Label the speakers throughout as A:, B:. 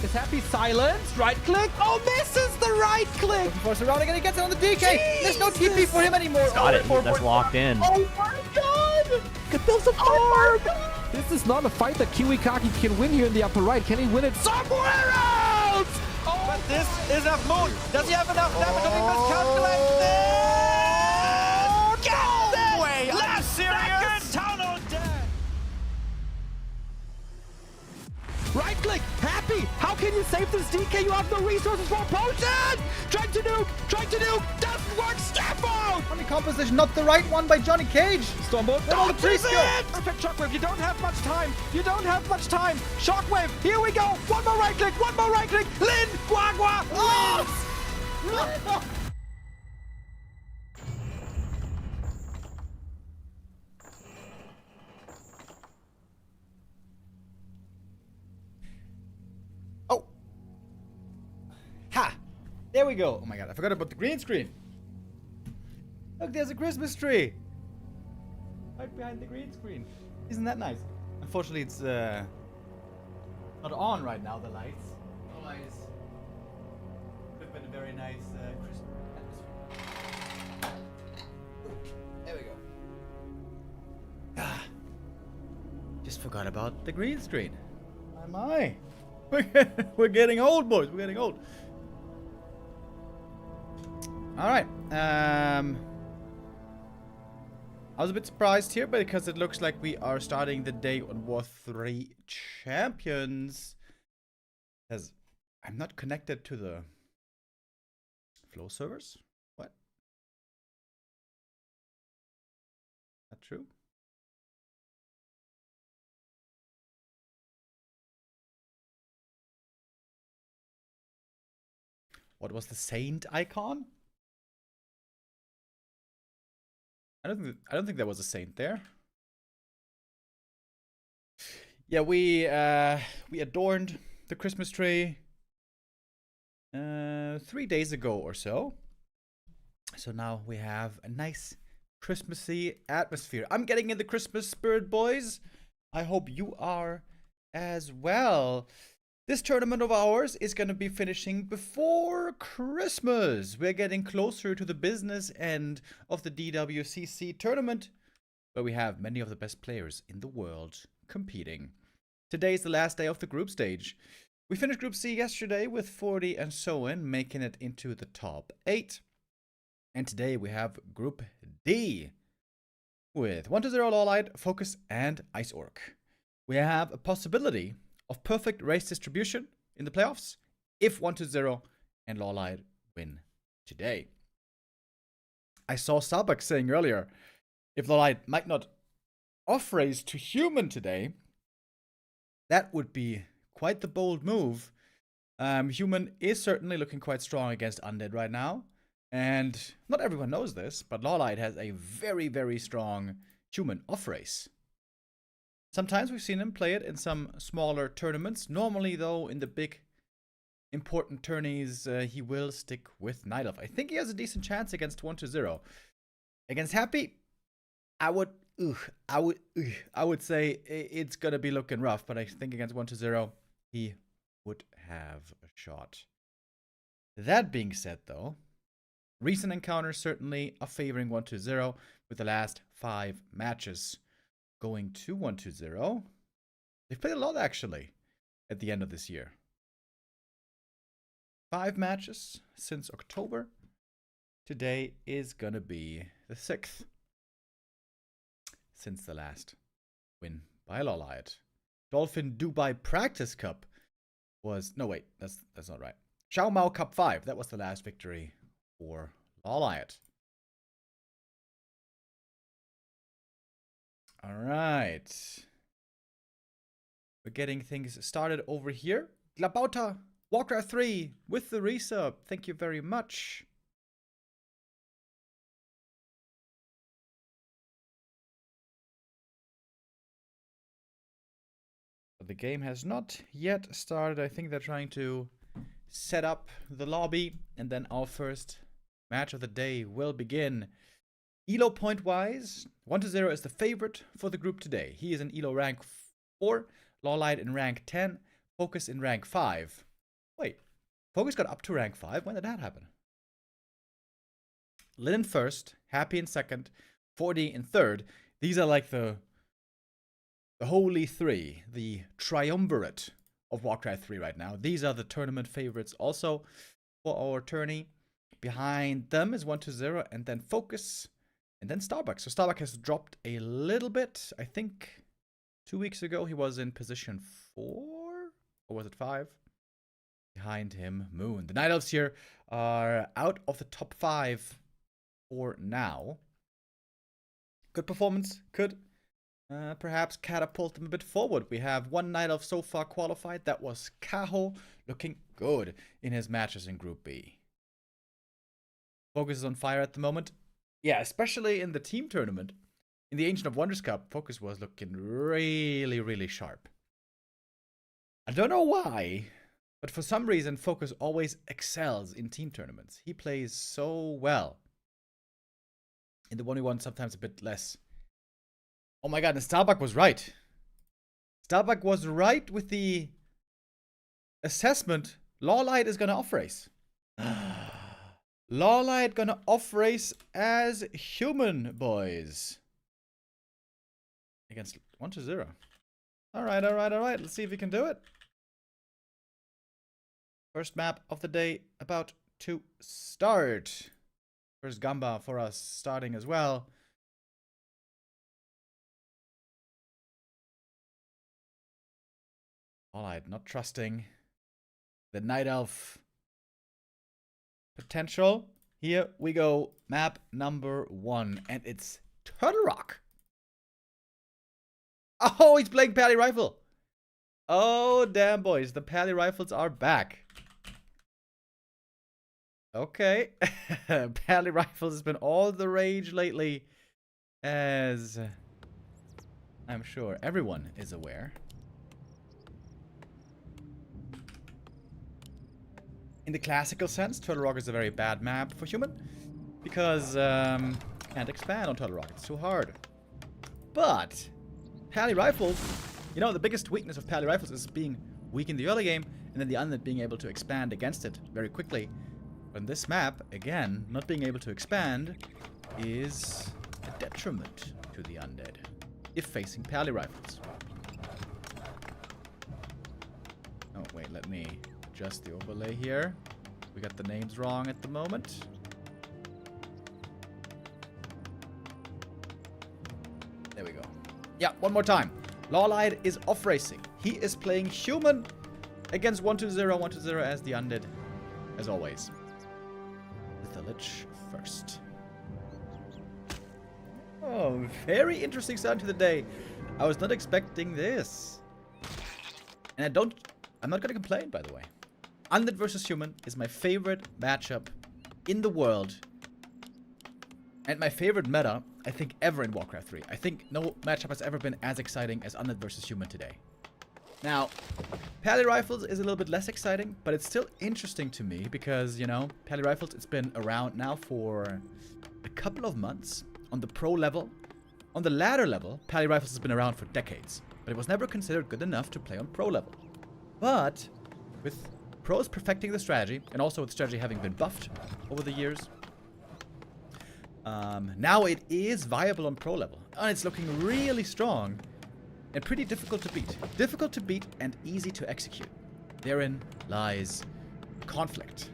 A: Is Happy silenced? Right click. Oh, misses the right click.
B: Looking for surrounding and he gets it on the DK. There's no TP for him anymore.
C: Got it. That's locked in.
A: Oh my god.
B: Could build some
A: Oh, this is not a fight that Kiwikaki can win here in the upper right. Can he win it somewhere else? Oh,
D: But this is a moon. Does he have enough damage? I think miscalculated this. No way. Last serious. Tunnel dead.
A: right click. Happy. How can you save this DK? You have no resources for a potion. Trying to nuke. Doesn't work. Step out.
B: Funny composition, not the right one by Johnny Cage.
A: Stormbolt.
B: Where all the trees go?
A: Perfect shockwave. You don't have much time. Shockwave. Here we go. One more right click. Lin. Guagua. Oh!
B: Oh. Ha. There we go. Oh my god, I forgot about the green screen. Look, there's a Christmas tree. Right behind the green screen. Isn't that nice? Unfortunately, it's not on right now, the lights. Otherwise, it would have been a very nice Christmas atmosphere. There we go. Ah. Just forgot about the green screen. My. We're getting old, boys. We're getting old. Alright. I was a bit surprised here, but because it looks like we are starting the day on War 3 Champions. As I'm not connected to the flow servers. What? Not true? What was the saint icon? I don't think there was a saint there. Yeah, we adorned the Christmas tree 3 days ago or so. So now we have a nice Christmassy atmosphere. I'm getting in the Christmas spirit, boys. I hope you are as well. This tournament of ours is going to be finishing before Christmas. We're getting closer to the business end of the DWCC tournament, where we have many of the best players in the world competing. Today is the last day of the group stage. We finished Group C yesterday with 40 and so on, making it into the top 8. And today we have Group D with 1-0 LawLiet, FoCuS, and IceOrc. We have a possibility of perfect race distribution in the playoffs if 1-0 and LawLiet win today. I saw Starbucks saying earlier, if LawLiet might not off-race to human today, that would be quite the bold move. Human is certainly looking quite strong against Undead right now. And not everyone knows this, but LawLiet has a very, very strong human off-race. Sometimes we've seen him play it in some smaller tournaments. Normally, though, in the big, important tourneys, he will stick with Night Elf. I think he has a decent chance against 1-0. Against Happy, I would say it's gonna be looking rough, but I think against 1-0, he would have a shot. That being said, though, recent encounters certainly are favoring 1-0 with the last 5 matches going to 1-0. They've played a lot, actually, at the end of this year. 5 matches since October. Today is going to be the 6th since the last win by LawLiet. Dolphin Dubai Practice Cup was... No, wait, that's not right. Xiao Mao Cup 5. That was the last victory for LawLiet. All right. We're getting things started over here. Glabauta, Warcraft 3 with the resub. Thank you very much. The game has not yet started. I think they're trying to set up the lobby, and then our first match of the day will begin. Elo point-wise, 1-0 is the favorite for the group today. He is in Elo rank 4, LawLiet in rank 10, FoCuS in rank 5. FoCuS got up to rank 5. When did that happen? Lin in first, Happy in second, 40 in third. These are like the holy three, the triumvirate of Warcraft 3 right now. These are the tournament favorites also for our tourney. Behind them is 120 and then FoCuS and then Starbucks. So Starbucks has dropped a little bit. I think 2 weeks ago he was in position 4 or was it 5? Behind him, Moon. The Night Elves here are out of the top 5 for now. Good performance. Could perhaps catapult them a bit forward. We have one Night Elf so far qualified. That was Kaho, looking good in his matches in Group B. FoCuS is on fire at the moment. Yeah, especially in the team tournament. In the Ancient of Wonders Cup, FoCuS was looking really, really sharp. I don't know why, but for some reason, FoCuS always excels in team tournaments. He plays so well. In the 1v1, sometimes a bit less. Oh my god, and Starbuck was right. Starbuck was right with the assessment. LawLiet is gonna off-race. LawLiet gonna off-race as human, boys. Against 120. Alright, alright, alright. Let's see if we can do it. First map of the day about to start. First Gamba for us starting as well. LawLiet not trusting the Night Elf potential. Here we go. Map number 1. And it's Turtle Rock. Oh, he's playing Pally Rifle. Oh, damn, boys. The Pally Rifles are back. Okay. Pally Rifles has been all the rage lately, as I'm sure everyone is aware. In the classical sense, Turtle Rock is a very bad map for human, because can't expand on Turtle Rock. It's too hard. But Pally Rifles, you know, the biggest weakness of Pally Rifles is being weak in the early game, and then the undead being able to expand against it very quickly. On this map, again, not being able to expand is a detriment to the undead if facing Pally Rifles. Oh, wait, let me adjust the overlay here. We got the names wrong at the moment. There we go. Yeah, one more time. LawLiet is off-racing. He is playing human against 120, 120 as the undead, as always. The Lich first. Oh, very interesting start to the day. I was not expecting this. And I'm not gonna complain, by the way. Undead versus human is my favorite matchup in the world. And my favorite meta, I think, ever in Warcraft 3. I think no matchup has ever been as exciting as Undead versus human today. Now, Pally Rifles is a little bit less exciting, but it's still interesting to me because, you know, Pally Rifles, it's been around now for a couple of months on the pro level. On the ladder level, Pally Rifles has been around for decades, but it was never considered good enough to play on pro level. But with pros perfecting the strategy, and also with the strategy having been buffed over the years, now it is viable on pro level, and it's looking really strong. And pretty difficult to beat. Difficult to beat and easy to execute. Therein lies conflict.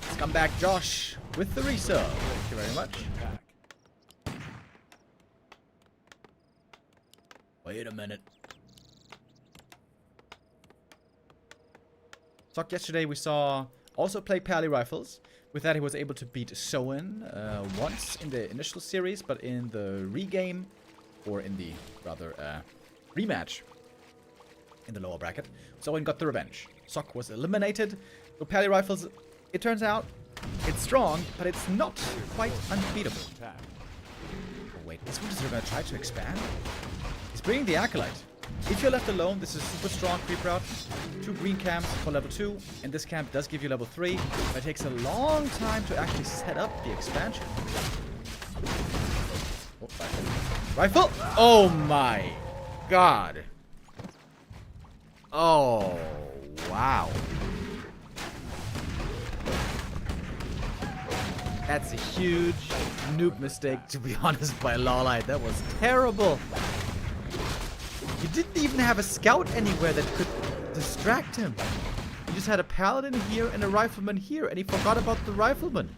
B: Scumbag Josh with the resub. Thank you very much. Wait a minute. Talk yesterday we saw also play Pally Rifles. With that, he was able to beat Soen once in the initial series, but in the regame, or in the, rather, rematch in the lower bracket, Soen got the revenge. Sok was eliminated. So Pally Rifles, it turns out, it's strong, but it's not quite unbeatable. Oh, wait, this one is going to try to expand? He's bringing the Acolyte. If you're left alone, this is super strong creep route. 2 green camps for level 2, and this camp does give you level 3, but it takes a long time to actually set up the expansion. Oh, rifle! Rifle! Oh my god! Oh, wow. That's a huge noob mistake, to be honest, by LawLiet. That was terrible. You didn't even have a scout anywhere that could distract him. You just had a paladin here and a rifleman here, and he forgot about the rifleman.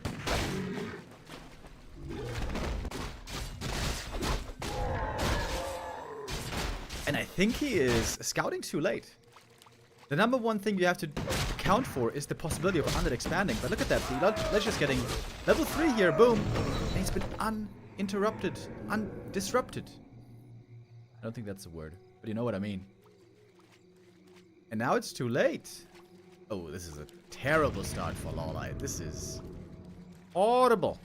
B: And I think he is scouting too late. The number one thing you have to account for is the possibility of undead expanding. But look at that. Let's just getting level 3 here. Boom. And he's been uninterrupted. Undisrupted. I don't think that's a word, but you know what I mean. And now it's too late. Oh, this is a terrible start for LawLiet. This is horrible.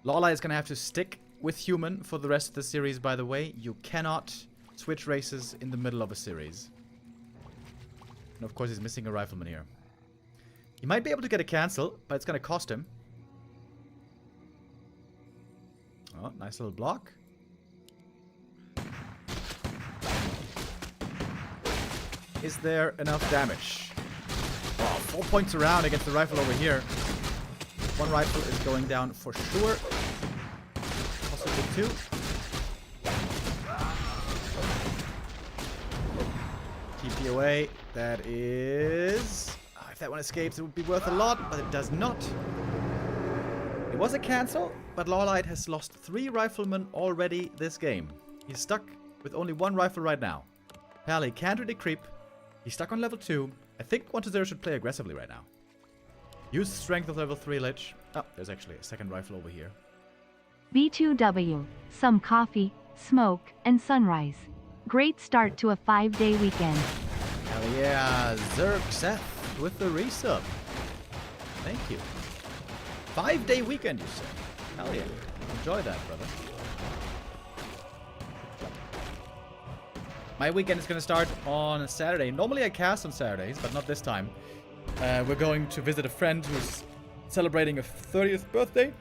B: LawLiet is going to have to stick with human for the rest of the series, by the way. You cannot switch races in the middle of a series. And of course, he's missing a rifleman here. He might be able to get a cancel, but it's going to cost him. Oh, nice little block. Is there enough damage? Wow, 4 points around against the rifle over here. One rifle is going down for sure. Possibly 2. TP away. That is... if that one escapes, it would be worth a lot, but it does not. It was a cancel, but LawLiet has lost 3 riflemen already this game. He's stuck with only 1 rifle right now. Pally can't really creep. He's stuck on level 2. I think 1-0 should play aggressively right now. Use the strength of level 3 Lich. Oh, there's actually a second rifle over here.
C: B2W, some coffee, smoke, and sunrise. Great start to a 5-day weekend.
B: Hell yeah, Zerg Seth with the resub. Thank you. 5-day weekend, you said. Hell yeah. Enjoy that, brother. My weekend is going to start on Saturday. Normally I cast on Saturdays, but not this time. We're going to visit a friend who's celebrating a 30th birthday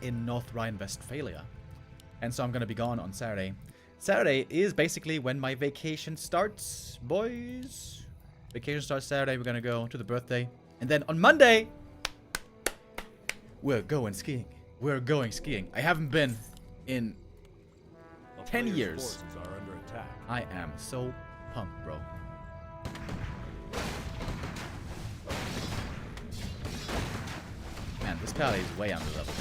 B: in North Rhine-Westphalia. And so I'm going to be gone on Saturday. Saturday is basically when my vacation starts, boys. Vacation starts Saturday. We're going to go to the birthday. And then on Monday, we're going skiing. We're going skiing. I haven't been in 10 years. I am so pumped, bro. Man, this pally is way under level.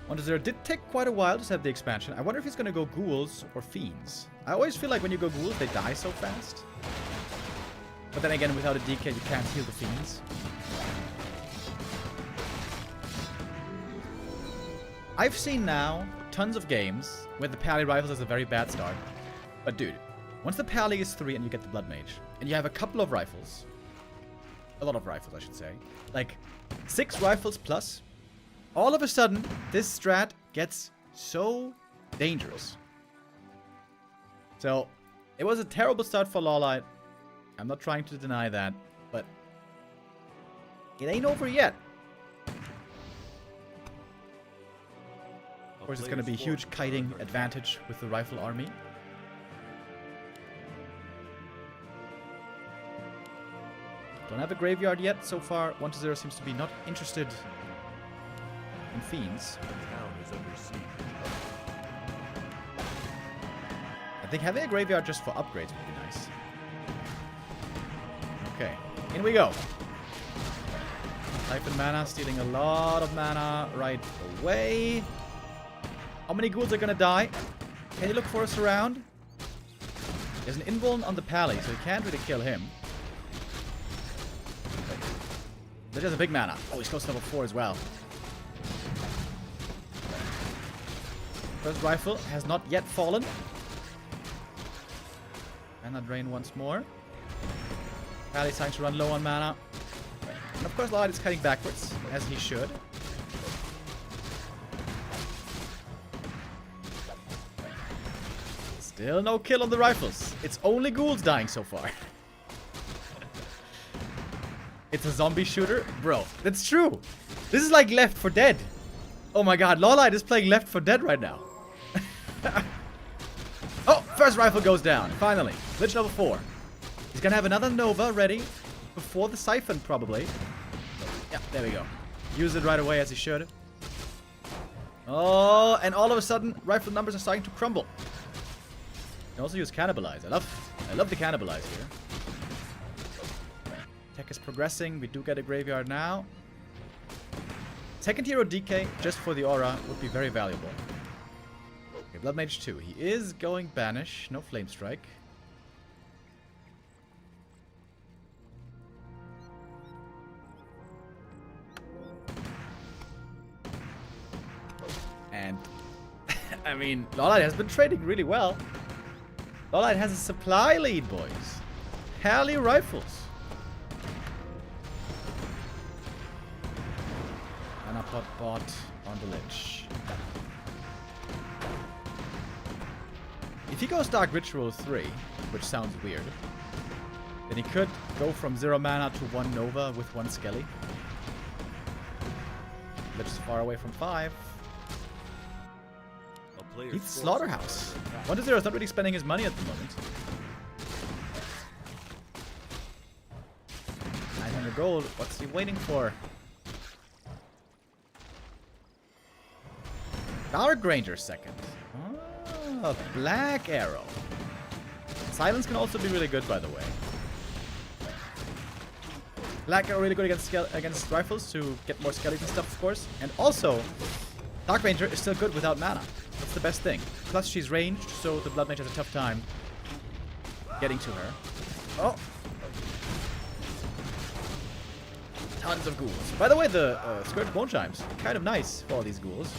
B: 1-0 did take quite a while to set the expansion. I wonder if he's going to go ghouls or fiends. I always feel like when you go ghouls, they die so fast. But then again, without a DK, you can't heal the fiends. I've seen now tons of games where the pally rifles has a very bad start. But dude, once the pally is 3 and you get the blood mage, and you have a couple of rifles, a lot of rifles I should say, like 6 rifles plus, all of a sudden this strat gets so dangerous. So it was a terrible start for LawLiet. I'm not trying to deny that, but it ain't over yet. Of course, it's going to be a huge kiting advantage with the rifle army. Don't have a graveyard yet. So far, 1-0 seems to be not interested in fiends. I think having a graveyard just for upgrades would be nice. Okay, in we go. Life and mana, stealing a lot of mana right away. How many ghouls are gonna die? Can you look for us around? There's an invuln on the pally, so you can't really kill him. That has a big mana. Oh, he's close to level 4 as well. First rifle has not yet fallen. Mana drain once more. Pally's trying to run low on mana. And of course, LaLiet is cutting backwards, as he should. Still no kill on the rifles. It's only ghouls dying so far. It's a zombie shooter? Bro, that's true. This is like Left 4 Dead. Oh my god, LawLiet is playing Left 4 Dead right now. Oh, first rifle goes down. Finally. Glitch level 4. He's gonna have another Nova ready before the Siphon, probably. Yeah, there we go. Use it right away as he should. Oh, and all of a sudden, rifle numbers are starting to crumble. You can also use Cannibalize. I love the Cannibalize here. Tech is progressing. We do get a graveyard now. Second hero DK, just for the aura, would be very valuable. Okay, Blood Mage 2. He is going Banish. No Flame Strike. And, I mean, LawLiet has been trading really well. LawLiet has a supply lead, boys. Halley rifles. Mana bot on the lich. If he goes Dark Ritual 3, which sounds weird, then he could go from 0 mana to 1 Nova with 1 Skelly. Lich is far away from 5. He's Slaughterhouse. 1-0 is not really spending his money at the moment. 900 gold. What's he waiting for? Dark Ranger second. Oh, Black Arrow. Silence can also be really good, by the way. Black Arrow really good against rifles to get more skeletons and stuff, of course. And also, Dark Ranger is still good without mana. That's the best thing. Plus, she's ranged, so the Blood Mage has a tough time getting to her. Oh! Tons of ghouls. By the way, the Scourge Bone Chimes, kind of nice for all these ghouls.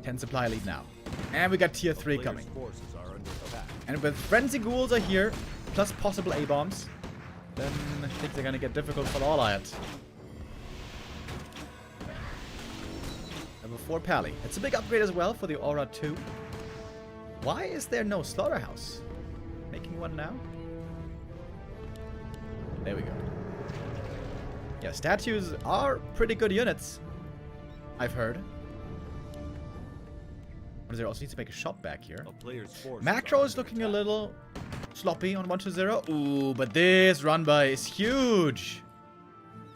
B: 10 supply lead now. And we got tier 3 coming. And with Frenzy Ghouls are here, plus possible A-bombs, then things are gonna get difficult for LawLiet. Level 4 Pally. It's a big upgrade as well for the Aura 2. Why is there no Slaughterhouse? Making one now? There we go. Yeah, statues are pretty good units, I've heard. There also needs to make a shop back here. Macro is looking a little sloppy on 1-0. Ooh, but this run by is huge.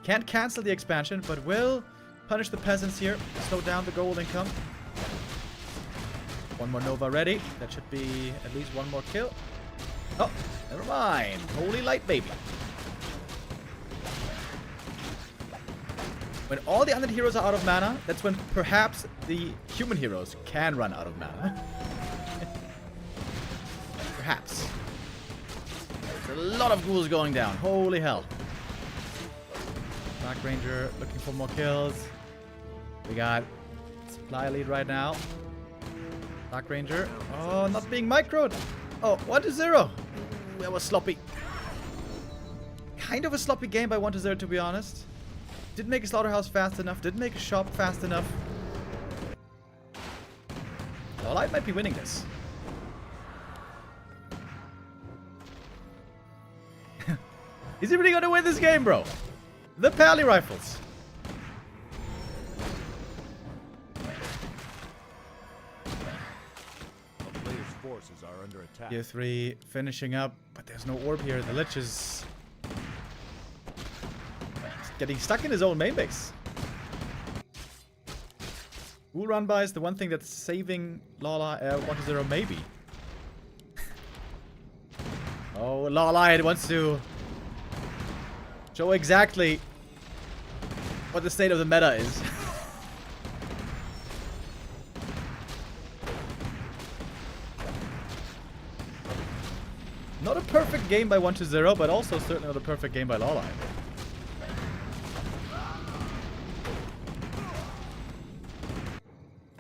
B: Can't cancel the expansion, but will punish the peasants here. Slow down the gold income. One more Nova ready. That should be at least one more kill. Oh, never mind. Holy light, baby. When all the undead heroes are out of mana, that's when perhaps the human heroes can run out of mana. Perhaps. There's a lot of ghouls going down. Holy hell. Dark Ranger looking for more kills. We got supply lead right now. Dark Ranger. Oh, not being microed. Oh, 1-0. That was sloppy. Kind of a sloppy game by 1-0, to be honest. Didn't make a Slaughterhouse fast enough. Didn't make a shop fast enough. LaLiet might be winning this. Is he really gonna win this game, bro? The Pally Rifles.
E: The player's forces are under attack.
B: Tier 3 finishing up, but there's no orb here. The Lich is getting stuck in his own main base. Ghoul run by is the one thing that's saving LawLiet 1-0 maybe. Oh, LawLiet wants to show exactly what the state of the meta is. Not a perfect game by 1-0, but also certainly not a perfect game by LawLiet.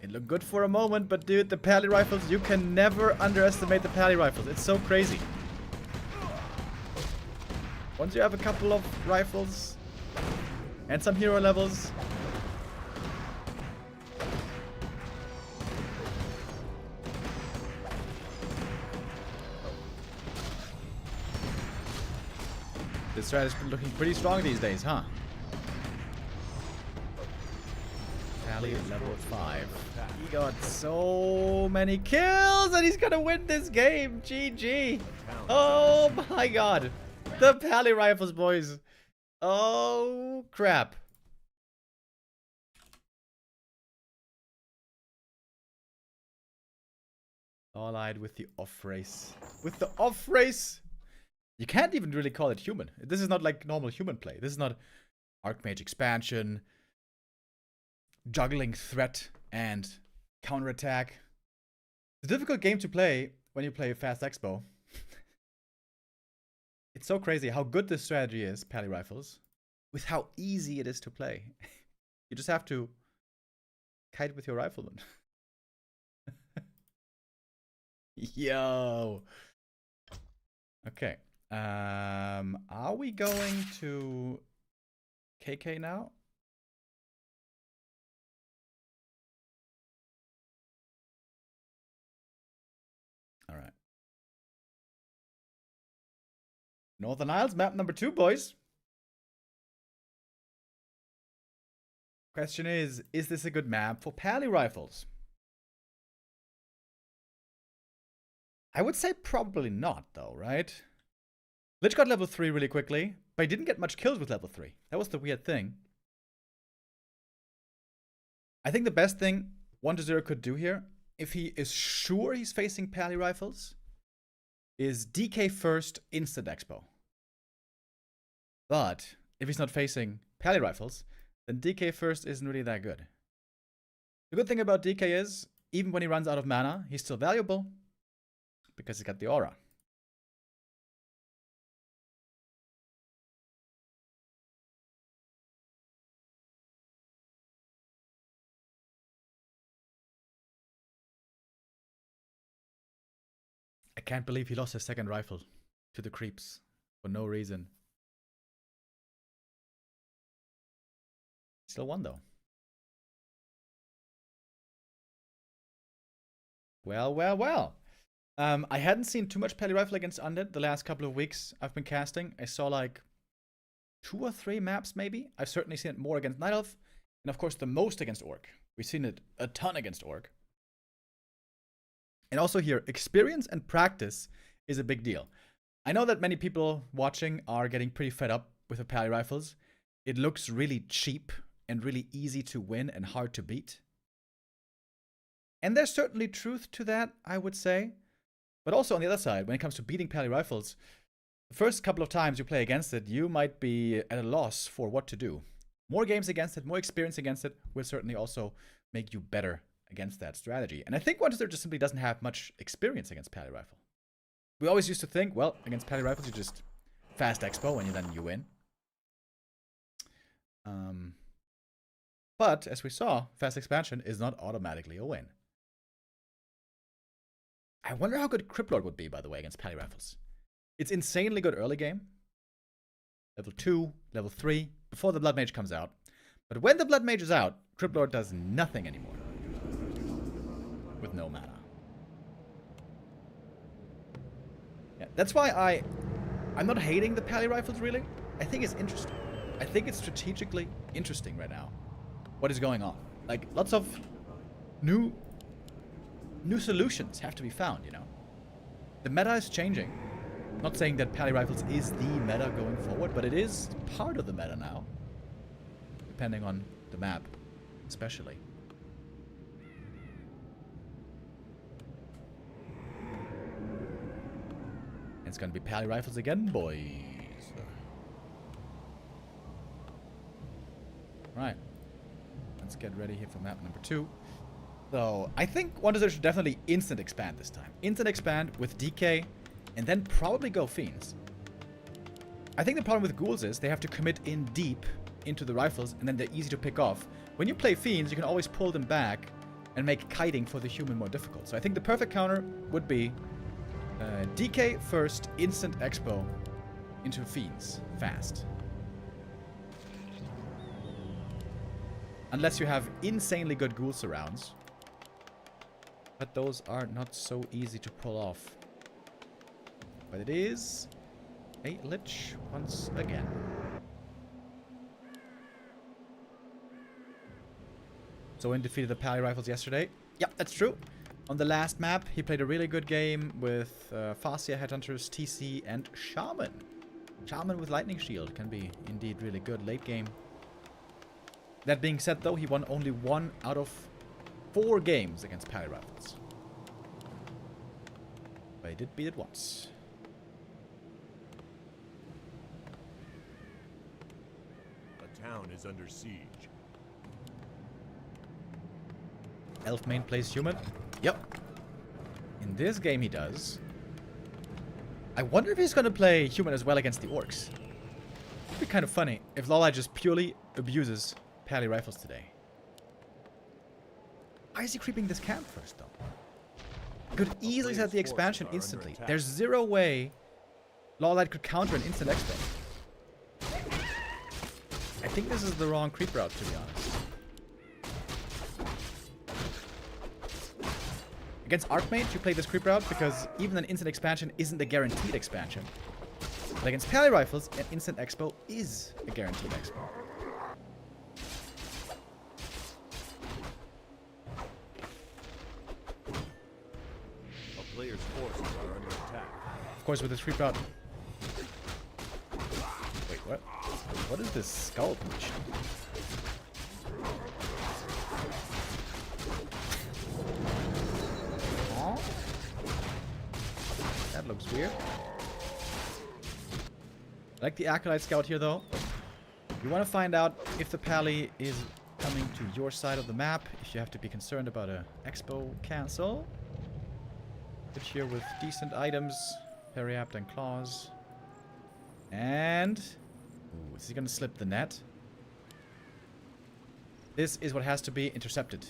B: It looked good for a moment, but dude, the Pally Rifles, you can never underestimate the Pally Rifles. It's so crazy. Once you have a couple of rifles and some hero levels, This strat has been looking pretty strong these days, huh? Tally at level 5. He got so many kills and he's gonna win this game. GG. Oh my god. The Pally Rifles, boys. Oh, crap. LawLiet with the off race. With the off race. You can't even really call it human. This is not like normal human play. This is not Archmage expansion, juggling threat and counterattack. It's a difficult game to play when you play Fast Expo. It's so crazy how good this strategy is, Pally Rifles, with how easy it is to play. You just have to kite with your rifleman. Yo. Okay. Are we going to KK now? All right. Northern Isles, map number 2, boys. Question is this a good map for Pally Rifles? I would say probably not, though, right? Lich got level 3 really quickly, but he didn't get much kills with level 3. That was the weird thing. I think the best thing 1-0 could do here, if he is sure he's facing Pally Rifles, is DK first, instant expo. But if he's not facing Pally Rifles, then DK first isn't really that good. The good thing about DK is, even when he runs out of mana, he's still valuable, because he's got the aura. I can't believe he lost his second rifle to the creeps for no reason. Still won, though. Well, well, well. I hadn't seen too much Pally Rifle against Undead the last couple of weeks I've been casting. I saw like 2 or 3 maps, maybe. I've certainly seen it more against Night Elf. And of course, the most against Orc. We've seen it a ton against Orc. And also here, experience and practice is a big deal. I know that many people watching are getting pretty fed up with the Pally Rifles. It looks really cheap and really easy to win and hard to beat. And there's certainly truth to that, I would say. But also on the other side, when it comes to beating Pally Rifles, the first couple of times you play against it, you might be at a loss for what to do. More games against it, more experience against it will certainly also make you better against that strategy. And I think 1-0 just simply doesn't have much experience against Pally Rifle. We always used to think, well, against Pally Rifles, you just fast expo and then you win. But as we saw, fast expansion is not automatically a win. I wonder how good Cryptlord would be, by the way, against Pally Rifles. It's insanely good early game. Level 2, level 3, before the Blood Mage comes out. But when the Blood Mage is out, Cryptlord does nothing anymore. With no mana. Yeah, that's why I'm not hating the Pally Rifles, really. I think it's interesting. I think it's strategically interesting right now. What is going on? Like, lots of new solutions have to be found, you know? The meta is changing. I'm not saying that Pally Rifles is the meta going forward, but it is part of the meta now. Depending on the map, especially. And it's gonna be Pally Rifles again, boys. Right. Let's get ready here for map number 2. So, I think 1-0 should definitely instant expand this time. Instant expand with DK, and then probably go Fiends. I think the problem with Ghouls is they have to commit in deep into the rifles, and then they're easy to pick off. When you play Fiends, you can always pull them back and make kiting for the human more difficult. So I think the perfect counter would be DK first, instant expo into Fiends, fast. Unless you have insanely good Ghoul surrounds. But those are not so easy to pull off. But it is a lich once again. So Owen defeated the Pally Rifles yesterday. Yep, that's true. On the last map, he played a really good game with Farsia, Headhunters, TC, and Shaman. Shaman with Lightning Shield can be indeed really good late game. That being said, though, he won only 1 out of 4 games against Pally Rifles. But he did beat it once.
E: The town is under siege.
B: Elf main plays human. Yep. In this game he does. I wonder if he's going to play human as well against the orcs. It'd be kind of funny if LawLiet just purely abuses Pally Rifles today. Why is he creeping this camp first, though? Could easily set the expansion instantly. There's zero way LawLiet could counter an instant expo. I think this is the wrong creep route, to be honest. Against Archmage, you play this creep route because even an instant expansion isn't a guaranteed expansion. But against Pally Rifles, an instant expo is a guaranteed expo.
E: A player's forces are under attack.
B: Of course, with this creep route... Wait, what? What is this skull position? That looks weird. I like the Acolyte Scout here, though. You want to find out if the Pally is coming to your side of the map, if you have to be concerned about a expo cancel. Good here with decent items, Periapt and Claws. And... Ooh, is he going to slip the net? This is what has to be intercepted.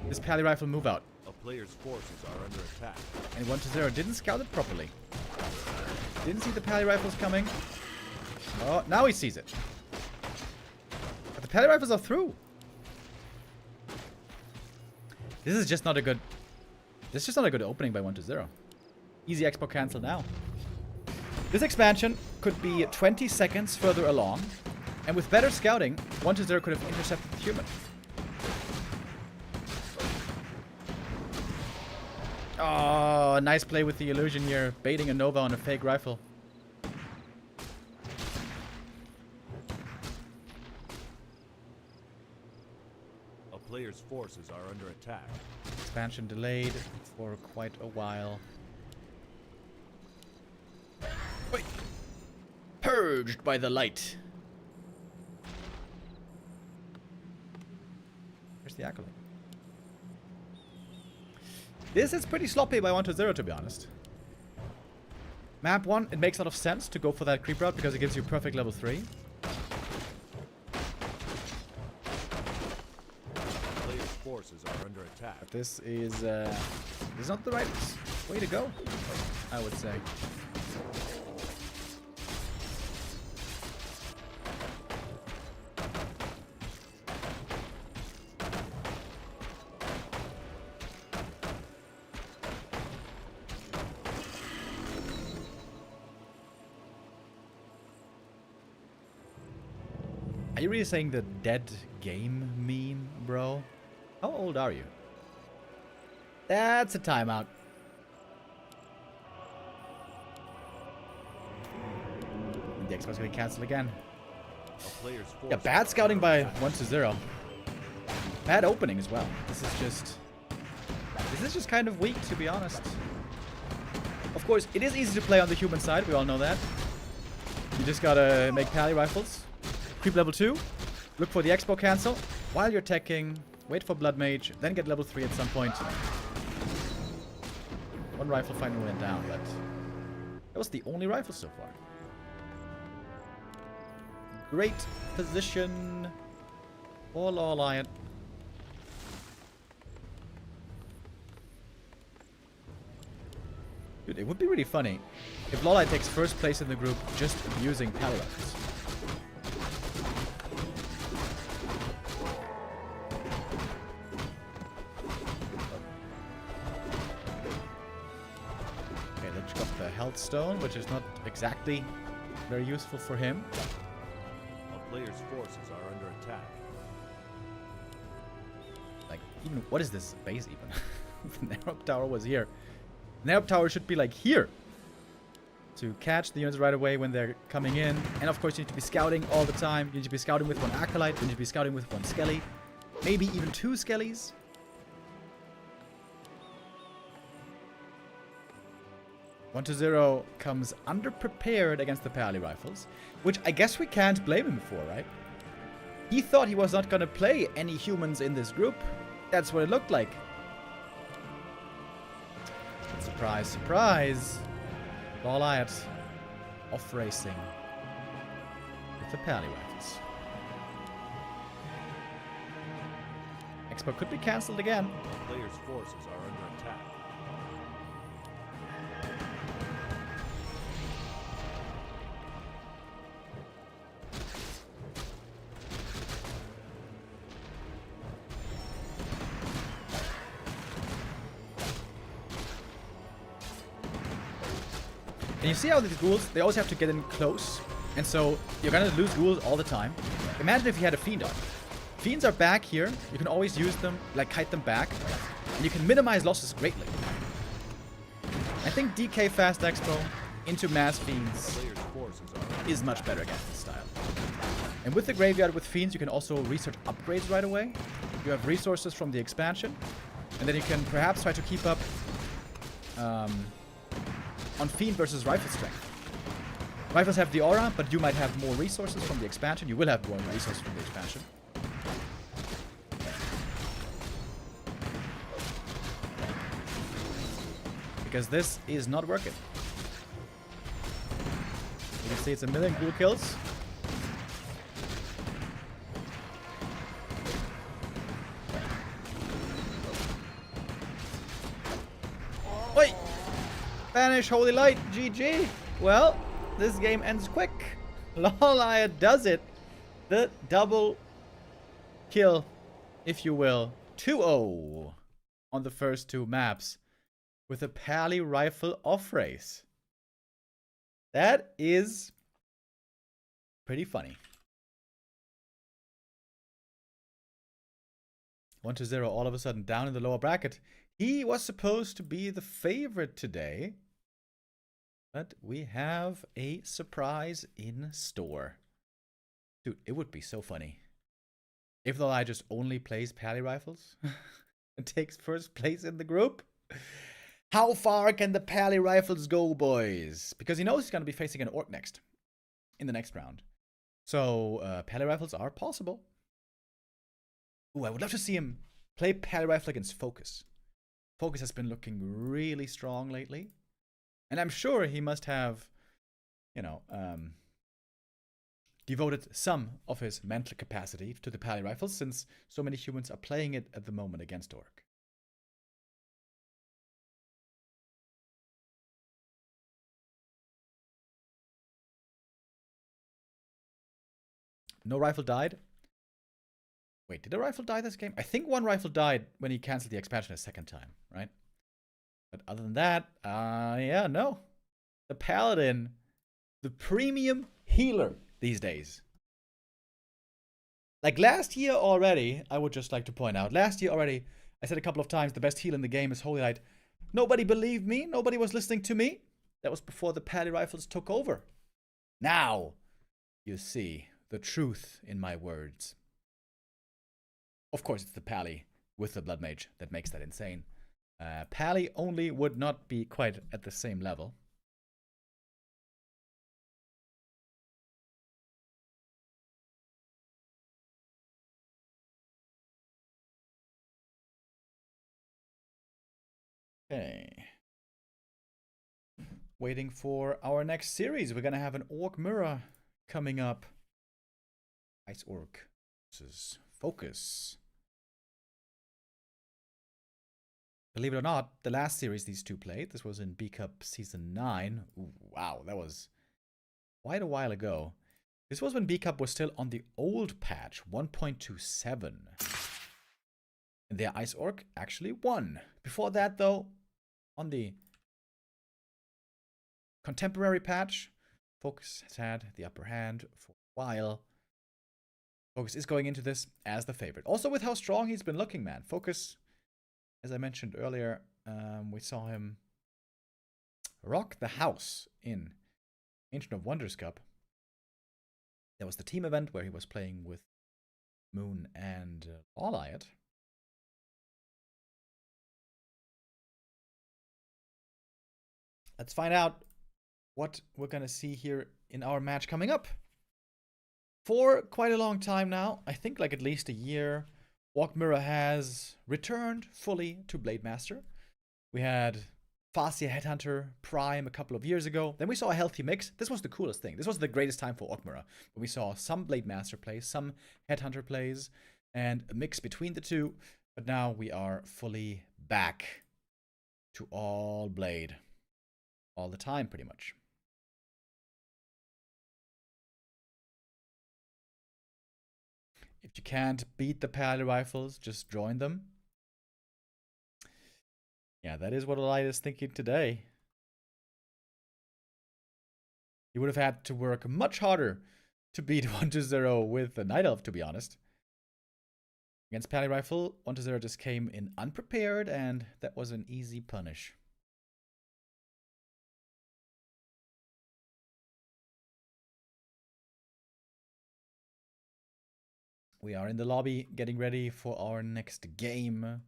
B: This Pally Rifle move out.
E: A player's forces are under attack.
B: And 1-0 didn't scout it properly. Didn't see the Pally Rifles coming. Oh, now he sees it. But the Pally Rifles are through. This is just not a good... This is just not a good opening by 1-0. Easy expo cancel now. This expansion could be 20 seconds further along. And with better scouting, 1-0 could have intercepted the human. Oh, nice play with the illusion here. Baiting a Nova on a fake rifle.
E: A player's forces are under attack.
B: Expansion delayed for quite a while. Wait. Purged by the light. Here's the Acolyte. This is pretty sloppy by 1-0, to be honest. Map 1, it makes a lot of sense to go for that creep route because it gives you perfect level 3.
E: Player's forces are under attack.
B: But this is not the right way to go, I would say. Are you really saying the dead game meme, bro? How old are you? That's a timeout. And the expo's gonna cancel again.
E: A player's
B: Yeah, bad scouting by 1-0. Bad opening as well. This is just kind of weak, to be honest. Of course, it is easy to play on the human side. We all know that. You just gotta make Pally Rifles. Creep level 2. Look for the expo cancel. While you're teching, wait for Blood Mage, then get level 3 at some point. One rifle finally went down, but that was the only rifle so far. Great position for LawLiet. Dude, it would be really funny if LawLiet takes first place in the group just abusing Pally Rifles. Rematch got the health stone, which is not exactly very useful for him.
E: A player's forces are under attack.
B: Like, even what is this base even? The Narrow Tower was here. The Narrow Tower should be like here to catch the units right away when they're coming in. And of course, you need to be scouting all the time. You need to be scouting with one Acolyte. You need to be scouting with one Skelly. Maybe even 2 Skellies. One to 0 comes underprepared against the Pally Rifles, which I guess we can't blame him for, right? He thought he was not going to play any humans in this group. That's what it looked like. Surprise, surprise. LawLiet off racing with the Pally Rifles. Expo could be cancelled again.
E: A player's forces are under attack.
B: And you see how these ghouls, they always have to get in close. And so you're gonna lose ghouls all the time. Imagine if you had a Fiend on. Fiends are back here. You can always use them, like kite them back. And you can minimize losses greatly. I think DK Fast Expo into Mass Fiends is much better against this style. And with the Graveyard with Fiends, you can also research upgrades right away. You have resources from the expansion. And then you can perhaps try to keep up on Fiend versus Rifle strength. Rifles have the aura, but you might have more resources from the expansion. You will have more resources from the expansion. Because this is not working. You can see it's a million ghoul kills. Oi! Banish Holy Light, GG. Well, this game ends quick. LawLiet does it. The double kill, if you will. 2-0 on the first 2 maps with a Pally Rifle off race. That is pretty funny. 1-0 all of a sudden down in the lower bracket. He was supposed to be the favorite today. But we have a surprise in store. Dude, it would be so funny if LaLiet just only plays Pally Rifles and takes first place in the group. How far can the Pally Rifles go, boys? Because he knows he's going to be facing an Orc next, in the next round. So, Pally Rifles are possible. Ooh, I would love to see him play Pally Rifle against FoCuS. FoCuS has been looking really strong lately. And I'm sure he must have, you know, devoted some of his mental capacity to the Pally Rifles, since so many humans are playing it at the moment against Orc. No rifle died. Wait, did a rifle die this game? I think one rifle died when he canceled the expansion a second time, right? But other than that, yeah, no. The Paladin, the premium healer these days. Like last year already, I would just like to point out, last year already, I said a couple of times, the best heal in the game is Holy Light. Nobody believed me. Nobody was listening to me. That was before the Pally Rifles took over. Now, you see the truth in my words. Of course, it's the Pally with the Blood Mage that makes that insane. Pally only would not be quite at the same level. Okay. Waiting for our next series. We're going to have an Orc Mirror coming up. Ice Orc versus FoCuS. Believe it or not, the last series these two played, this was in B-Cup Season 9. Ooh, wow, that was quite a while ago. This was when B-Cup was still on the old patch, 1.27. And their Ice Orc actually won. Before that, though, on the contemporary patch. FoCuS has had the upper hand for a while. FoCuS is going into this as the favorite. Also with how strong he's been looking, man. FoCuS, as I mentioned earlier, we saw him rock the house in Ancient of Wonders Cup. That was the team event where he was playing with Moon and LawLiet. Let's find out what we're going to see here in our match coming up. For quite a long time now, I think like at least a year, Walkmirror has returned fully to Blade Master. We had Fascia Headhunter Prime a couple of years ago. Then we saw a healthy mix. This was the coolest thing. This was the greatest time for Walkmirror. We saw some Blade Master plays, some Headhunter plays, and a mix between the two. But now we are fully back to all Blade. All the time, pretty much. If you can't beat the Pally Rifles, just join them. Yeah, that is what LaLiet is thinking today. He would have had to work much harder to beat 1-0 with the Night Elf, to be honest. Against Pally Rifle, 1-0 just came in unprepared, and that was an easy punish. We are in the lobby getting ready for our next game. I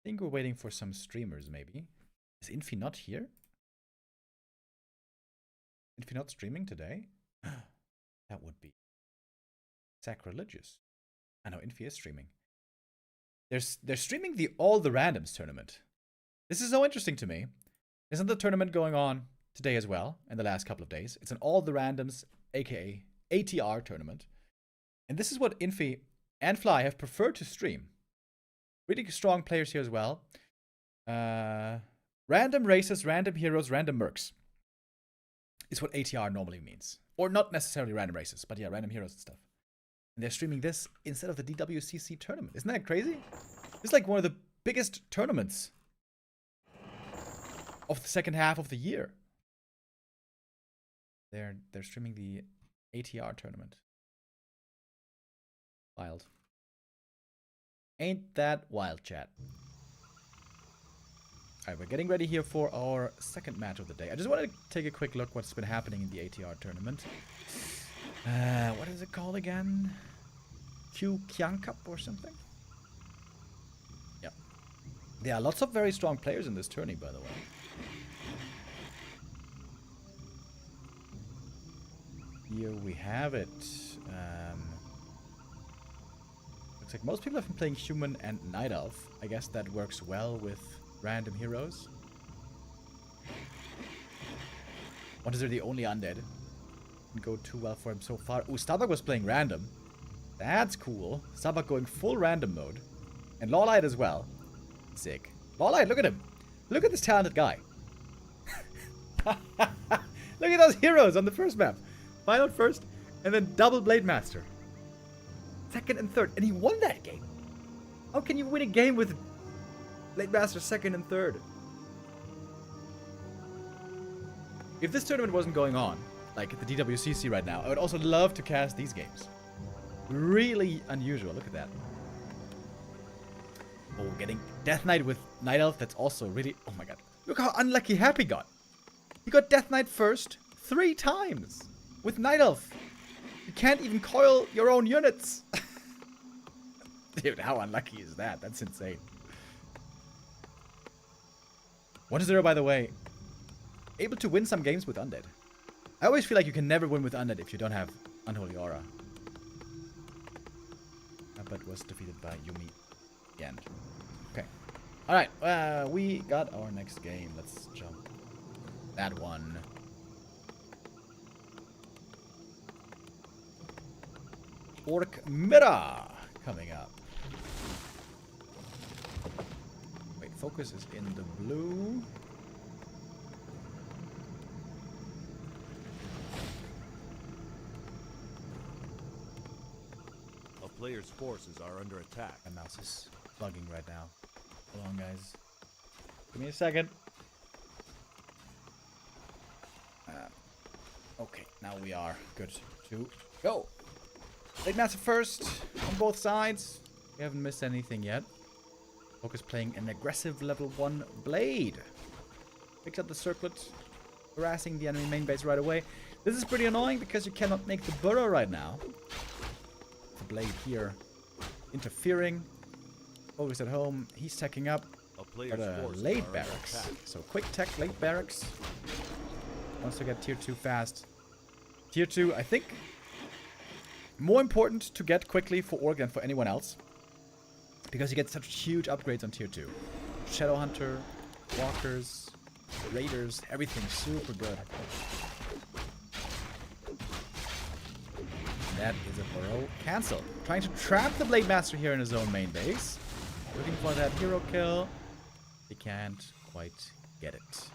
B: think we're waiting for some streamers, maybe. Is Infi not here? Infi not streaming today? That would be sacrilegious. I know, Infi is streaming. They're streaming the All the Randoms tournament. This is so interesting to me. Isn't the tournament going on today as well, in the last couple of days? It's an All the Randoms, aka ATR tournament. And this is what Infi and Fly have preferred to stream. Really strong players here as well. Random races, random heroes, random mercs is what ATR normally means. Or not necessarily random races, but yeah, random heroes and stuff. And they're streaming this instead of the DWCC tournament. Isn't that crazy? It's like one of the biggest tournaments of the second half of the year. They're streaming the ATR tournament. Wild. Ain't that wild, chat? Alright, we're getting ready here for our second match of the day. I just wanted to take a quick look what's been happening in the ATR tournament. What is it called again? Kyang Cup or something? Yeah. There are lots of very strong players in this tourney, by the way. Here we have it. Looks like most people have been playing Human and Night Elf. I guess that works well with random heroes. What is there the only undead? Didn't go too well for him so far. Ooh, Starbuck was playing random. That's cool. Starbuck going full random mode. And LawLiet as well. Sick. LawLiet, look at him. Look at this talented guy. Look at those heroes on the first map. Final first, and then double Blade Master. Second and third, and he won that game. How can you win a game with Blade Master second and third? If this tournament wasn't going on, like at the DWCC right now, I would also love to cast these games. Really unusual, look at that. Oh, getting Death Knight with Night Elf, that's also really, oh my god. Look how unlucky Happy got. He got Death Knight first 3 times with Night Elf. You can't even coil your own units. Dude, how unlucky is that? That's insane. 1-0, by the way. Able to win some games with Undead. I always feel like you can never win with Undead if you don't have Unholy Aura. But was defeated by Yumi again. Okay. Alright, we got our next game. Let's jump that one. Orc Mirror coming up. Wait, FoCuS is in the blue.
E: A player's forces are under attack.
B: My mouse is bugging right now. Hold on, guys. Give me a second. Okay, now we are good to go. Blade Master first on both sides. We haven't missed anything yet. FoCuS playing an aggressive level 1 Blade. Picks up the circlet, harassing the enemy main base right away. This is pretty annoying because you cannot make the burrow right now. The Blade here interfering. FoCuS at home. He's teching up. Got a late barracks. So quick tech, late barracks. Wants to get tier 2 fast. Tier 2, I think, more important to get quickly for Orc than for anyone else. Because you get such huge upgrades on tier 2. Shadow Hunter, Walkers, Raiders, everything super good. That is a burrow cancel. Trying to trap the Blade Master here in his own main base. Looking for that hero kill. He can't quite get it.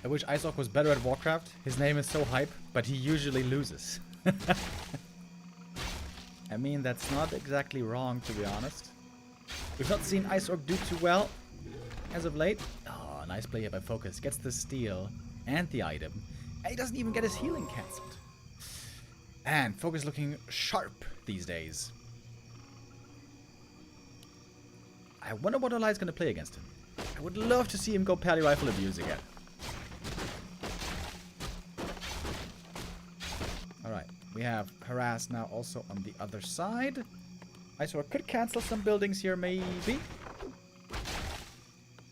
B: I wish Iceorc was better at Warcraft. His name is so hype, but he usually loses. I mean, that's not exactly wrong, to be honest. We've not seen Iceorc do too well as of late. Oh, nice play here by FoCuS. Gets the steal and the item. And he doesn't even get his healing cancelled. And FoCuS looking sharp these days. I wonder what LaLiet's going to play against him. I would love to see him go Pally Rifle Abuse again. Alright, we have Harass now also on the other side. Iceorc could cancel some buildings here, maybe.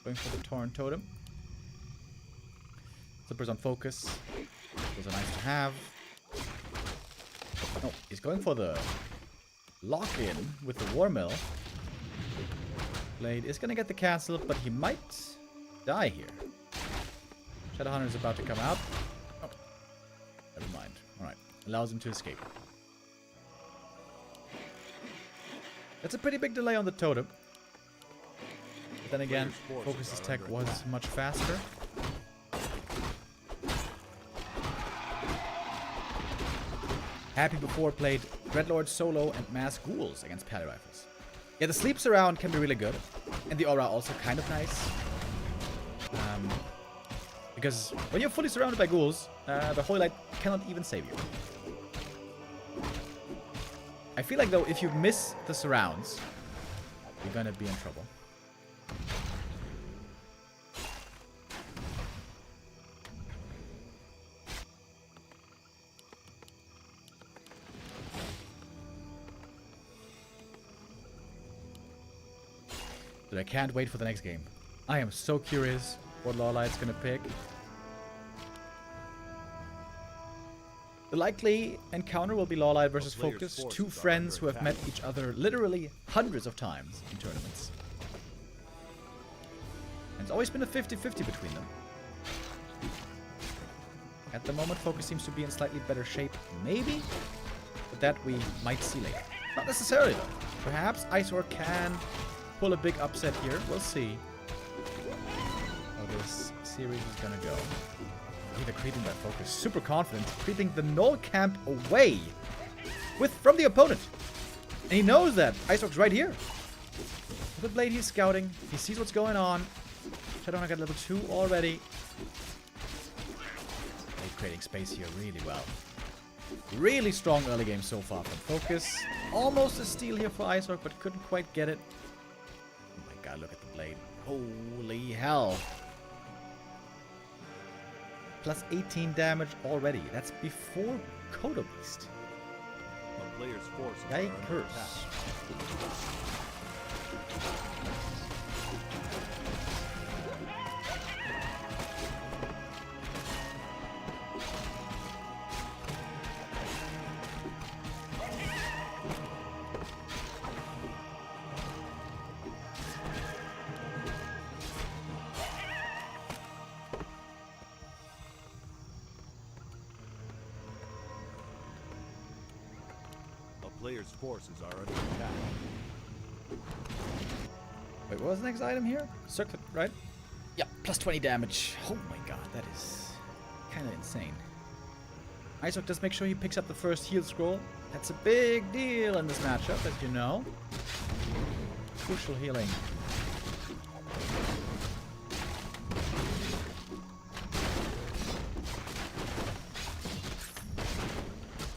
B: Going for the Torrent Totem. Slippers on FoCuS. Those are nice to have. Oh, he's going for the lock-in with the War Mill. Blade is going to get the cancel, but he might die here. Shadowhunter is about to come out. Oh, never mind. Alright, allows him to escape. That's a pretty big delay on the totem. But then again, FoCuS's tech was much faster. Happy before played Dreadlord solo and Mass Ghouls against Pally Rifles. Yeah, the sleep surround can be really good. And the aura also kind of nice. Because when you're fully surrounded by ghouls, the Holy Light cannot even save you. I feel like, though, if you miss the surrounds, you're gonna be in trouble. But I can't wait for the next game. I am so curious what LawLiet's gonna pick. The likely encounter will be LawLiet versus FoCuS, two friends who have met each other literally hundreds of times in tournaments. And it's always been a 50-50 between them. At the moment, FoCuS seems to be in slightly better shape, maybe, but that we might see later. Not necessarily, though. Perhaps Iceorc can pull a big upset here. We'll see how this series is gonna go. The creeping by FoCuS, super confident, creeping the null camp away from the opponent. And he knows that Iceorc's right here. With the Blade, he's scouting. He sees what's going on. Shadowhunter got level 2 already. Blade creating space here really well. Really strong early game so far from FoCuS. Almost a steal here for Iceorc, but couldn't quite get it. Oh my god, look at the Blade. Holy hell. Plus 18 damage already. That's before Kodo Beast.
E: A player's forces are under
B: Yikers.
E: attack. player's forces are under attack.
B: Wait, what was the next item here? Circlet, right? Yeah, plus 20 damage. Oh my god, that is kind of insane. Isaac does make sure he picks up the first heal scroll. That's a big deal in this matchup, as you know. Crucial healing.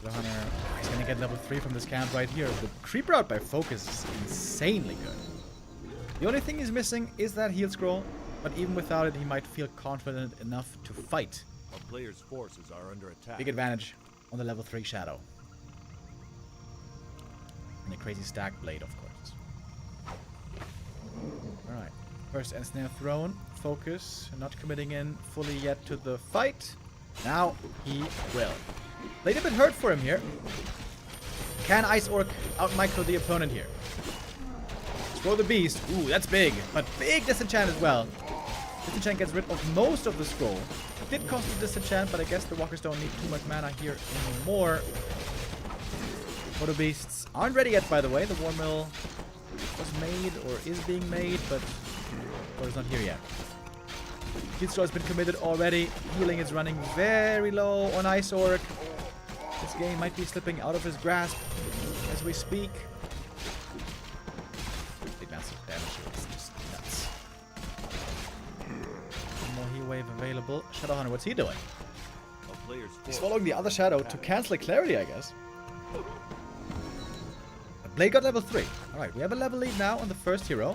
B: The Hunter, he's gonna get level 3 from this camp right here. The creeper out by FoCuS is insanely good. The only thing he's missing is that heal scroll, but even without it, he might feel confident enough to fight.
E: A player's forces are under attack.
B: Big advantage on the level 3 shadow. And a crazy stack blade, of course. Alright. First end snare thrown. FoCuS. Not committing in fully yet to the fight. Now he will. Played a bit hurt for him here. Can Ice Orc out-micro the opponent here? Scroll the Beast. Ooh, that's big. But big disenchant as well. Disenchant gets rid of most of the scroll. It did cost a disenchant, but I guess the walkers don't need too much mana here anymore. Photo Beasts aren't ready yet, by the way. The War Mill was made, or is being made, but it's not here yet. Heal scroll has been committed already. Healing is running very low on Ice Orc. This game might be slipping out of his grasp as we speak. Big massive damage here is just nuts. One more heal wave available. Shadowhunter, what's he doing?
E: A player's
B: He's
E: forces
B: following the
E: are
B: other
E: under
B: shadow
E: attack.
B: to cancel a clarity, I guess. Blade got level 3. Alright, we have a level lead now on the first hero.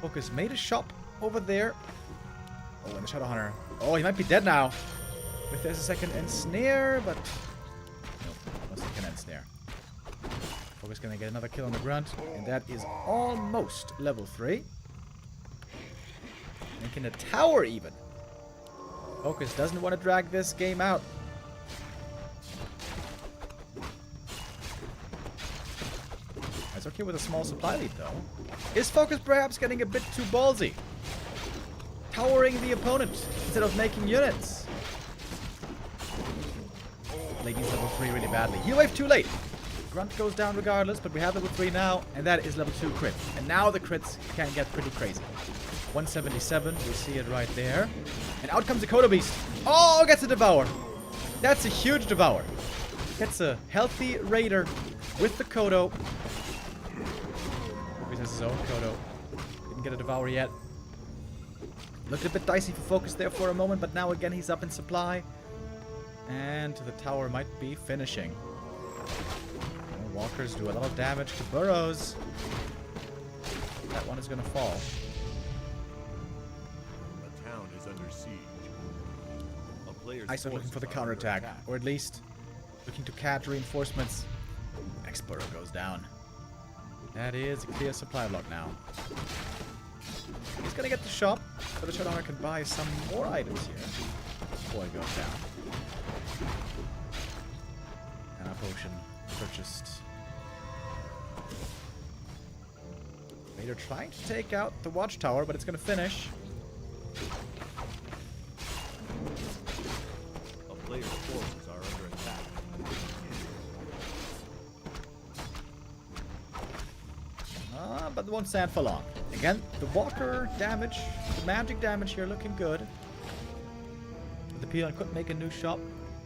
B: FoCuS made a shop over there. Oh, and the Shadowhunter. Oh, he might be dead now. If there's a second ensnare, but... No second ensnare. FoCuS gonna get another kill on the grunt. And that is almost level 3. Making a tower even. FoCuS doesn't want to drag this game out. It's okay with a small supply lead, though. Is FoCuS perhaps getting a bit too ballsy? Towering the opponent instead of making units. Ladies level 3 really badly. Heal wave too late. Grunt goes down regardless, but we have level 3 now, and that is level 2 crit. And now the crits can get pretty crazy. 177, we see it right there. And out comes the Kodo Beast. Oh, gets a Devour. That's a huge Devour. Gets a healthy Raider with the Kodo. He has his own Kodo. Didn't get a Devour yet. Looked a bit dicey for FoCuS there for a moment, but now again he's up in supply. And the tower might be finishing. The walkers do a lot of damage to burrows. That one is going to fall.
E: The town is under siege. A player's
B: Ice are looking for the
E: forces are under
B: counterattack,
E: attack.
B: or at least looking to catch reinforcements. Next burrow goes down. That is a clear supply block now. He's gonna get the shop, so the Shadowhunter can buy some more items here before it goes down. And a potion purchased. Vader trying to take out the watchtower, but it's gonna finish.
E: A player's forces are under attack.
B: But it won't stand for long. Again, the walker damage, the magic damage here looking good. If the peon could make a new shop,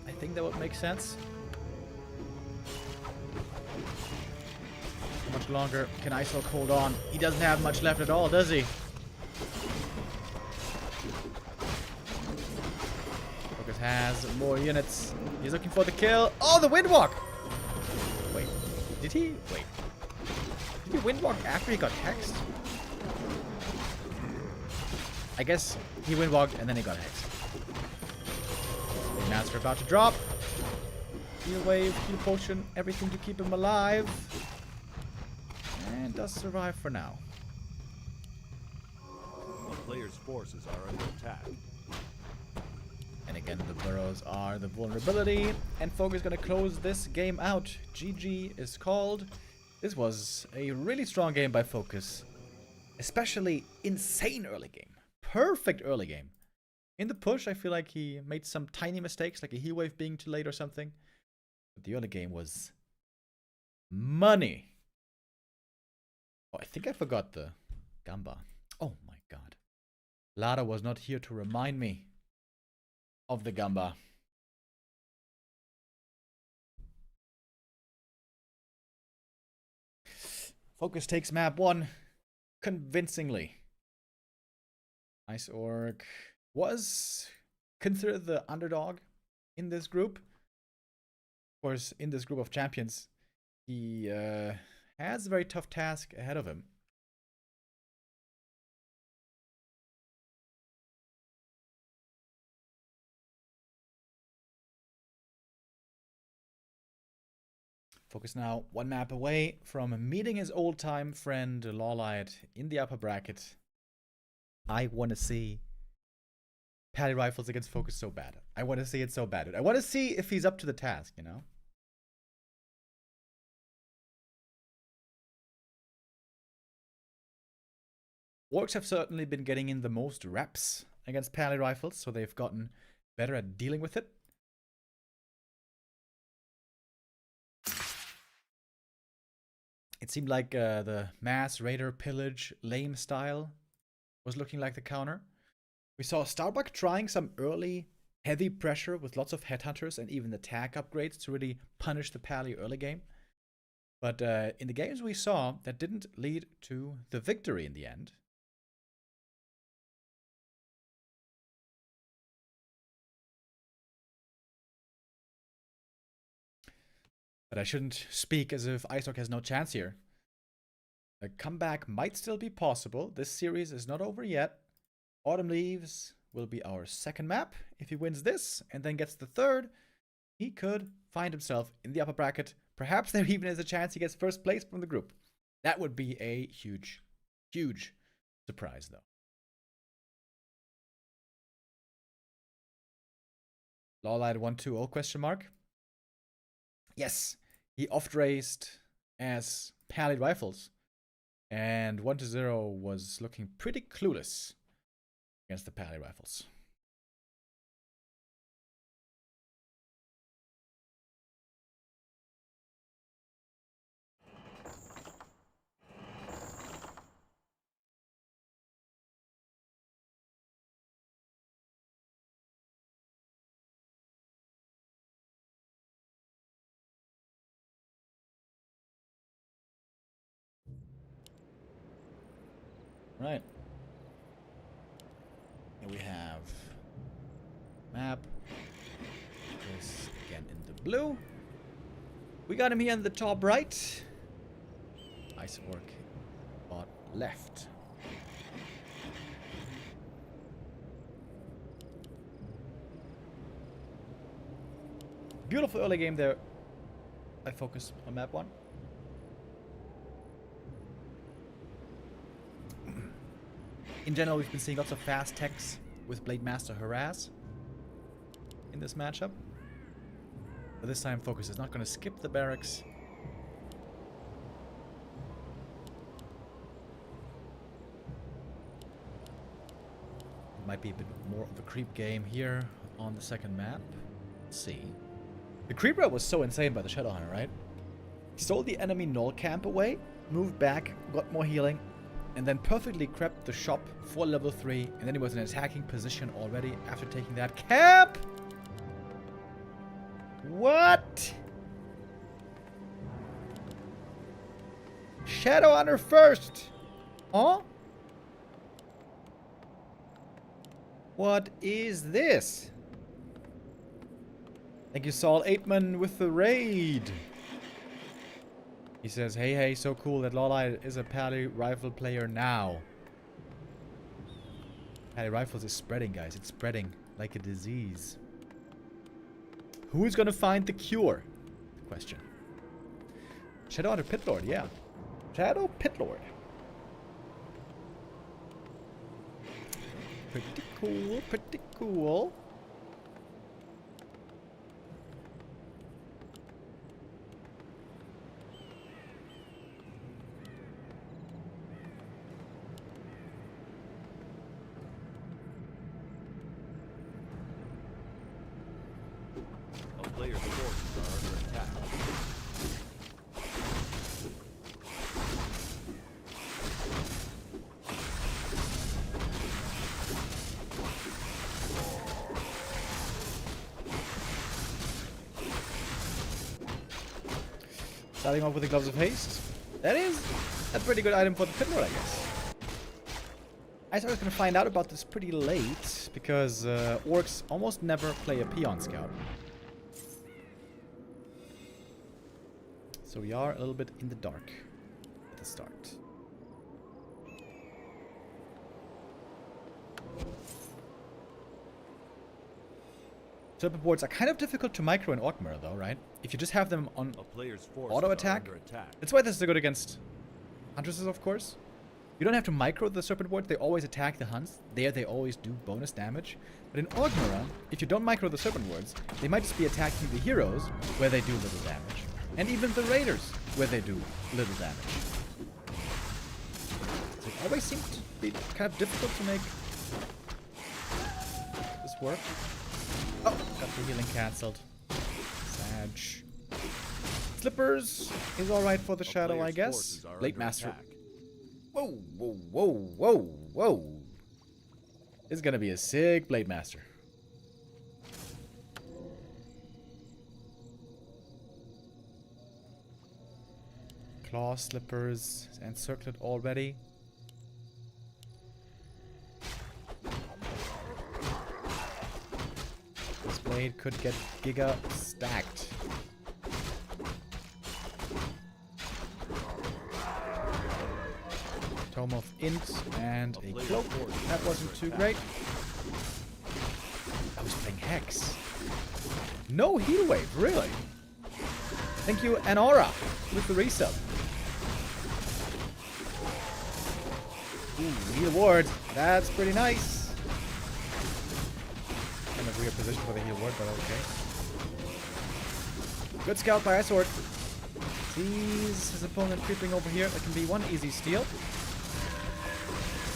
B: I think that would make sense. How much longer can Icehook hold on? He doesn't have much left at all, does he? FoCuS has more units. He's looking for the kill. Oh, the Windwalk! Wait, did he? Wait. Did he windwalk after he got hexed? I guess he windwalked and then he got hexed. Big Master about to drop. Heal wave, heal potion, everything to keep him alive. And does survive for now.
E: A player's forces are under attack.
B: And again, the burrows are the vulnerability. And FoCuS is going to close this game out. GG is called. This was a really strong game by FoCuS. Especially insane early game. Perfect early game. In the push, I feel like he made some tiny mistakes, like a heal wave being too late or something. But the early game was money. Oh, I think I forgot the Gamba. Oh my god. Lara was not here to remind me of the Gamba. FoCuS takes map 1 convincingly. Ice Orc was considered the underdog in this group. Of course, in this group of champions, he has a very tough task ahead of him. FoCuS now 1 map away from meeting his old-time friend LawLiet in the upper bracket. I want to see Pally Rifles against FoCuS so bad. I want to see it so bad. I want to see if he's up to the task, you know? Orcs have certainly been getting in the most reps against Pally Rifles, so they've gotten better at dealing with it. It seemed like the mass raider pillage lame style was looking like the counter. We saw Starbuck trying some early heavy pressure with lots of headhunters and even the tag upgrades to really punish the Pally early game. But in the games we saw, that didn't lead to the victory in the end. But I shouldn't speak as if Ice Orc has no chance here. A comeback might still be possible. This series is not over yet. Autumn Leaves will be our second map. If he wins this and then gets the third, he could find himself in the upper bracket. Perhaps there even is a chance he gets first place from the group. That would be a huge, huge surprise, though. LawLiet 1-2-0 question mark. Yes, he off-raced as Pally Rifles. And 1-0 was looking pretty clueless against the Pally Rifles. Right. Here we have map. This again in the blue. We got him here in the top right. Ice Orc bot left. Beautiful early game there. I FoCuS on map 1. In general, we've been seeing lots of fast techs with Blade Master Harass in this matchup. But this time, FoCuS is not going to skip the barracks. It might be a bit more of a creep game here on the second map. Let's see. The creep route was so insane by the Shadowhunter, right? He stole the enemy null camp away, moved back, got more healing, and then perfectly crept the shop for level 3, and then he was in attacking position already after taking that camp! What? Shadowhunter first! Huh? What is this? Thank you, Saul Aitman, with the raid. He says, hey, so cool that LawLiet is a Pally Rifle player now. Pally Rifles is spreading, guys. It's spreading like a disease. Who's gonna find the cure? The question. Shadowhunter Pitlord, yeah. Shadow Pitlord. Pretty cool, pretty cool.
E: A player's forces are under attack.
B: Starting off with the Gloves of Haste. That is a pretty good item for the Pit Lord, I guess. I was going to find out about this pretty late, because orcs almost never play a Peon Scout. So we are a little bit in the dark at the start. Serpent boards are kind of difficult to micro in Orc Mirror, though, right? If you just have them on
E: A player's forces
B: auto
E: are
B: attack.
E: under attack.
B: That's why this is good against Huntresses, of course. You don't have to micro the Serpent boards. They always attack the Hunts. There they always do bonus damage. But in Orc Mirror, if you don't micro the Serpent boards, they might just be attacking the heroes, where they do little damage. And even the Raiders, where they do little damage. So it always seems to be kind of difficult to make this work. Oh, got the healing cancelled. Sag. Slippers is alright for the shadow, I guess. Blade Master. Whoa, whoa, whoa, whoa, whoa. This is gonna be a sick Blade Master. Claw Slippers and Circlet already. This blade could get Giga stacked. Tome of Int and a Cloak. That wasn't too great. I was playing Hex. No heal wave, really? Thank you, Anora, with the resub. Ooh, heal ward. That's pretty nice. Kind of weird position for the heal ward, but okay. Good scout by Sword. Sees his opponent creeping over here. That can be one easy steal.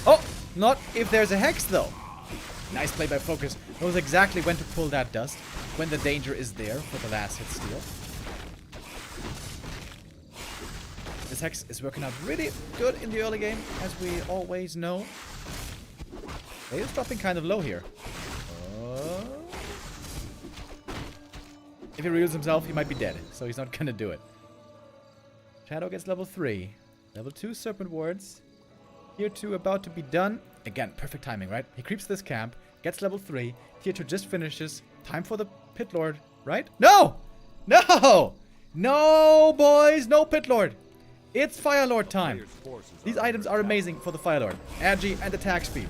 B: Oh, not if there's a Hex, though. Nice play by FoCuS. Knows exactly when to pull that dust, when the danger is there for the last hit steal. This Hex is working out really good in the early game, as we always know. He is dropping kind of low here. If he reveals himself, he might be dead, so he's not gonna do it. Shadow gets level 3. Level 2 Serpent Wards. Tier 2 about to be done. Again, perfect timing, right? He creeps this camp, gets level 3. Tier 2 just finishes. Time for the Pit Lord, right? No! No! No, boys! No Pit Lord! It's Fire Lord time. These items are amazing for the Fire Lord. Agi and attack speed.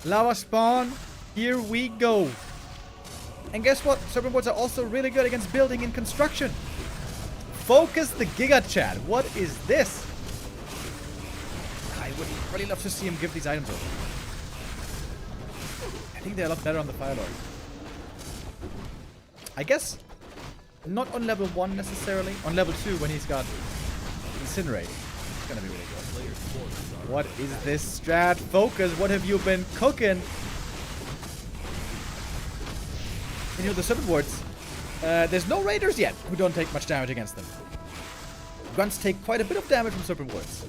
B: Lava Spawn. Here we go. And guess what? Serpent Wards are also really good against building and construction. FoCuS the Giga Chat. What is this? I would really love to see him give these items over. I think they're a lot better on the Fire Lord. I guess not on level 1 necessarily. On level 2 when he's got Incinerate. It's gonna be really good. What is this strat? FoCuS, what have you been cooking? And you know, the Serpent Wards, there's no Raiders yet who don't take much damage against them. Grunts take quite a bit of damage from Serpent Wards.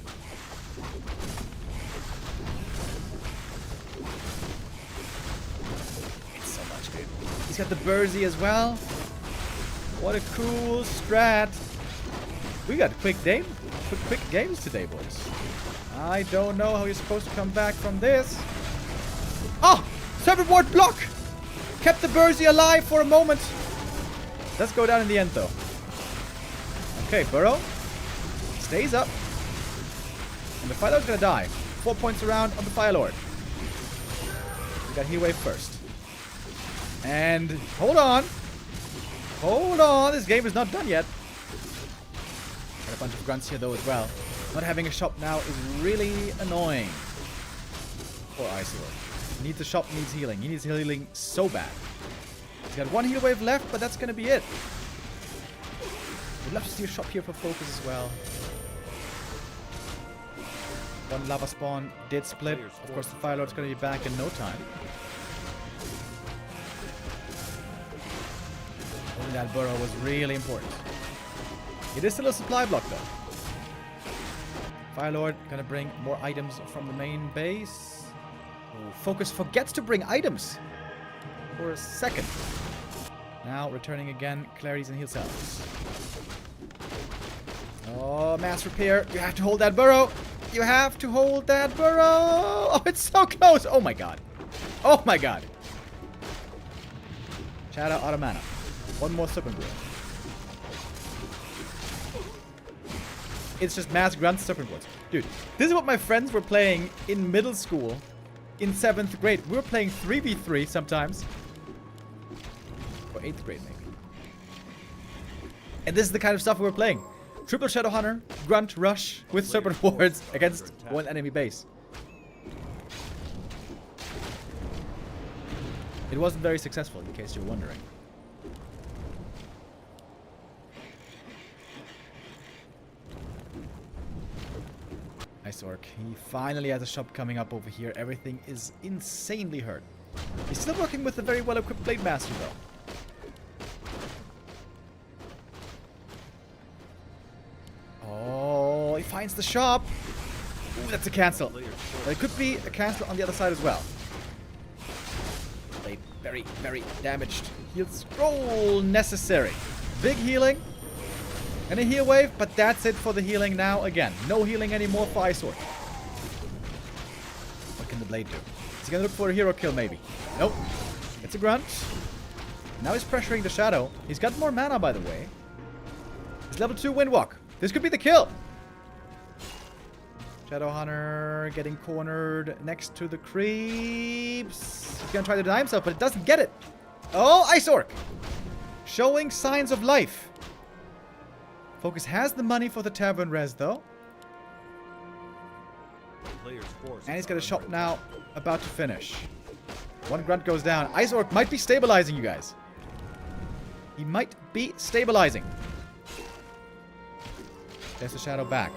B: It's so much, dude. He's got the Bursey as well. What a cool strat. We got quick games today, boys. I don't know how you're supposed to come back from this. Oh! Serpent Ward block! Kept the Bursey alive for a moment. Let's go down in the end, though. Okay, Burrow stays up. And the Fire Lord's gonna die. 4 points around on the Fire Lord. We got Heal Wave first. And hold on. Hold on. This game is not done yet. Got a bunch of grunts here, though, as well. Not having a shop now is really annoying. Poor Isolor. Needs a shop, needs healing. He needs healing so bad. He's got one heal wave left, but that's gonna be it. Would love to see a shop here for FoCuS as well. One lava spawn did split. Of course, the Fire Lord's gonna be back in no time. Only that burrow was really important. It is still a supply block, though. Fire Lord gonna bring more items from the main base. FoCuS forgets to bring items for a second. Now returning again, Clarities and heal cells. Oh, mass repair. You have to hold that burrow. You have to hold that burrow. Oh, it's so close. Oh my god. Oh my god. Shadow Automana. One more Serpent Wheel. It's just mass grunt Serpent Wheels. Dude, this is what my friends were playing in middle school. In 7th grade. We were playing 3v3 sometimes. Or 8th grade maybe. And this is the kind of stuff we were playing. Triple Shadow Hunter, Grunt, Rush with Serpent Wards against one enemy base. It wasn't very successful, in case you're wondering. Nice Orc. He finally has a shop coming up over here. Everything is insanely hurt. He's still working with a very well-equipped Blade Master, though. Oh, he finds the shop. Ooh, that's a cancel. There could be a cancel on the other side as well. Blade very, very damaged. Heal scroll necessary. Big healing. And a heal wave, but that's it for the healing now again. No healing anymore for Ice Orc. What can the Blade do? Is he gonna look for a hero kill maybe? Nope. It's a grunt. Now he's pressuring the Shadow. He's got more mana, by the way. He's level 2 Windwalk. This could be the kill. Shadow Hunter getting cornered next to the creeps. He's gonna try to deny himself, but it doesn't get it. Oh, Ice Orc! Showing signs of life. FoCuS has the money for the Tavern Res, though. And he's got a shop now, about to finish. One grunt goes down. Ice Orc might be stabilizing, you guys. He might be stabilizing. There's the Shadow back.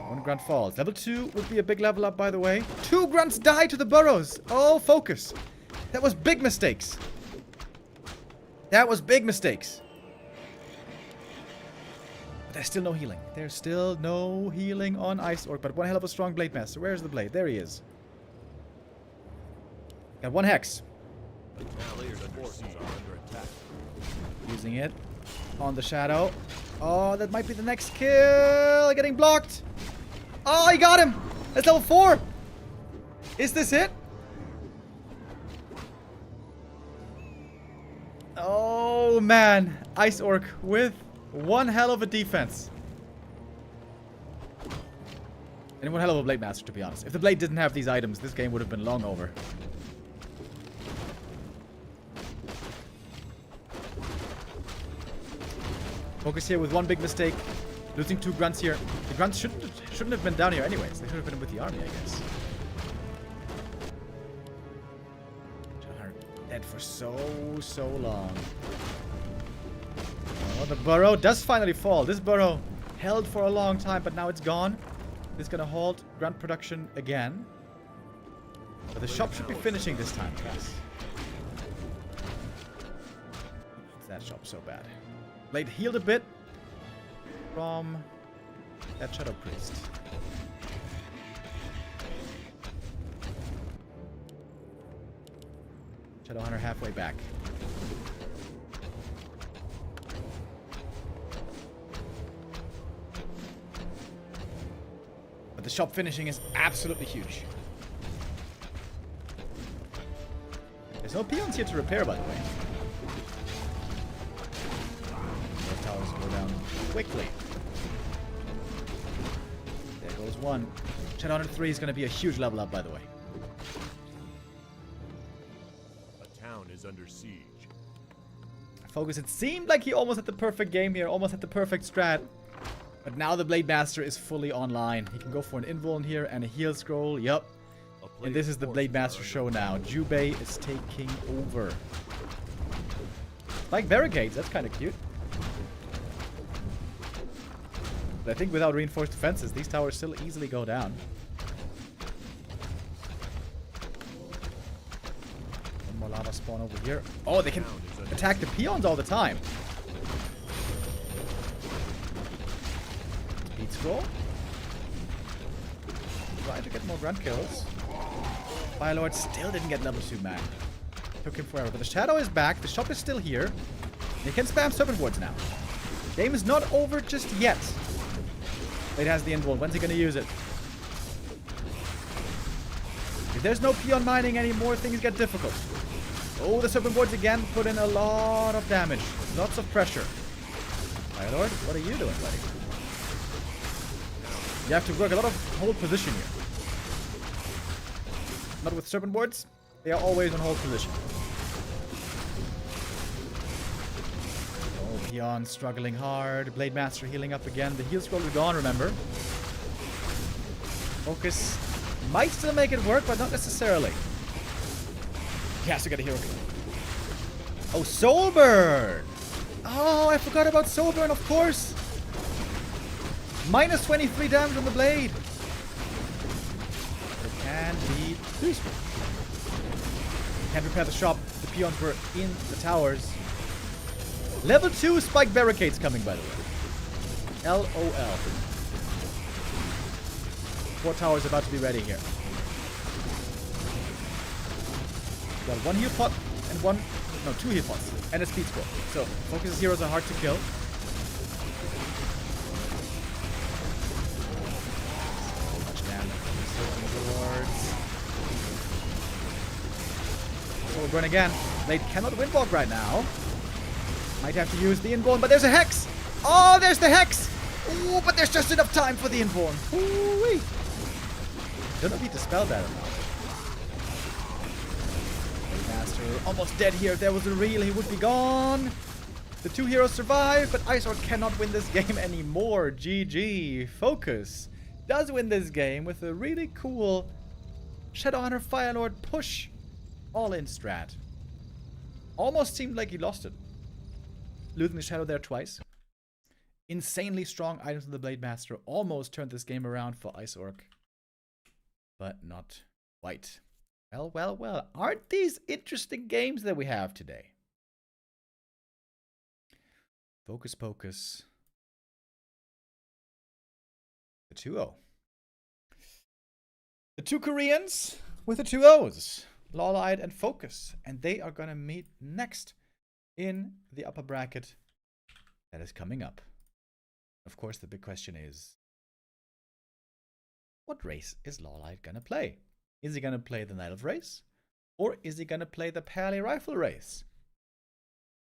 B: One grunt falls. Level 2 would be a big level up, by the way. 2 grunts die to the burrows. Oh, FoCuS. That was big mistakes. That was big mistakes. But there's still no healing. There's still no healing on Ice Orc, but one hell of a strong Blade Master. Where's the Blade? There he is. Got 1 Hex. Using it on the Shadow. Oh, that might be the next kill. Getting blocked. Oh, he got him. That's level 4. Is this it? Oh, man. Ice Orc with one hell of a defense. And one hell of a Blade Master, to be honest. If the Blade didn't have these items, this game would have been long over. FoCuS here with one big mistake. Losing 2 grunts here. The grunts shouldn't have been down here anyways. They should have been with the army, I guess. Dead for so long. Oh, the burrow does finally fall. This burrow held for a long time, but now it's gone. This is gonna halt grunt production again. But the shop should be finishing this time, guys. That shop so bad. Blade healed a bit from that Shadow Priest. Shadow Hunter halfway back. But the shop finishing is absolutely huge. There's no peons here to repair, by the way. Those towers go down quickly. There goes one. Shadow Hunter 3 is going to be a huge level up, by the way.
E: Under siege.
B: FoCuS, it seemed like he almost had the perfect game here, almost had the perfect strat. But now the Blade Master is fully online. He can go for an invuln here and a heal scroll. Yup. And this is the Blade Master show now. Jubei is taking over. Like barricades, that's kind of cute. But I think without reinforced defenses, these towers still easily go down. More lava spawn over here. Oh, they can attack the peons all the time. Speed scroll. Trying to get more grunt kills. Firelord still didn't get level 2 man. Took him forever. But the Shadow is back. The shop is still here. They can spam Serpent Wards now. Game is not over just yet. It has the inboard. When's he gonna use it? If there's no peon mining anymore, things get difficult. Oh, the serpent boards again put in a lot of damage. Lots of pressure. My lord, what are you doing, buddy? You have to work a lot of hold position here. Not with serpent boards. They are always on hold position. Oh, peon struggling hard. Blade Master healing up again. The heal scroll is gone, remember. FoCuS might still make it work, but not necessarily. He has to get a hero kill. Oh, Soulburn! Oh, I forgot about Soulburn, of course! Minus 23 damage on the blade. It can be useful. Can't repair the shop. The peons were in the towers. Level 2 spike barricades coming, by the way. LOL. 4 towers about to be ready here. Got 1 heal pot and 2 heal pots. And a speed scroll. So, FoCuS' heroes are hard to kill. So much damage. So we're going again. Blade cannot windwalk right now. Might have to use the inborn, but there's a hex! Oh, there's the hex! Ooh, but there's just enough time for the inborn. Ooh-wee. Don't know if he dispelled that or not. Master almost dead here. If there was a reel, he would be gone. The 2 heroes survive, but IceOrc cannot win this game anymore. GG. FoCuS does win this game with a really cool Shadowhunter Firelord push. All-in strat. Almost seemed like he lost it. Losing the Shadow there twice. Insanely strong items in the Blade Master. Almost turned this game around for IceOrc. But not quite. Well, well, well. Aren't these interesting games that we have today? FoCuS. The 2-0. The 2 Koreans with the 2 O's. LawLiet and FoCuS. And they are going to meet next in the upper bracket that is coming up. Of course, the big question is, what race is LawLiet going to play? Is he going to play the Night Elf race? Or is he going to play the Pally Rifle race?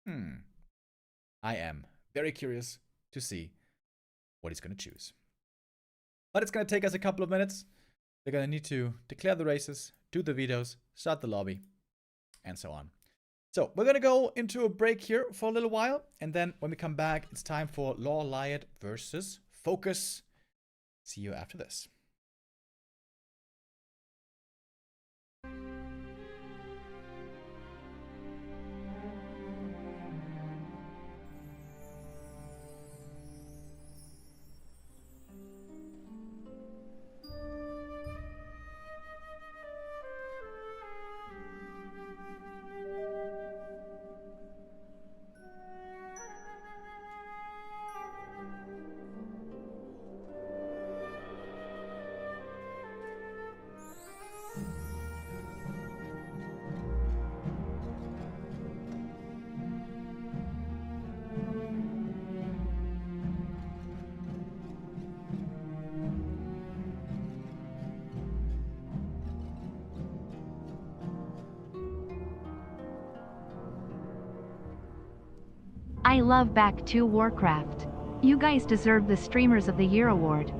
B: I am very curious to see what he's going to choose. But it's going to take us a couple of minutes. They're going to need to declare the races, do the vetoes, start the lobby, and so on. So we're going to go into a break here for a little while. And then when we come back, it's time for LawLiet versus FoCuS. See you after this.
C: I love back to Warcraft. You guys deserve the Streamers of the Year award.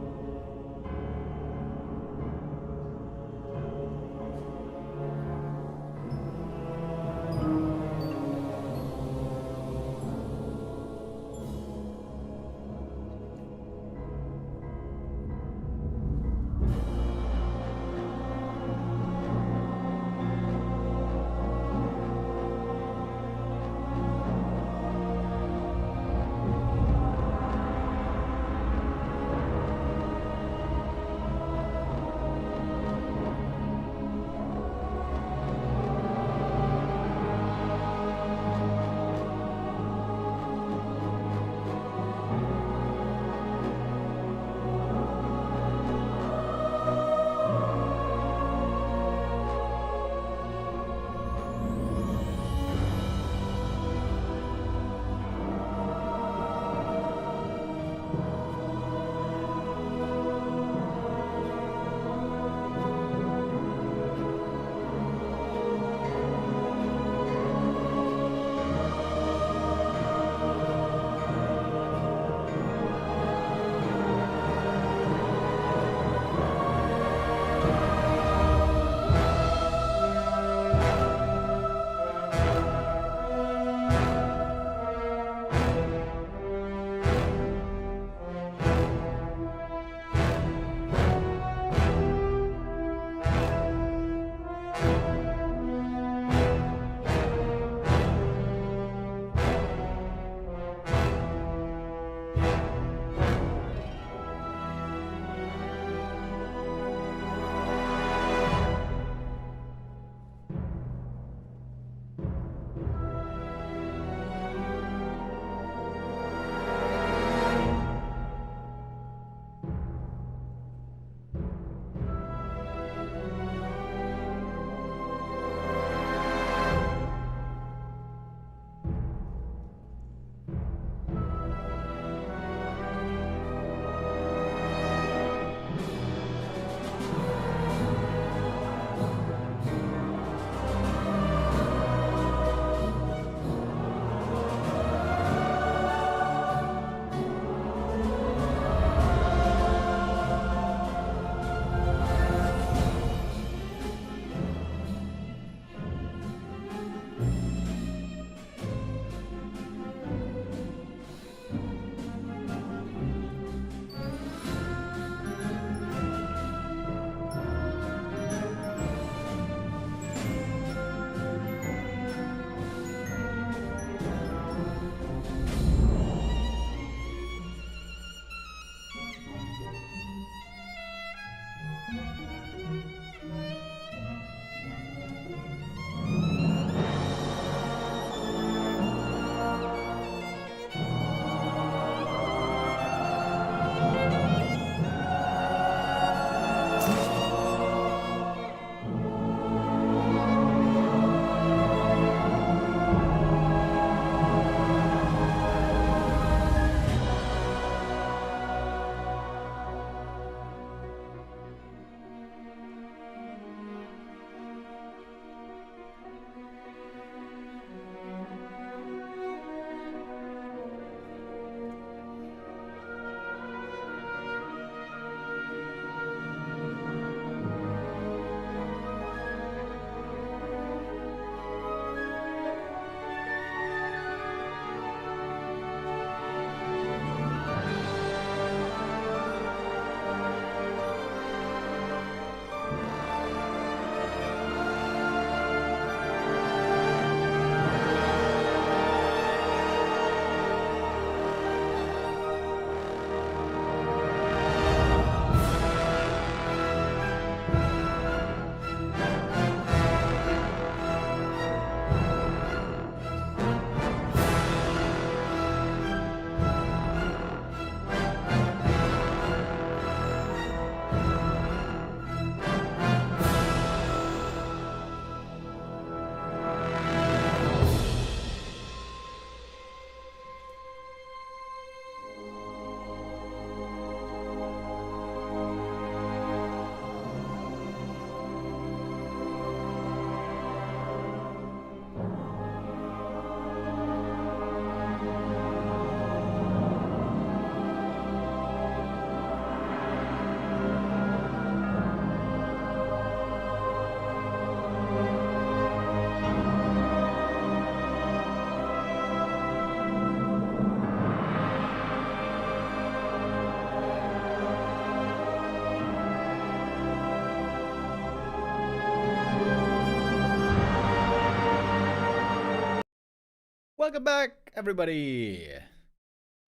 B: Welcome back, everybody.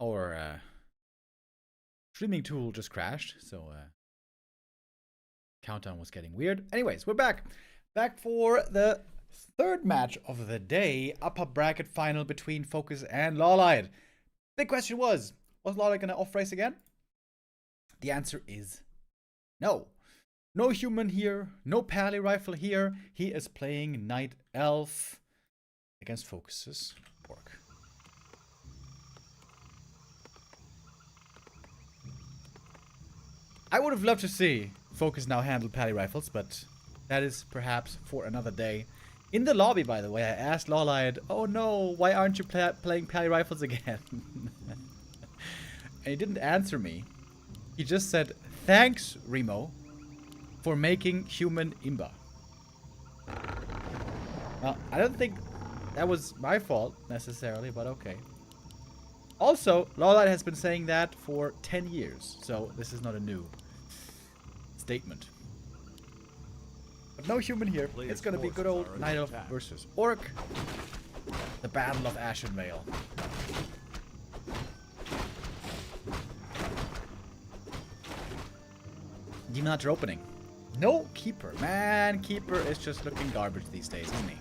B: Our streaming tool just crashed, so countdown was getting weird. Anyways, we're back. Back for the third match of the day. Upper bracket final between FoCuS and LawLiet. Big question was LawLiet going to off-race again? The answer is no. No human here. No pally rifle here. He is playing Night Elf against FoCuS's Pork. I would have loved to see FoCuS now handle pally rifles, but that is perhaps for another day. In the lobby, by the way, I asked LawLiet, oh no, why aren't you playing pally rifles again? And he didn't answer me. He just said, thanks, Remo, for making human imba. Well, I don't think that was my fault, necessarily, but okay. Also, LawLiet has been saying that for 10 years, so this is not a new statement. But no human here. It's gonna be good old Night Elf versus Orc. The Battle of Ashenvale. Demon Hunter opening. No Keeper. Man, Keeper is just looking garbage these days, isn't he?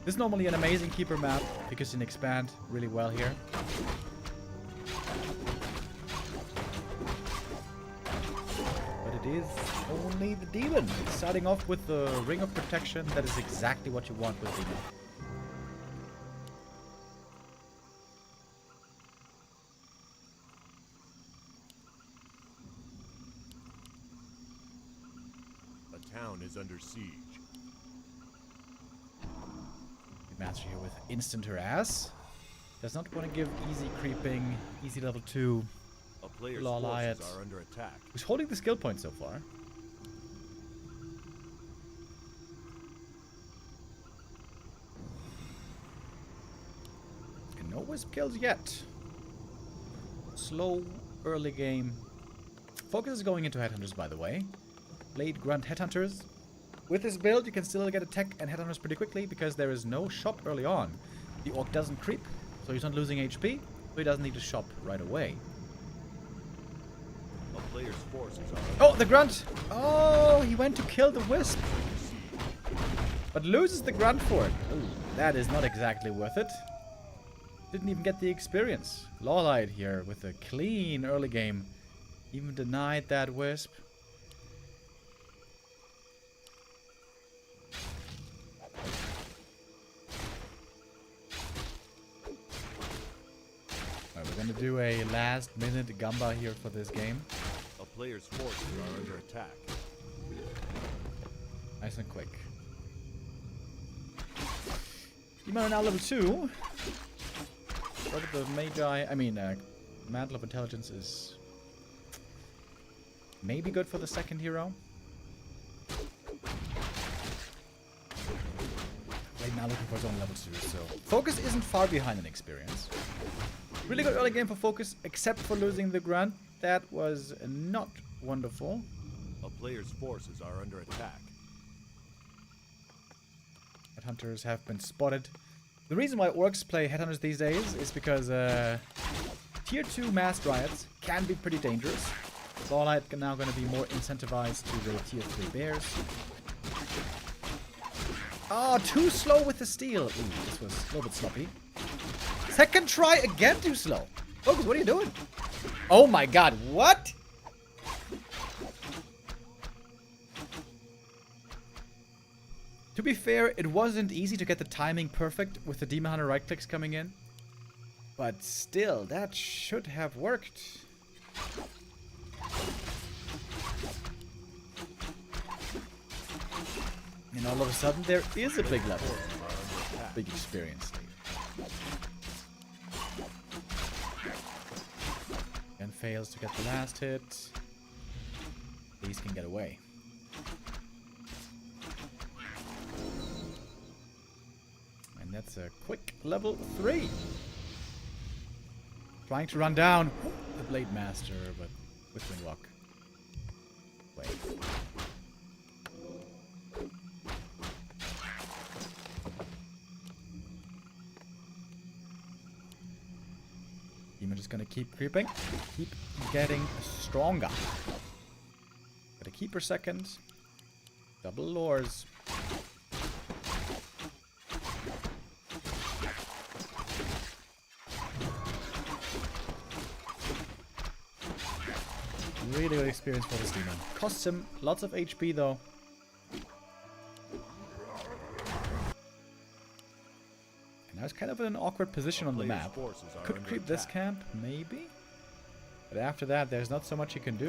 B: This is normally an amazing Keeper map because you can expand really well here. But it is only the Demon. Starting off with the Ring of Protection. That is exactly what you want with Demon.
E: Town is under siege.
B: Master here with instant harass. Does not want to give easy creeping, easy level 2.
E: A player's
B: LaLiet,
E: forces are under attack.
B: who's holding the skill point so far. And no wisp kills yet. Slow early game. FoCuS is going into headhunters, by the way. Blade Grunt Headhunters. With this build, you can still get attack and Headhunters pretty quickly because there is no shop early on. The Orc doesn't creep, so he's not losing HP, so he doesn't need to shop right away.
E: A player's forces are
B: Oh, the Grunt! Oh, he went to kill the Wisp, but loses the Grunt for it. Ooh, that is not exactly worth it. Didn't even get the experience. LawLiet here with a clean early game. Even denied that Wisp. We're gonna do a last minute Gamba here for this game.
E: A player's forces are under attack.
B: Nice and quick. Demon are now level 2. But the Mantle of Intelligence is maybe good for the second hero. Right now looking for his own level 2, so FoCuS isn't far behind in experience. Really good early game for FoCuS, except for losing the Grunt. That was not wonderful.
E: A player's forces are under attack.
B: Headhunters have been spotted. The reason why Orcs play Headhunters these days is because Tier 2 Mass Riots can be pretty dangerous. LawLiet now going to be more incentivized to the Tier 3 Bears. Oh, too slow with the steal. Ooh, this was a little bit sloppy. Second try again too slow. FoCuS, what are you doing? Oh my god, what? To be fair, it wasn't easy to get the timing perfect with the Demon Hunter right clicks coming in. But still, that should have worked. And all of a sudden, there is a big level. Big experience. And fails to get the last hit. These can get away. And that's a quick level 3. Trying to run down the Blade Master, but with Windwalk. Wait. just gonna keep creeping. Keep getting stronger. Gotta keep her second. Double lures. Really good experience for this demon. Costs him lots of HP though. And now it's kind of in an awkward position on the map. Could creep this camp, maybe? But after that, there's not so much you can do.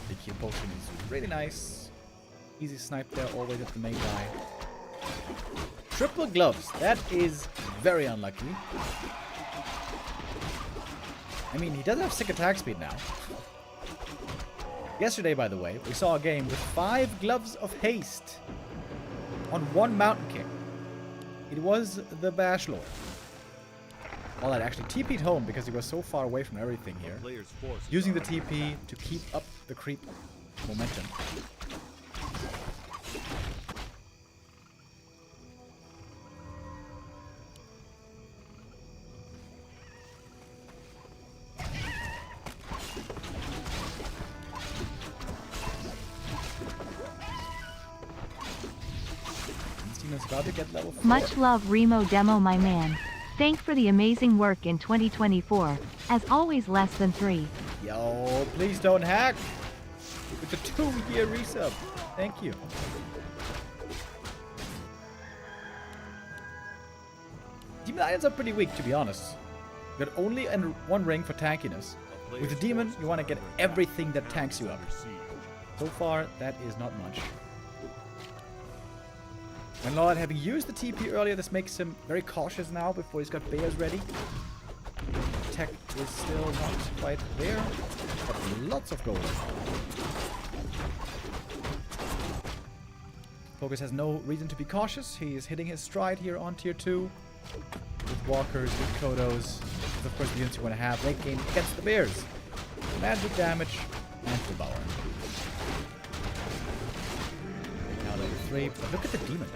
B: Big heal potion is really nice. Easy snipe there, always at the main guy. Triple gloves. That is very unlucky. I mean, he does have sick attack speed now. Yesterday, by the way, we saw a game with 5 gloves of haste on 1 Mountain King. It was the Bash Lord. Well, that actually TP'd home because he was so far away from everything here. Using the TP to keep up the creep momentum. About to get level 4.
C: Much love Remo Demo, my man. Thank for the amazing work in 2024. As always, less than 3.
B: Yo, please don't hack. With the 2-year resub. Thank you. Demon items are pretty weak, to be honest. Got only 1 ring for tankiness. With the demon, you want to get everything that tanks you up. So far, that is not much. When LaLiet having used the TP earlier, this makes him very cautious now before he's got bears ready. Tech is still not quite there, but lots of gold. FoCuS has no reason to be cautious. He is hitting his stride here on tier 2. With walkers, with Kodos. Of course, the units you want to have late game against the bears. Magic damage and devour. Level 3, but look at the demon.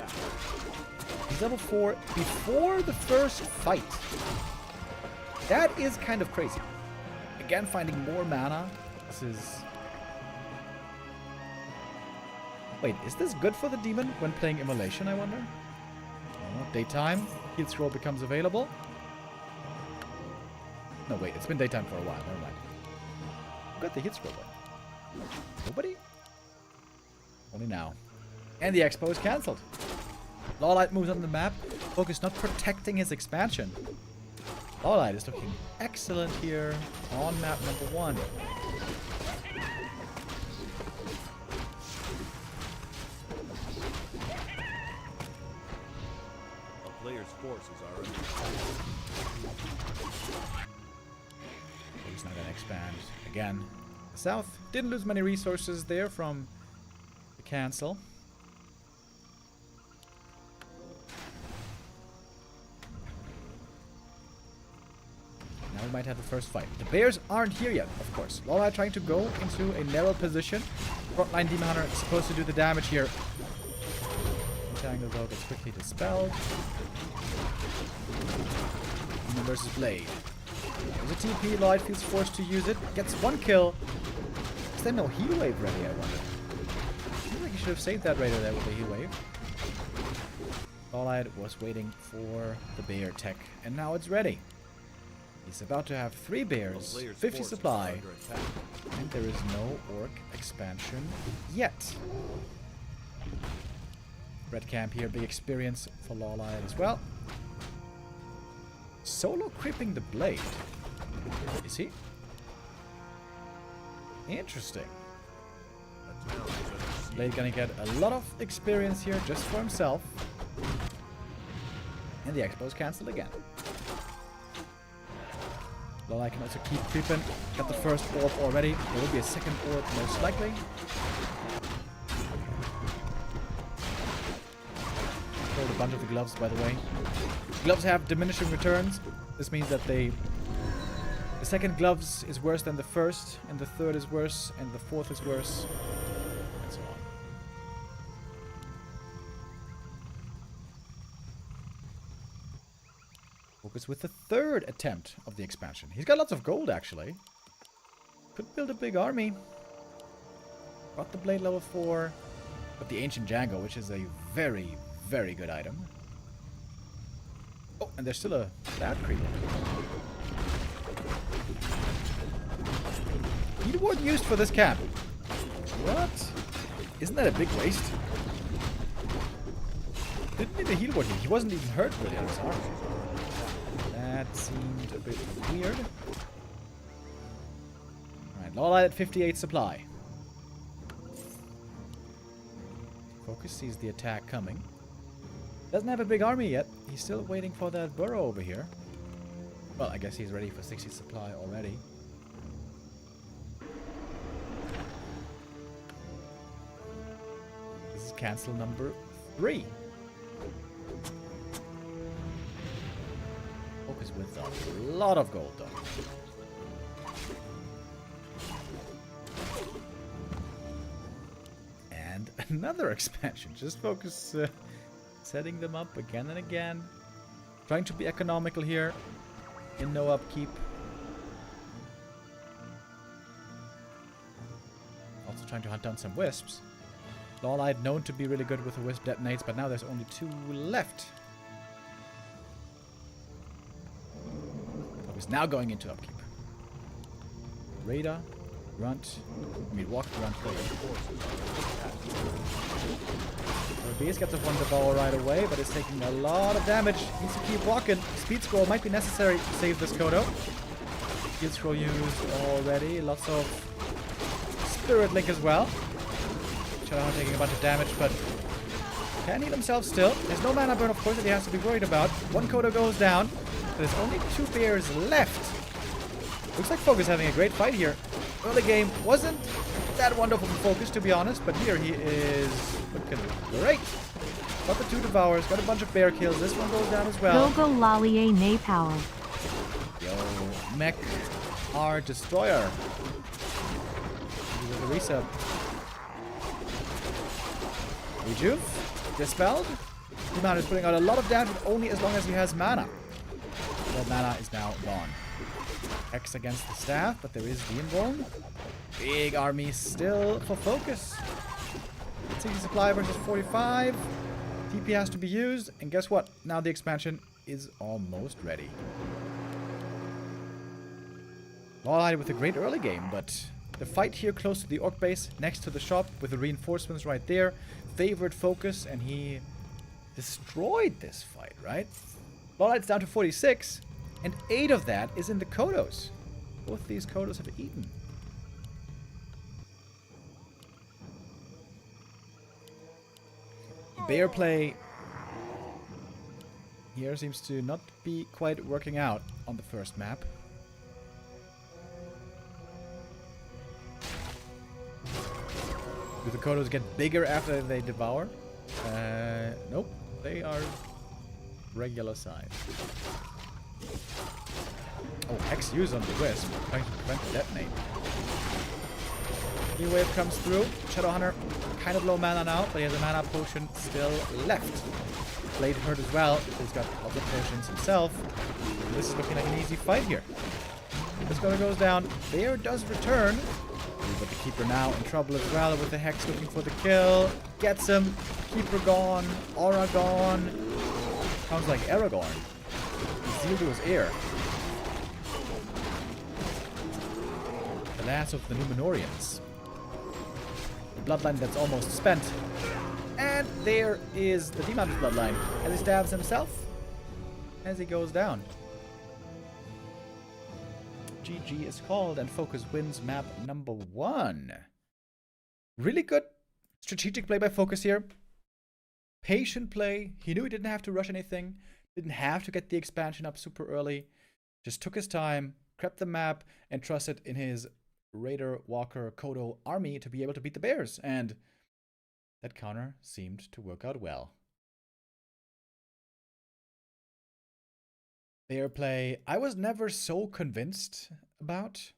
B: He's level 4 before the first fight. That is kind of crazy. Again, finding more mana. This is... Wait, is this good for the demon when playing Immolation, I wonder? Oh, daytime. Heal scroll becomes available. No, wait, it's been daytime for a while. Never mind. Who got the heal scroll though? Nobody? Only now. And the expo is cancelled. LawLiet moves on the map. FoCuS not protecting his expansion. LawLiet is looking excellent here on map number 1.
E: A player's forces are under
B: He's not gonna expand again. The South didn't lose many resources there from the cancel. Now we might have the first fight. The bears aren't here yet, of course. LawLiet trying to go into a narrow position. Frontline Demon Hunter is supposed to do the damage here. Tangle though gets quickly dispelled. Demon versus Blade. There's a TP, LawLiet feels forced to use it. Gets 1 kill. Is there no heal wave ready, I wonder? I feel like he should have saved that radar there with the heal wave. LawLiet was waiting for the bear tech, and now it's ready. He's about to have 3 bears, 50 supply, and there is no orc expansion yet. Red camp here, big experience for LawLiet as well. Solo creeping the blade. Is he? Interesting. Blade gonna get a lot of experience here just for himself. And the expo is cancelled again. LawLiet can also keep creeping. Got the first orb already. There will be a second orb most likely. Sold a bunch of the gloves, by the way. Gloves have diminishing returns. This means that the second gloves is worse than the first, and the third is worse, and the fourth is worse, and so on. FoCuS with the third attempt of the expansion. He's got lots of gold, actually. Could build a big army. Got the blade level 4. Got the ancient Django, which is a very, very good item. Oh, and there's still a bad creeper. Heat ward used for this camp. What? Isn't that a big waste? Didn't need a heal ward here. He wasn't even hurt really on his arm. That seemed a bit weird. Alright, LawLiet at 58 supply. FoCuS sees the attack coming. Doesn't have a big army yet. He's still waiting for that burrow over here. Well, I guess he's ready for 60 supply already. This is cancel number 3. FoCuS with a lot of gold, though. And another expansion. Just FoCuS setting them up again and again. Trying to be economical here. In no upkeep. Also trying to hunt down some wisps. LawLiet known to be really good with the wisp detonates, but now there's only 2 left. FoCuS now going into upkeep. Radar, grunt, walk, grunt, Beast gets a one devour right away, but it's taking a lot of damage. Needs to keep walking. Speed scroll might be necessary to save this Kodo. Speed scroll used already. Lots of Spirit Link as well. Shadowhunter taking a bunch of damage, but can heal himself still. There's no mana burn, of course, that he has to be worried about. One Kodo goes down. There's only 2 bears left. Looks like FoCuS having a great fight here. Early game wasn't that wonderful for FoCuS, to be honest, but here he is looking great. Got the 2 devours, got a bunch of bear kills. This one goes down as well.
C: Go LaLiet Nay Power.
B: Yo, Mech R Destroyer. With a resub. Rejuve. Dispelled. Demon is putting out a lot of damage, but only as long as he has mana. Well, mana is now gone. X against the staff, but there is the invuln. Big army still for FoCuS. 60 supply versus 45. TP has to be used, and guess what? Now the expansion is almost ready. LawLiet with a great early game, but the fight here close to the orc base, next to the shop, with the reinforcements right there, favored FoCuS, and he destroyed this fight, right? LawLiet's down to 46. And 8 of that is in the Kodos. Both these Kodos have eaten. Bear play here seems to not be quite working out on the first map. Do the Kodos get bigger after they devour? Nope. They are regular size. Oh, Hex use on the Wisp. Trying to prevent the detonate. New wave comes through. Shadowhunter kind of low mana now, but he has a mana potion still left. Blade hurt as well. He's got other potions himself. This is looking like an easy fight here. This guy goes down. Bear does return. But the Keeper now in trouble as well with the Hex looking for the kill. Gets him. Keeper gone. Aura gone. Sounds like Aragorn. Zeal to his ear. The last of the Numenorians. The bloodline that's almost spent. And there is the Demon's bloodline. As he stabs himself. As he goes down. GG is called and FoCuS wins map number 1. Really good strategic play by FoCuS here. Patient play. He knew he didn't have to rush anything. Didn't have to get the expansion up super early. Just took his time, crept the map, and trusted in his Raider, Walker, Kodo army to be able to beat the Bears. And that counter seemed to work out well. Bear play, I was never so convinced about,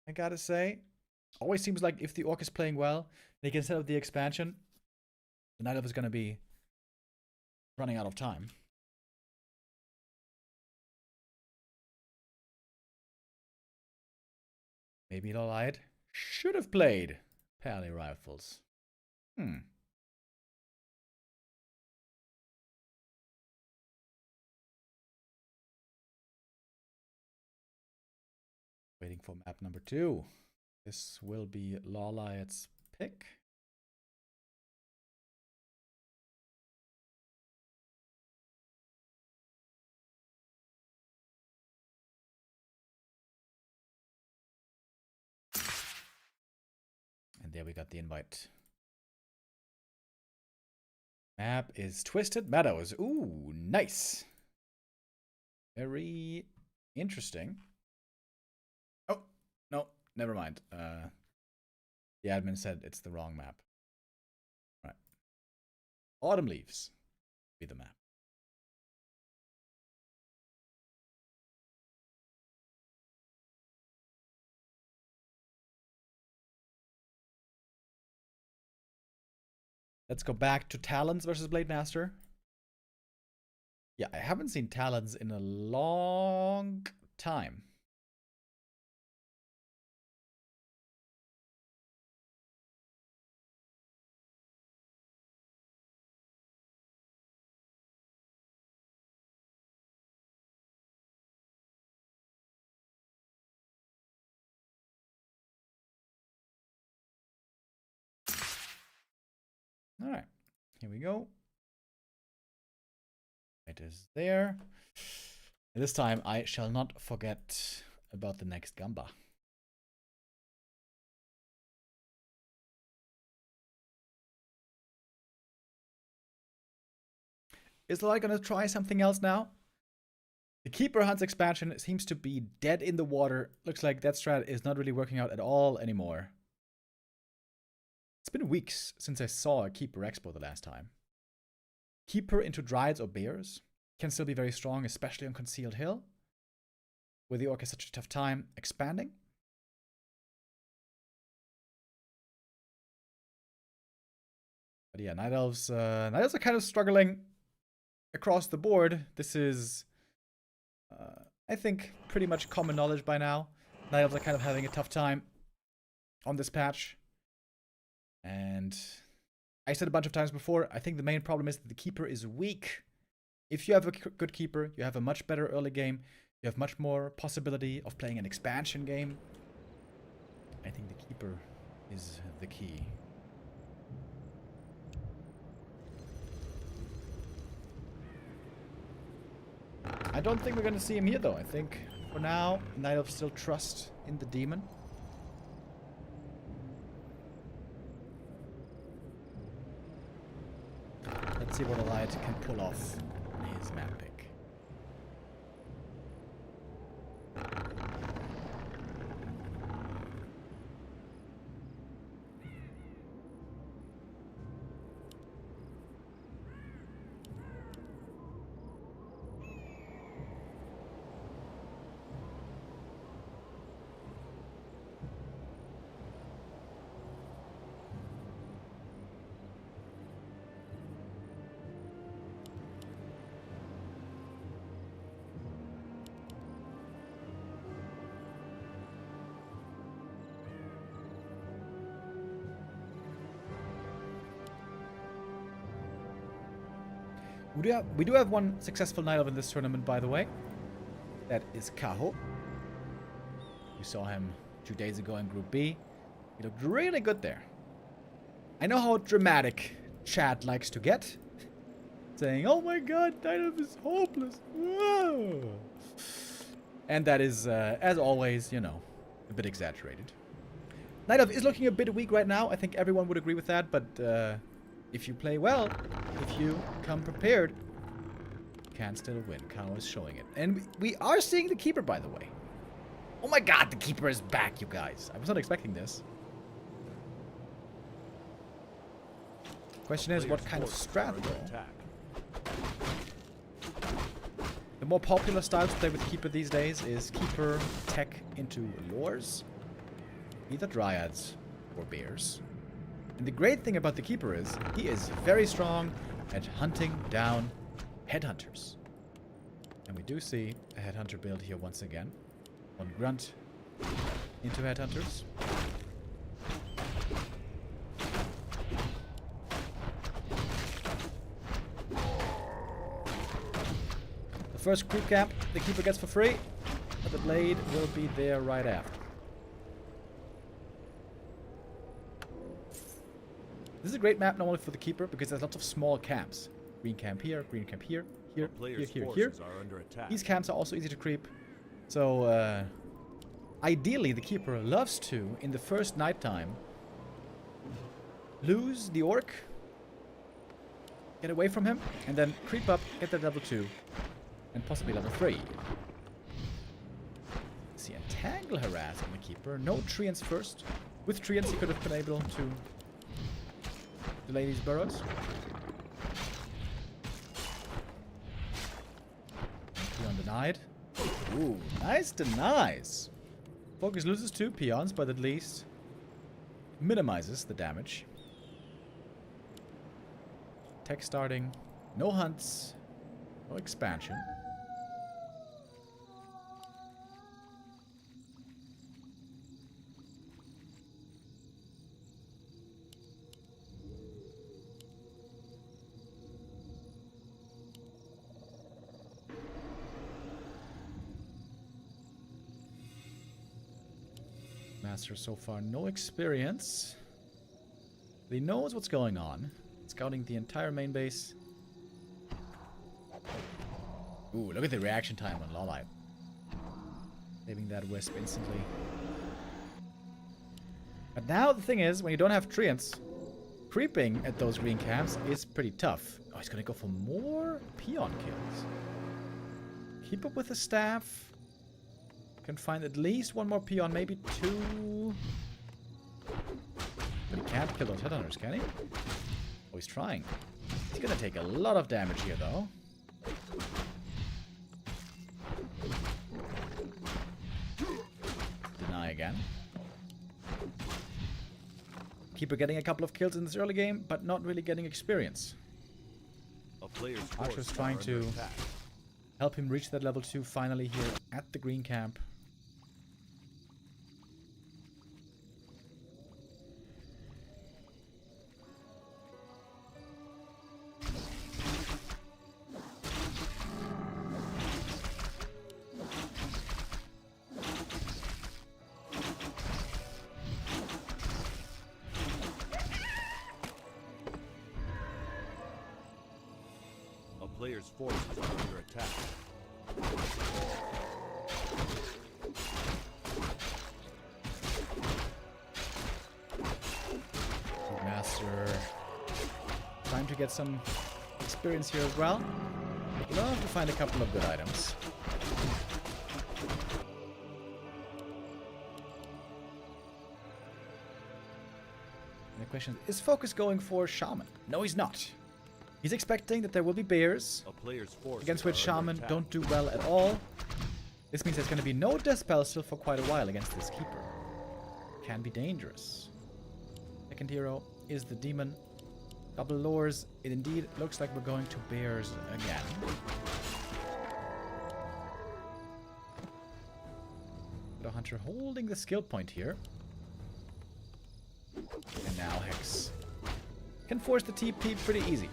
B: I gotta say. Always seems like if the Orc is playing well, they can set up the expansion. The Night Elf is gonna be running out of time. Maybe LawLiet should have played Pally Rifles. Waiting for map number 2. This will be LawLiet's pick. And there we got the invite. Map is Twisted Meadows. Ooh, nice. Very interesting. Oh, no, never mind. The admin said it's the wrong map. All right. Autumn Leaves be the map. Let's go back to Talons versus Blade Master. Yeah, I haven't seen Talons in a long time. All right, here we go. It is there. And this time I shall not forget about the next Gamba. Is LaLiet gonna try something else now? The Keeper Hunts expansion seems to be dead in the water. Looks like that strat is not really working out at all anymore. It's been weeks since I saw a Keeper Expo the last time. Keeper into Dryads or Bears can still be very strong, especially on Concealed Hill, where the Orc has such a tough time expanding. But yeah, Night Elves are kind of struggling across the board. This is, I think, pretty much common knowledge by now. Night Elves are kind of having a tough time on this patch. And I said a bunch of times before, I think the main problem is that the Keeper is weak. If you have a good Keeper, you have a much better early game. You have much more possibility of playing an expansion game. I think the Keeper is the key. I don't think we're going to see him here, though. I think, for now, Night Elves still trust in the Demon. Let's see what LaLiet can pull off in his map pick. We do have one successful Night Elf in this tournament, by the way. That is Kaho. You saw him 2 days ago in Group B. He looked really good there. I know how dramatic chat likes to get. Saying, oh my god, Night Elf is hopeless. Whoa. And that is, as always, you know, a bit exaggerated. Night Elf is looking a bit weak right now. I think everyone would agree with that, but if you play well, if you come prepared, you can still win. Kao is showing it. And we are seeing the Keeper, by the way. Oh my god, the Keeper is back, you guys. I was not expecting this. Question is, what kind of strat, though? The more popular style to play with Keeper these days is Keeper tech into lures. Either Dryads or Bears. And the great thing about the Keeper is, he is very strong at hunting down headhunters. And we do see a headhunter build here once again. One grunt, into Headhunters. The first creep camp the Keeper gets for free, but the Blade will be there right after. This is a great map normally for the Keeper because there's lots of small camps. Green camp here, green camp here, here, here. These camps are also easy to creep. So, ideally, the Keeper loves to, in the first nighttime, lose the Orc, get away from him, and then creep up, get that level 2, and possibly level 3. See, Entangle harassing the Keeper. No Treants first. With Treants, he could have been able to delay these burrows. Peon denied. Ooh, nice denies. FoCuS loses 2 peons, but at least minimizes the damage. Tech starting. No hunts. No expansion. Master so far no experience. But he knows what's going on. Scouting the entire main base. Ooh, look at the reaction time on LawLiet. Saving that wisp instantly. But now the thing is, when you don't have Treants, creeping at those green camps is pretty tough. Oh, he's gonna go for more peon kills. Keep up with the staff. Can find at least 1 more peon, maybe 2. But he can't kill those Headhunters, can he? Oh, he's trying. He's gonna take a lot of damage here, though. Deny again. Keeper getting a couple of kills in this early game, but not really getting experience. Archer's trying to help him reach that level 2 finally here at the green camp.
E: Player's forces are under attack.
B: Master trying to get some experience here as well. Love to find a couple of good items. And the question is FoCuS going for Shaman? No, he's not. He's expecting that there will be bears, against which Shaman don't do well at all. This means there's going to be no death spell still for quite a while against this Keeper. Can be dangerous. Second hero is the Demon. Double lures. It indeed looks like we're going to bears again. Hunter holding the skill point here. And now Hex can force the TP pretty easy.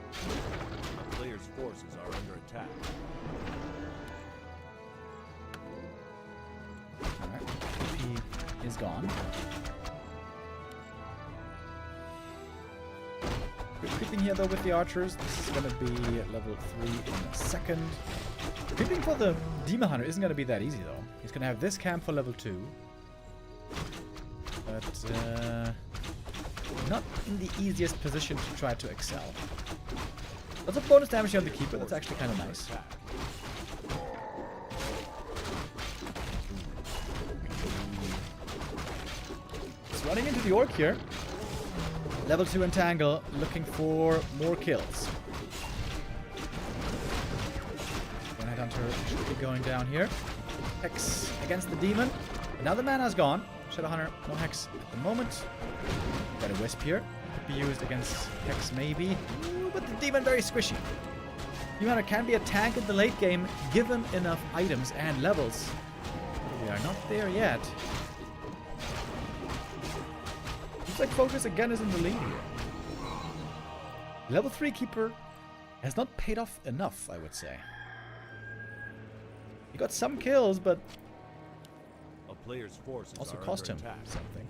E: The player's forces are under attack.
B: Alright, TP is gone. We're creeping here though with the archers. This is gonna be level 3 in a second. Creeping for the Demon Hunter isn't gonna be that easy though. He's gonna have this camp for level 2. But not in the easiest position to try to excel. Lots of bonus damage here on the Keeper, that's actually kind of nice. He's running into the Orc here. Level 2 Entangle, looking for more kills. One Headhunter should be going down here. Hex against the Demon. Now the mana's gone. Shadowhunter, no Hex at the moment. Got a Wisp here. Could be used against Hex maybe. Ooh, but the Demon very squishy. Demon Hunter can be a tank in the late game given enough items and levels. We are not there yet. Looks like FoCuS again is in the lead here. Level 3 Keeper has not paid off enough, I would say. He got some kills, but
E: A player's forces
B: also
E: are
B: cost
E: under
B: him
E: attack.
B: something.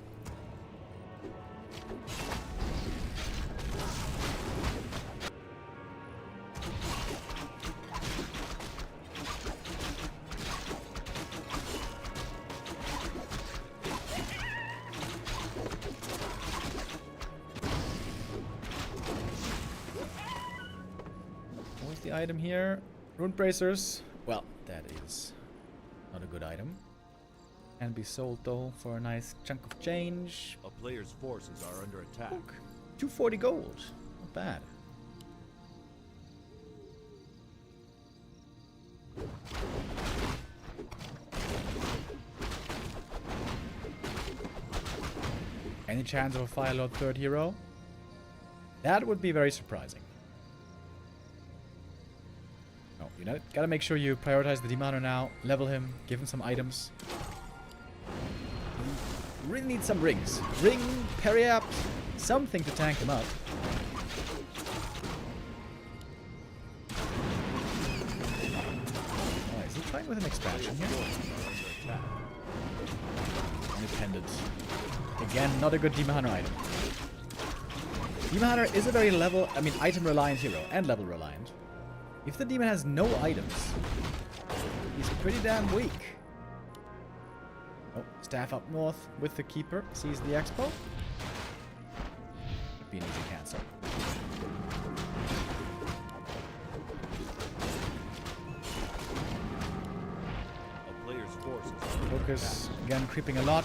B: What's the item here? Rune bracers. Well, that is not a good item. Can be sold though for a nice chunk of change.
E: A player's forces are under attack.
B: Look, 240 gold. Not bad. Any chance of a Fire Lord third hero? That would be very surprising. No, you know, gotta make sure you prioritize the Demon Hunter now, level him, give him some items. You really need some rings. Ring, Periapt, something to tank him up. Oh, is he trying with an expansion here? Independent. Again, not a good Demon Hunter item. Demon Hunter is a very item reliant hero and level reliant. If the demon has no items, he's pretty damn weak. Oh, staff up north with the keeper. Sees the expo. Would be an easy cancel.
E: A player's forces are under
B: FoCuS again creeping a lot.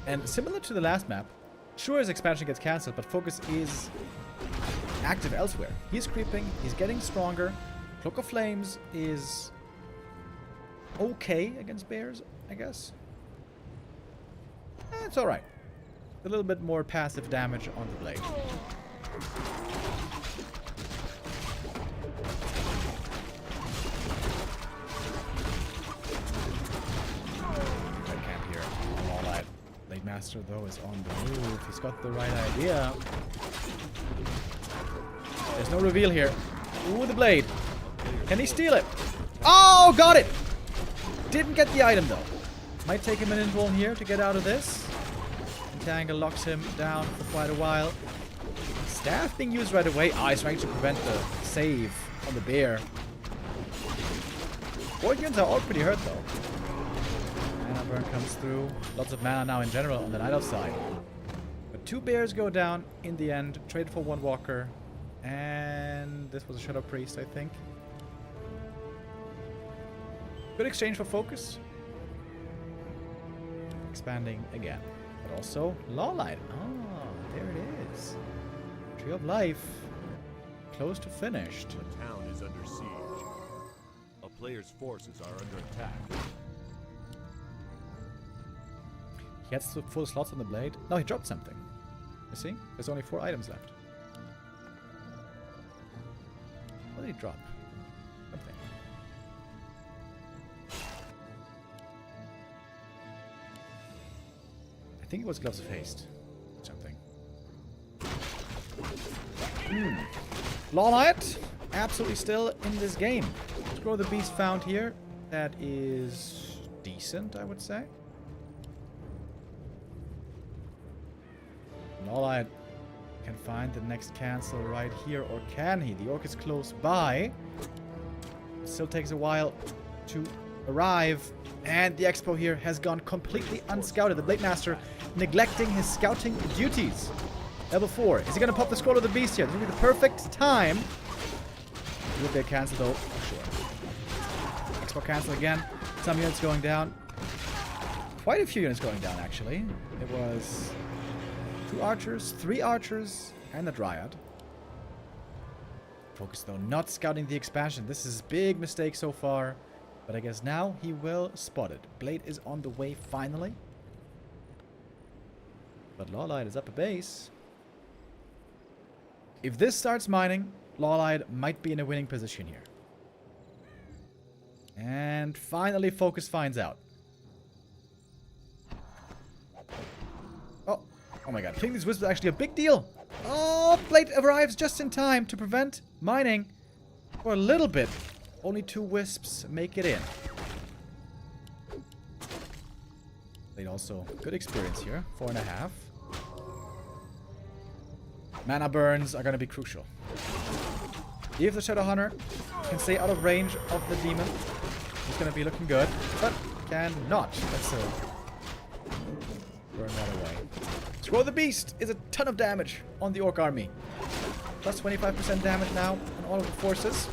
B: And similar to the last map, sure his expansion gets cancelled, but FoCuS is active elsewhere. He's creeping, he's getting stronger. Cloak of Flames is okay against bears, I guess. It's alright. A little bit more passive damage on the blade. Red camp here. LawLiet. Blade Master, though, is on the move. He's got the right idea. There's no reveal here. Ooh, the blade. Can he steal it? Oh, got it! Didn't get the item, though. Might take him an invuln here to get out of this. Entangle locks him down for quite a while. Staff being used right away. Ah, he's trying to prevent the save on the bear. Board units are all pretty hurt, though. Mana burn comes through. Lots of mana now in general on the Night Elf side. But 2 bears go down in the end. Traded for 1 walker. And this was a Shadow Priest, I think. Good exchange for FoCuS. Expanding again. But also LawLiet. Ah, there it is. Tree of Life. Close to finished.
E: The town is under siege. A player's forces are under attack.
B: He has full slots on the blade. No, he dropped something. You see? There's only 4 items left. What did he drop? Something. I think it was Gloves of Haste. Something. LawLiet, absolutely still in this game. Scroll the Beast found here. That is decent, I would say. LawLiet can find the next cancel right here, or can he? The orc is close by. Still takes a while to arrive, and the expo here has gone completely unscouted. The Blade Master neglecting his scouting duties. Level 4. Is he going to pop the Scroll of the Beast here? This will be the perfect time. Will be a cancel though, for sure. Expo cancel again. Some units going down. Quite a few units going down, actually. It was 2 archers, 3 archers, and a dryad. FoCuS though not scouting the expansion. This is a big mistake so far. But I guess now he will spot it. Blade is on the way finally. But LawLiet is up a base. If this starts mining, LawLiet might be in a winning position here. And finally FoCuS finds out. Oh my god, killing these wisps is actually a big deal. Oh, Blade arrives just in time to prevent mining for a little bit. Only 2 wisps make it in. Blade also good experience here. 4.5. Mana burns are going to be crucial. If the Shadow Hunter can stay out of range of the demon, it's going to be looking good, but cannot. Let's burn that away. Scroll the Beast is a ton of damage on the Orc army. Plus 25% damage now on all of the forces.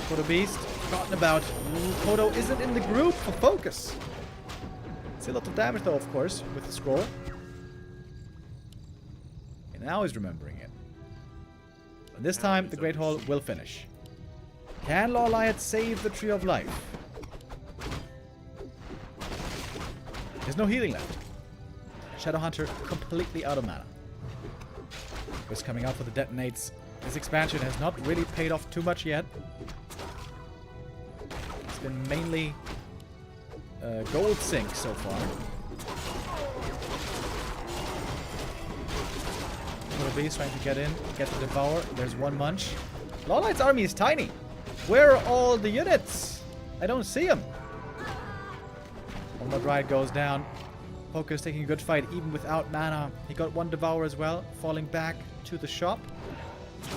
B: For the Beast, forgotten about. Ooh, Kodo isn't in the group for FoCuS. Still a lot of damage though, of course, with the scroll. And now he's remembering it. And this time, the Great Hall will finish. Can LawLiet save the Tree of Life? There's no healing left. Shadowhunter completely out of mana. Was coming out for the detonates. This expansion has not really paid off too much yet. It's been mainly gold sink so far. The Beast trying to get in, get the Devour. There's one Munch. LawLiet's army is tiny. Where are all the units? I don't see them. One more Ride goes down. FoCuS taking a good fight even without mana. He got one Devour as well, falling back to the shop.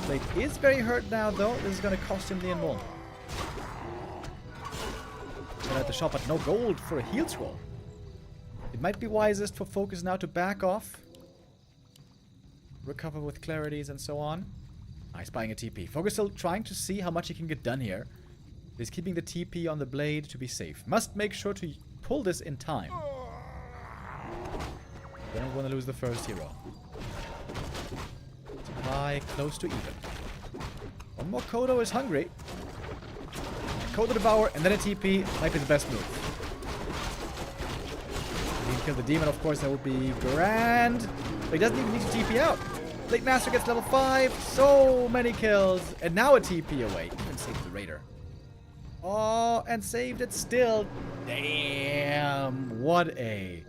B: Blade is very hurt now though. This is going to cost him the invuln. But at the shop, but no gold for a heal scroll. It might be wisest for FoCuS now to back off. Recover with clarities and so on. He's buying a TP. FoCuS still trying to see how much he can get done here. He's keeping the TP on the Blade to be safe. Must make sure to pull this in time. Don't want to lose the first hero. Supply close to even. One more Kodo is hungry. Kodo Devour and then a TP might be the best move. If he can kill the demon, of course, that would be grand. But he doesn't even need to TP out. Blade Master gets level 5. So many kills. And now a TP away. Even saved the Raider. Oh, and saved it still. Damn. What a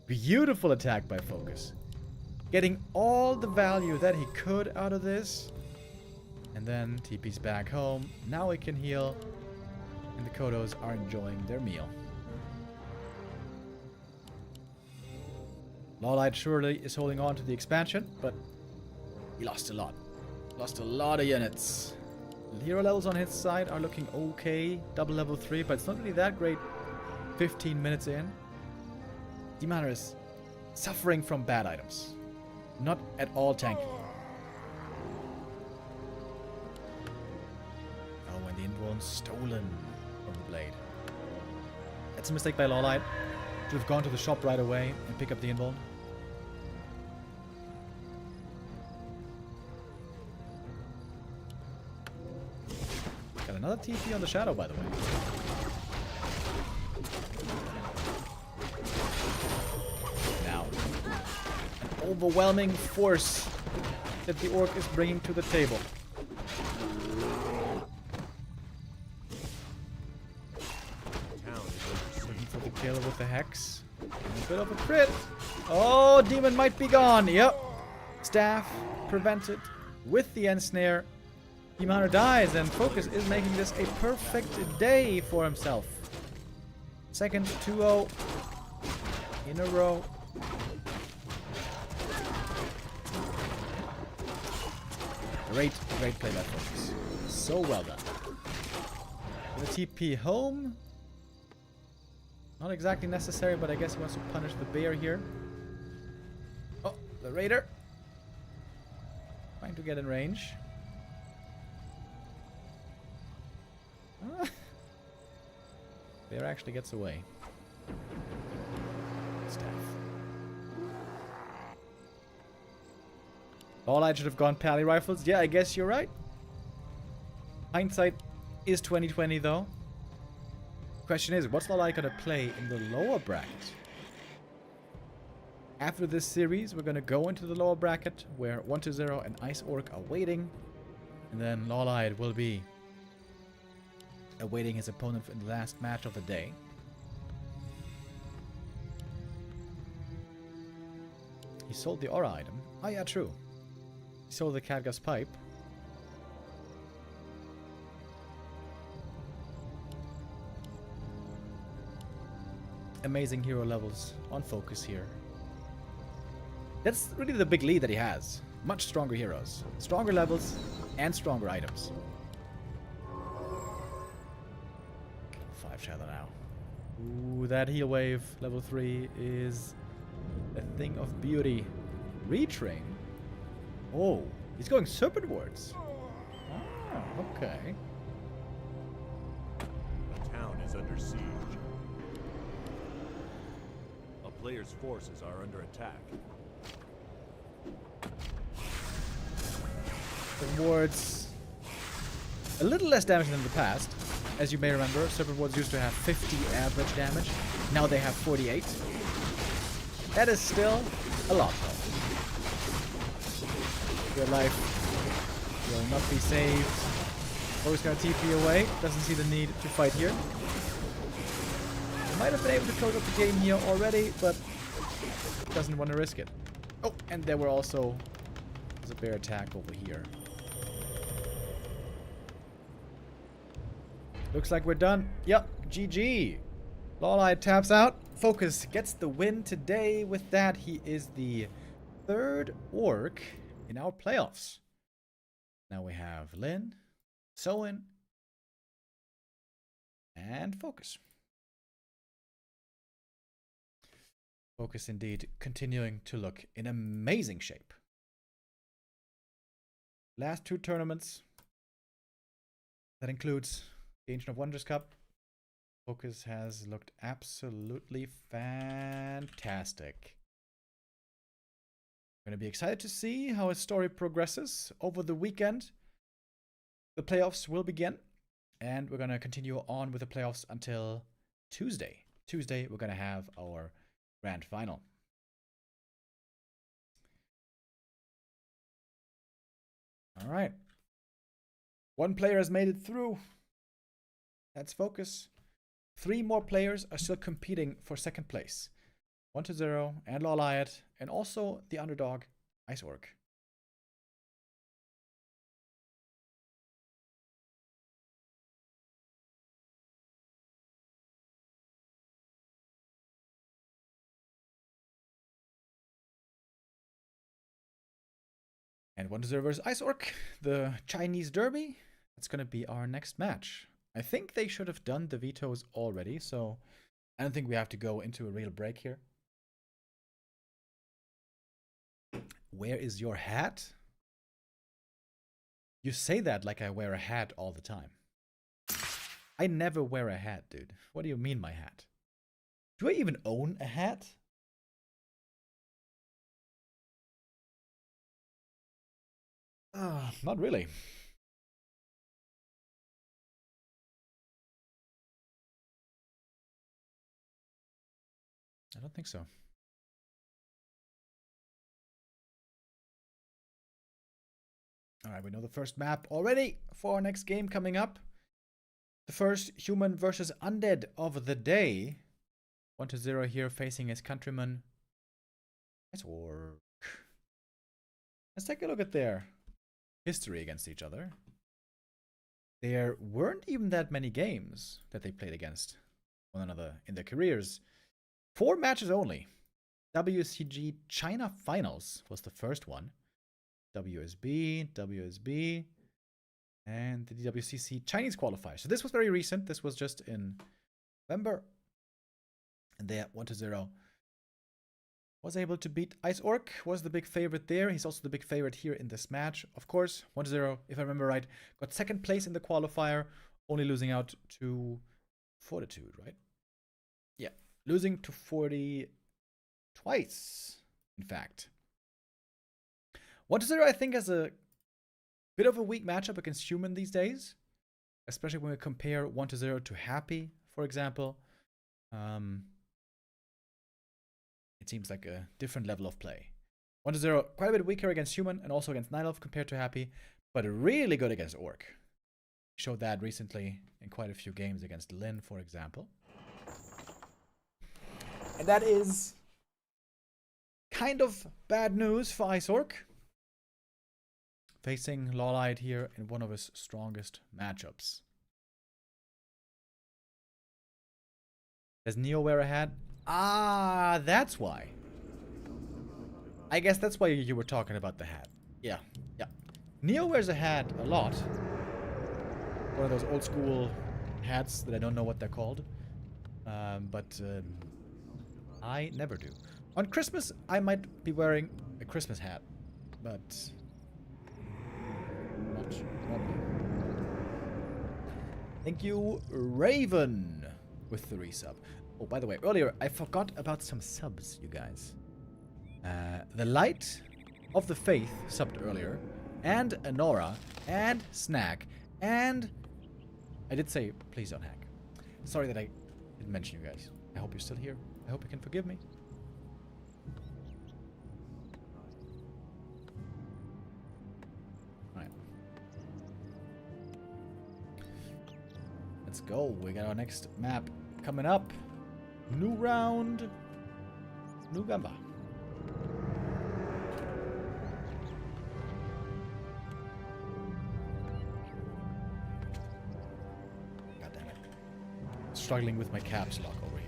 B: beautiful attack by FoCuS. Getting all the value that he could out of this. And then TP's back home. Now he can heal. And the Kodos are enjoying their meal. LawLiet surely is holding on to the expansion, but he lost a lot. Lost a lot of units. The hero levels on his side are looking okay. Double level 3, but it's not really that great 15 minutes in. Demon Hunter is suffering from bad items. Not at all tanky. Oh, and the invuln stolen from the Blade. That's a mistake by LawLiet. Should have gone to the shop right away and pick up the invuln. Got another TP on the Shadow, by the way. Now, an overwhelming force that the Orc is bringing to the table. Looking for the kill with the Hex. A bit of a crit. Oh, Demon might be gone. Yep. Staff prevented with the Ensnare. Demon Hunter dies, and FoCuS is making this a perfect day for himself. Second 2-0 in a row. Great play by FoCuS. So well done. The TP home. Not exactly necessary, but I guess he wants to punish the bear here. Oh, the Raider. Trying to get in range. Bear actually gets away. Staff. LawLiet should have gone pally rifles. Yeah, I guess you're right. Hindsight is 2020 though. Question is, what's LawLiet gonna play in the lower bracket? After this series, we're gonna go into the lower bracket where 1-0 and Ice Orc are waiting, and then LawLiet will be awaiting his opponent in the last match of the day. He sold the aura item. Oh yeah, true. He sold the Cadgas pipe. Amazing hero levels on FoCuS here. That's really the big lead that he has. Much stronger heroes. Stronger levels and stronger items. 5 shadow now. Ooh, that heal wave, level 3, is a thing of beauty. Retrain? Oh, he's going serpentwards. Oh, okay.
E: The town is under siege. A player's forces are under attack.
B: Serpent a little less damage than in the past. As you may remember, Serpent Wards used to have 50 average damage. Now they have 48. That is still a lot, though. Your life will not be saved. Always gonna TP away. Doesn't see the need to fight here. Might have been able to close up the game here already, but doesn't want to risk it. Oh, and there were also there's a bear attack over here. Looks like we're done. Yep, GG. LawLiet taps out. FoCuS gets the win today. With that, he is the 3rd orc in our playoffs. Now we have Lin, Soin, and FoCuS. FoCuS indeed continuing to look in amazing shape. Last 2 tournaments. That includes the Ancient of Wonders Cup. FoCuS has looked absolutely fantastic. Going to be excited to see how his story progresses over the weekend. The playoffs will begin, and we're going to continue on with the playoffs until Tuesday. Tuesday, we're going to have our grand final. All right. 1 player has made it through. That's FoCuS. 3 more players are still competing for 2nd place. 1-0 and LawLiet, and also the underdog, Ice Orc. And 1-0 versus Ice Orc, the Chinese Derby. That's going to be our next match. I think they should have done the vetoes already, so I don't think we have to go into a real break here. Where is your hat? You say that like I wear a hat all the time. I never wear a hat, dude. What do you mean, my hat? Do I even own a hat? Not really. I don't think so. All right, we know the first map already for our next game coming up. The first human versus undead of the day. 1-0 here facing his countryman. Nice work. Let's take a look at their history against each other. There weren't even that many games that they played against one another in their careers. 4 matches only. WCG China Finals was the first one. WSB, and the DWCC Chinese qualifier. So this was very recent. This was just in November. And they 1-0 was able to beat Ice Orc, was the big favorite there. He's also the big favorite here in this match. Of course, 1-0, if I remember right, got 2nd place in the qualifier, only losing out to Fortitude, right? Yeah, losing to 40 twice, in fact. 1-0, I think, has a bit of a weak matchup against Human these days, especially when we compare 1-0 to Happy, for example. It seems like a different level of play. 1-0, quite a bit weaker against Human and also against Night Elf compared to Happy, but really good against Orc. Showed that recently in quite a few games against Lin, for example. And that is kind of bad news for Iceorc. Facing LawLiet here in one of his strongest matchups. Does Neo wear a hat? Ah, that's why. I guess that's why you were talking about the hat. Yeah, yeah. Neo wears a hat a lot. One of those old school hats that I don't know what they're called. But I never do. On Christmas, I might be wearing a Christmas hat. But not normally. Thank you, Raven, with the resub. Oh, by the way, earlier I forgot about some subs, you guys. The Light of the Faith subbed earlier, and Anora, and Snack, and I did say please don't hack. Sorry that I didn't mention you guys. I hope you're still here. I hope you can forgive me. Alright. Let's go. We got our next map coming up. New round. New Gamba. God damn it. Struggling with my caps lock over here.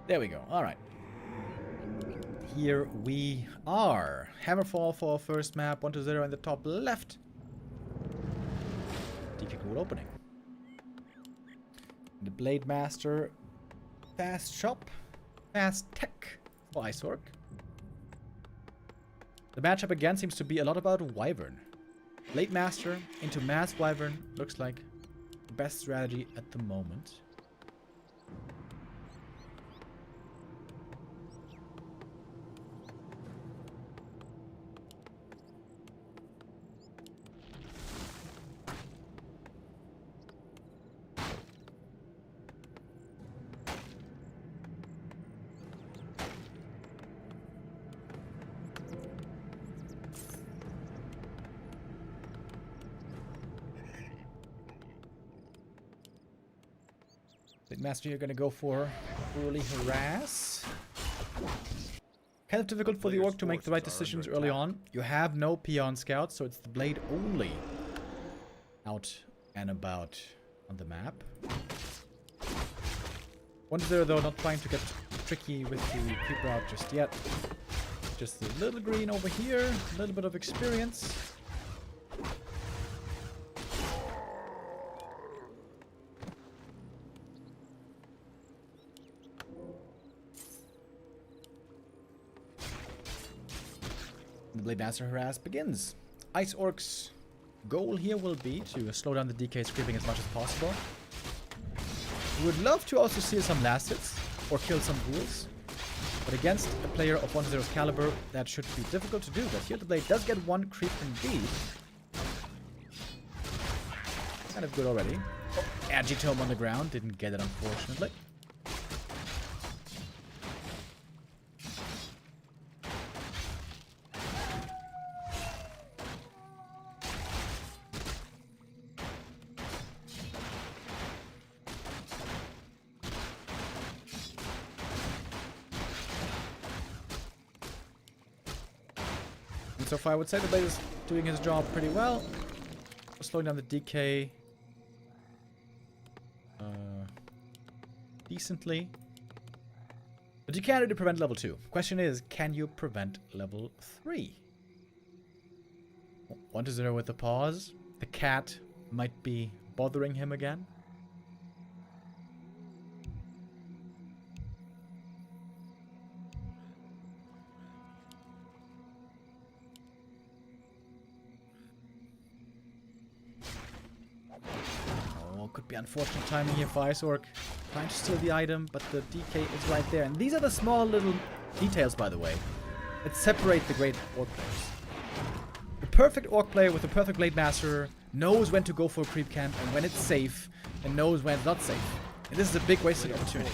B: There we go. Alright. Here we are. Hammerfall for our first map. 1-0 in the top left. Difficult opening. The Blade Master. Fast Shop. Fast Tech for Iceorc. The matchup again seems to be a lot about Wyvern. Blade Master into Mass Wyvern looks like the best strategy at the moment. Master, you're gonna go for early harass. Kind of difficult for the orc to make the right decisions early on. You have no peon scouts, so it's the blade only out and about on the map. 1-0 though, not trying to get tricky with the creep route just yet. Just a little green over here, a little bit of experience. The Blade Master harass begins. Iceorc's goal here will be to slow down the DK creeping as much as possible. We would love to also see some last hits or kill some ghouls. But against a player of 1-0's caliber, that should be difficult to do. But here the Blade does get one creep indeed. Kind of good already. Oh, Agitome on the ground. Didn't get it, unfortunately. So far, I would say the Blade is doing his job pretty well. Slowing down the DK decently. But you can't really prevent level 2. Question is, can you prevent level 3? 1-0 with the pause. The cat might be bothering him again. Could be unfortunate timing here for Iceorc. Trying to steal the item, but the DK is right there. And these are the small little details, by the way, that separate the great orc players. The perfect orc player with the perfect Blade Master knows when to go for a creep camp and when it's safe, and knows when it's not safe. And this is a big wasted opportunity.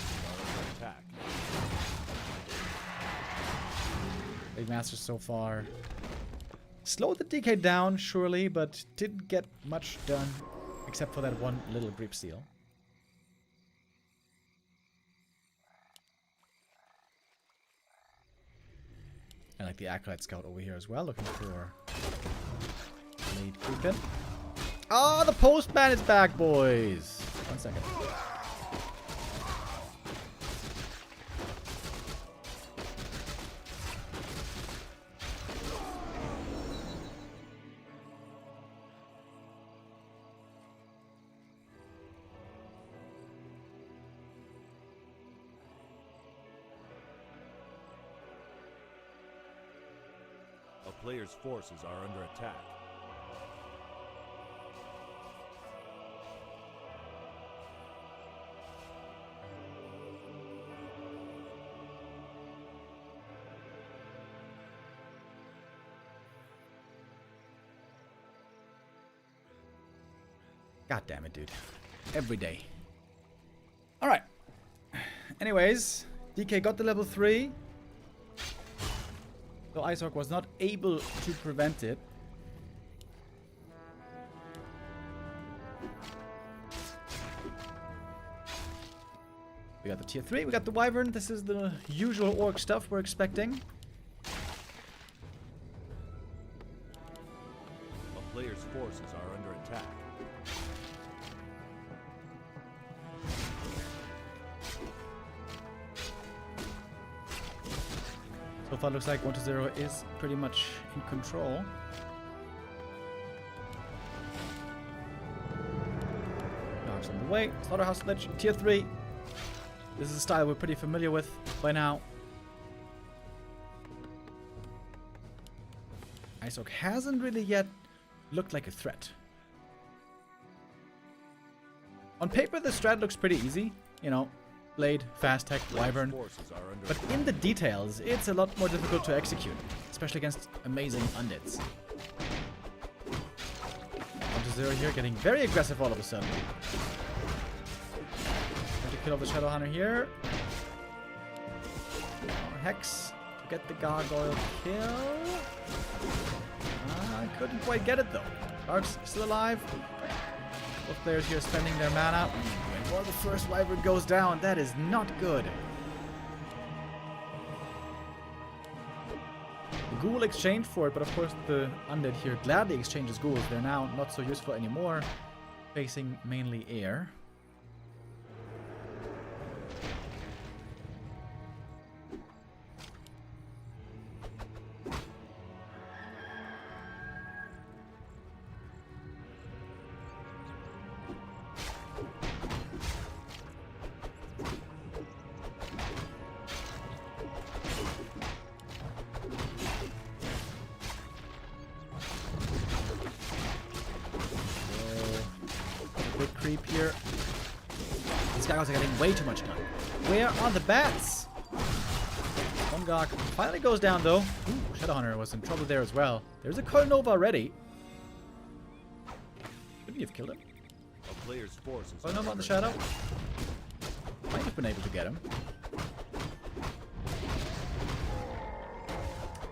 B: Blade Master so far slowed the DK down, surely, but didn't get much done. Except for that one little grip seal. I like the Acolyte Scout over here as well, looking for lead creeping. Oh, the Postman is back, boys! 1 second.
E: A player's forces are under attack.
B: God damn it, dude. Every day. Alright. Anyways, DK got the level 3. So Icehawk was not able to prevent it. We got the tier 3, we got the Wyvern. This is the usual orc stuff we're expecting.
E: A player's forces are under attack.
B: So far looks like 1-0 is pretty much in control. Dogs on the way. Slaughterhouse Lich, tier 3. This is a style we're pretty familiar with by now. Icehawk hasn't really yet looked like a threat. On paper, the strat looks pretty easy. You know, Blade, Fast Tech, Wyvern. But in the details, it's a lot more difficult to execute, especially against amazing undeads. 1-0 here, getting very aggressive all of a sudden. Trying to kill off the Shadow Hunter here. Hex to get the Gargoyle kill. I couldn't quite get it though. Dark's still alive. Both players here spending their mana. Before the first Wyvern goes down, that is not good. The Ghoul exchanged for it, but of course the Undead here gladly exchanges Ghouls. They're now not so useful anymore, facing mainly air. Big creep here. These guys are getting way too much done. Where are the bats? One Gawk finally goes down though. Ooh, Shadowhunter was in trouble there as well. There's a Coil Nova already. Couldn't you have killed him?
E: A player's forces
B: Coil
E: are
B: Nova on the
E: under
B: Shadow. Might have been able to get him.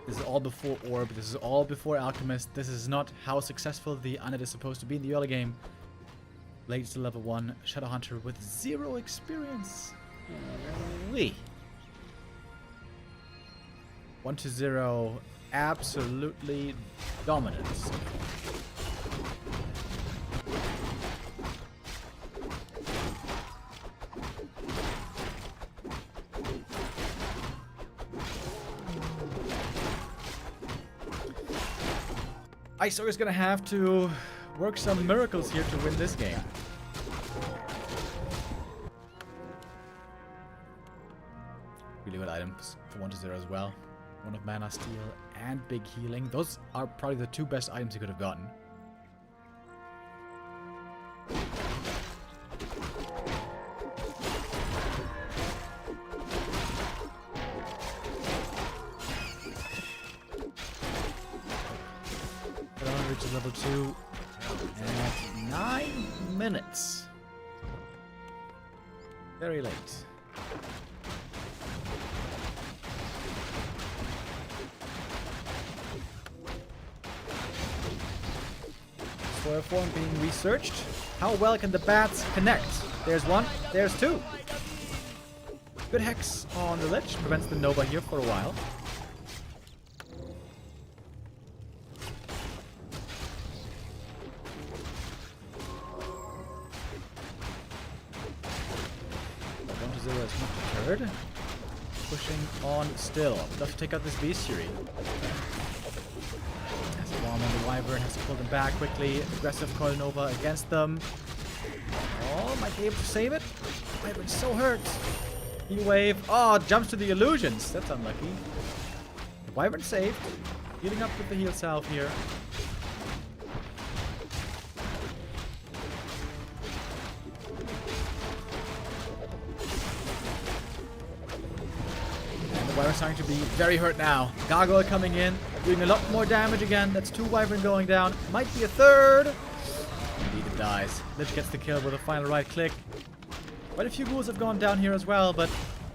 B: This is all before Orb. This is all before Alchemist. This is not how successful the Undead is supposed to be in the early game. Blade to level 1, Shadowhunter with 0 experience. Wee. 1-0, absolutely dominance. Icehawk is gonna have to work some miracles here to win this game. Really good items for 1-0 as well. One of Mana Steal and Big Healing. Those are probably the 2 best items you could have gotten. Reaches level 2 at 9 minutes. Very late. Spoil form being researched. How well can the bats connect? There's one, there's 2. Good Hex on the Lich, prevents the Nova here for a while. is not deterred. Pushing on still. Love to take out this bestiary. As the bomb on the Wyvern has to pull them back quickly. Aggressive Coil Nova against them. Oh, might be able to save it. Wyvern's so hurt. E-Wave. Oh, jumps to the illusions. That's unlucky. The Wyvern saved. Healing up with the heal salve here. Wyvern starting to be very hurt now. Gargoyle coming in, doing a lot more damage again. That's 2 Wyvern going down. Might be a third. Indeed it dies. Lich gets the kill with a final right click. Quite a few ghouls have gone down here as well, but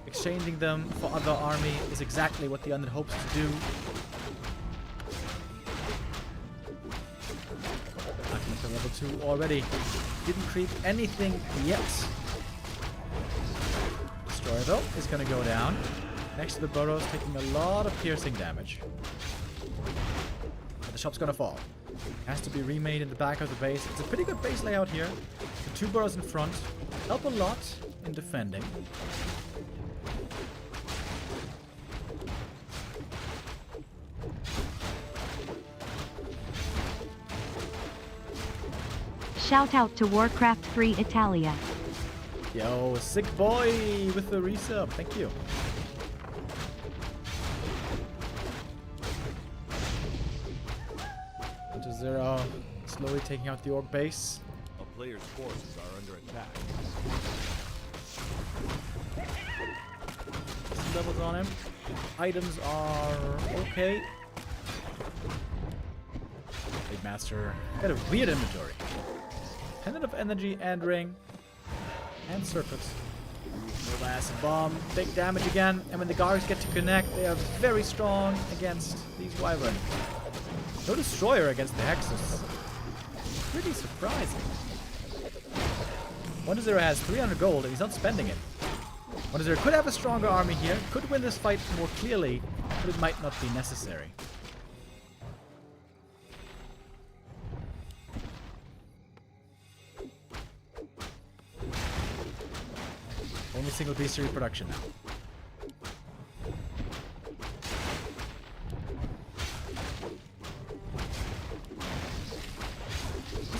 B: exchanging them for other army is exactly what the Undead hopes to do. Knocking to level 2 already. Didn't creep anything yet. Destroyer though is going to go down. Next to the burrows, taking a lot of piercing damage. But the shop's gonna fall. Has to be remade in the back of the base. It's a pretty good base layout here. The 2 burrows in front help a lot in defending.
C: Shout out to Warcraft 3 Italia.
B: Yo, sick boy with the resub. Thank you. 1-0. Slowly taking out the orc base.
E: A player's forces are under attack.
B: Some levels on him. Items are okay. Big Master got a weird inventory. Pendant of Energy and Ring. And Circuits. No last bomb. Big damage again. And when the guards get to connect, they are very strong against these Wyvern. No Destroyer against the Hexus. Pretty surprising. 1-0 has 300 gold and he's not spending it. 1-0 could have a stronger army here, could win this fight more clearly, but it might not be necessary. Only single bestiary production now.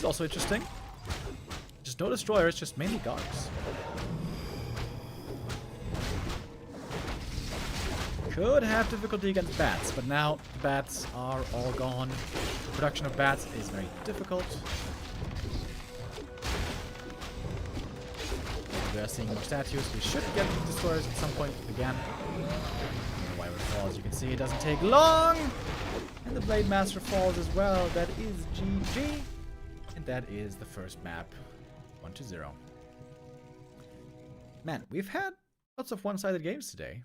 B: Also interesting. Just no destroyers, just mainly guards. Could have difficulty against bats, but now the bats are all gone. The production of bats is very difficult. We are seeing more statues. We should get destroyers at some point again. The Wyvern falls. You can see it doesn't take long. And the Blade Master falls as well. That is GG. And that is the first map, 1-0. Man, we've had lots of one-sided games today.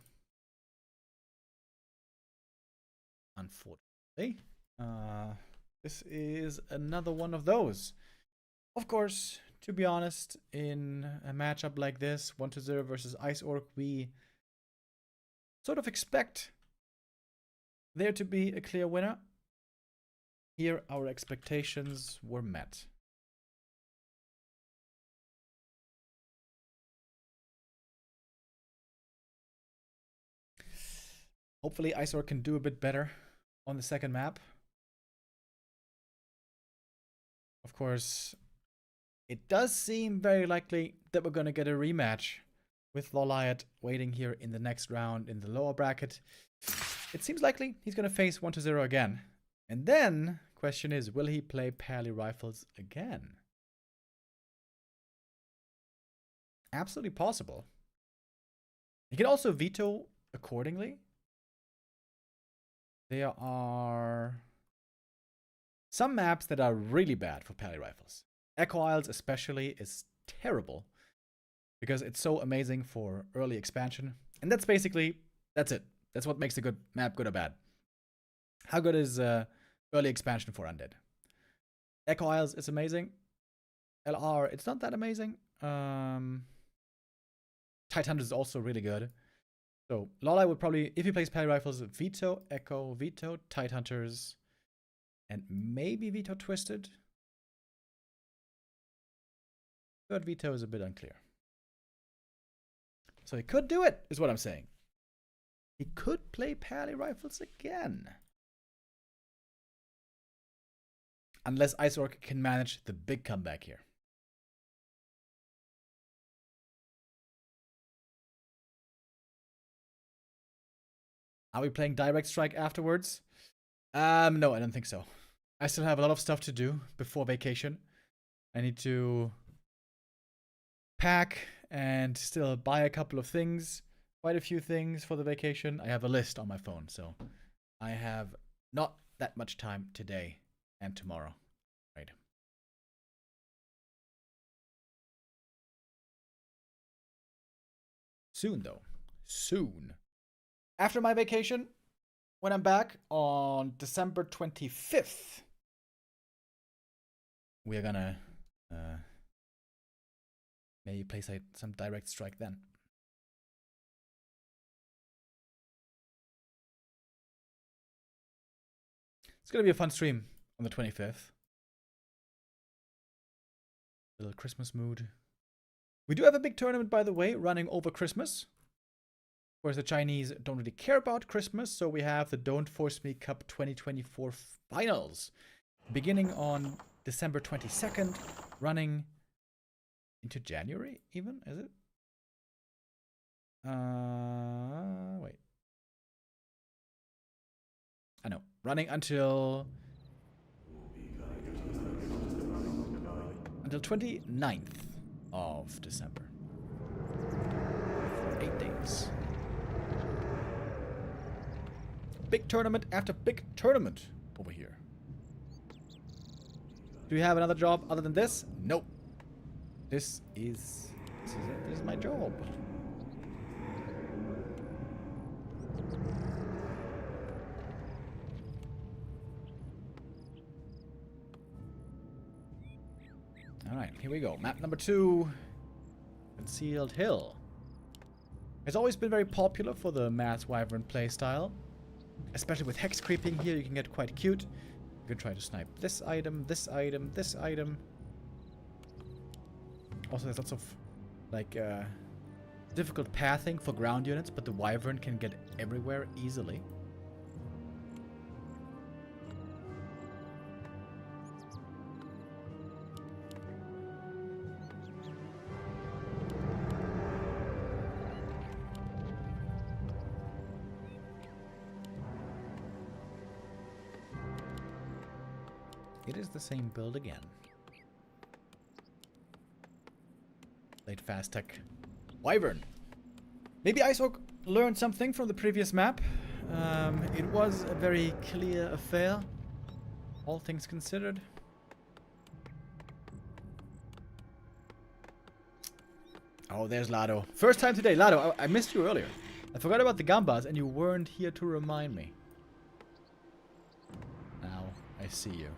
B: Unfortunately. This is another one of those. Of course, to be honest, in a matchup like this, 1-0 versus Ice Orc, we sort of expect there to be a clear winner. Here, our expectations were met. Hopefully, Iceor can do a bit better on the second map. Of course, it does seem very likely that we're going to get a rematch with LawLiet waiting here in the next round in the lower bracket. It seems likely he's going to face 1-0 again. And then, question is, will he play Pally Rifles again? Absolutely possible. He can also veto accordingly. There are some maps that are really bad for Pally Rifles. Echo Isles especially is terrible because it's so amazing for early expansion. And that's basically, that's it. That's what makes a good map good or bad. How good is early expansion for Undead? Echo Isles is amazing. LR, it's not that amazing. Tidehunter is also really good. So LawLiet would probably, if he plays Pally Rifles, veto Echo, veto Tidehunters, and maybe veto Twisted. Third veto is a bit unclear. So he could do it, is what I'm saying. He could play Pally Rifles again. Unless Iceorc can manage the big comeback here. Are we playing Direct Strike afterwards? No, I don't think so. I still have a lot of stuff to do before vacation. I need to pack and still buy a couple of things. Quite a few things for the vacation. I have a list on my phone, so I have not that much time today and tomorrow. Right. Soon, though. Soon. After my vacation, when I'm back on December 25th, we're gonna maybe play some Direct Strike then. It's gonna be a fun stream on the 25th. A little Christmas mood. We do have a big tournament, by the way, running over Christmas. Of course, the Chinese don't really care about Christmas, so we have the Don't Force Me Cup 2024 finals. Beginning on December 22nd, running into January even, is it? Wait. I know. Running until 29th of December. 8 days. Big tournament after big tournament over here. Do you have another job other than this? Nope. This is my job. Alright, here we go. Map number 2. Concealed Hill. It's always been very popular for the Mass Wyvern playstyle. Especially with hex creeping here, you can get quite cute. You can try to snipe this item, this item, this item. Also, there's lots of, like, difficult pathing for ground units, but the Wyvern can get everywhere easily. It is the same build again. Late fast tech Wyvern. Maybe Iceorc learned something from the previous map. It was a very clear affair, all things considered. Oh, there's Lado. First time today. Lado, I missed you earlier. I forgot about the Gambas and you weren't here to remind me. Now I see you.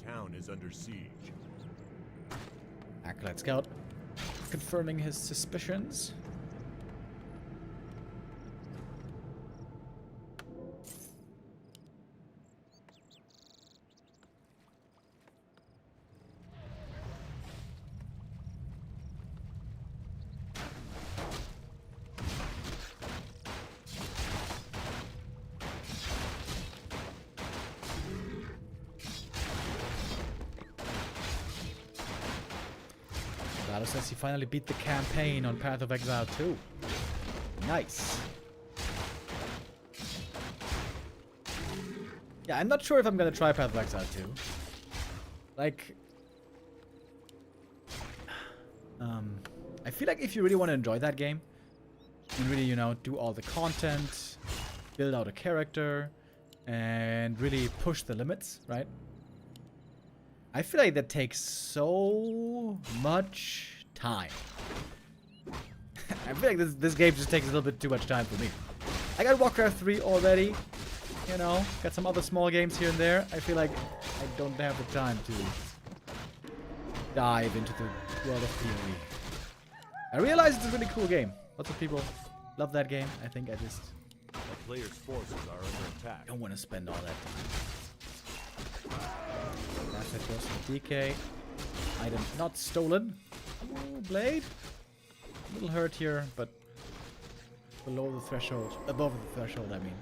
E: Town is under siege.
B: Acolyte Scout confirming his suspicions. Says he finally beat the campaign on Path of Exile 2. Nice. Yeah, I'm not sure if I'm gonna try Path of Exile 2. Like, I feel like if you really want to enjoy that game, and really, you know, do all the content, build out a character, and really push the limits, right? I feel like that takes so much time. I feel like this game just takes a little bit too much time for me. I got Warcraft 3 already. You know, got some other small games here and there. I feel like I don't have the time to dive into the world of PoE. I realize it's a really cool game. Lots of people Love that game. I think I just
E: A player's forces are under attack.
B: don't want to spend all that time. That's it goes to DK. Item not stolen. Oh, blade. A little hurt here, but below the threshold. Above the threshold, I mean.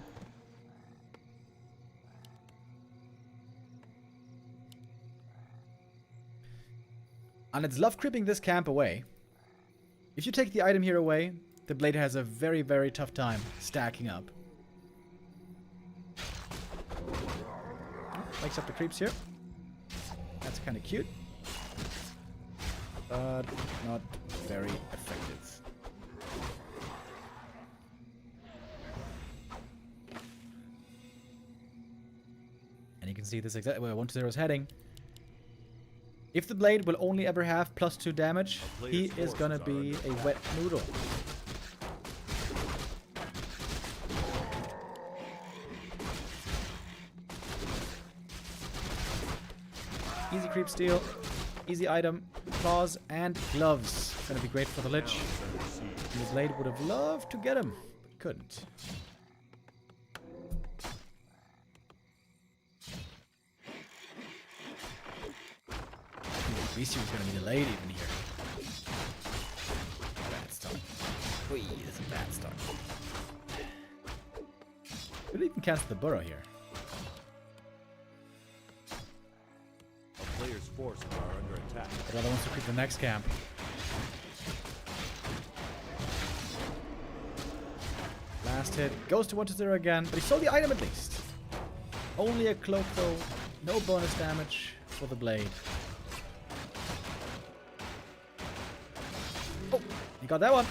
B: And it's love creeping this camp away. If you take the item here away, the blade has a very, very tough time stacking up. Makes up the creeps here. That's kind of cute. But not very effective. And you can see this exactly where 1-0 is heading. If the blade will only ever have +2 damage, he is gonna be a wet noodle. Easy creep steal, easy item, claws and gloves. Gonna be great for the Lich. The blade would have loved to get him, but couldn't. VC was gonna be delayed even here. Bad start. Whee, that's a bad start. Could even cast the burrow here.
E: A player's forces are under attack.
B: The other wants to creep the next camp. Last hit goes to 1-0 again, but he stole the item at least. Only a cloak though, no bonus damage for the blade. Oh, he got that one.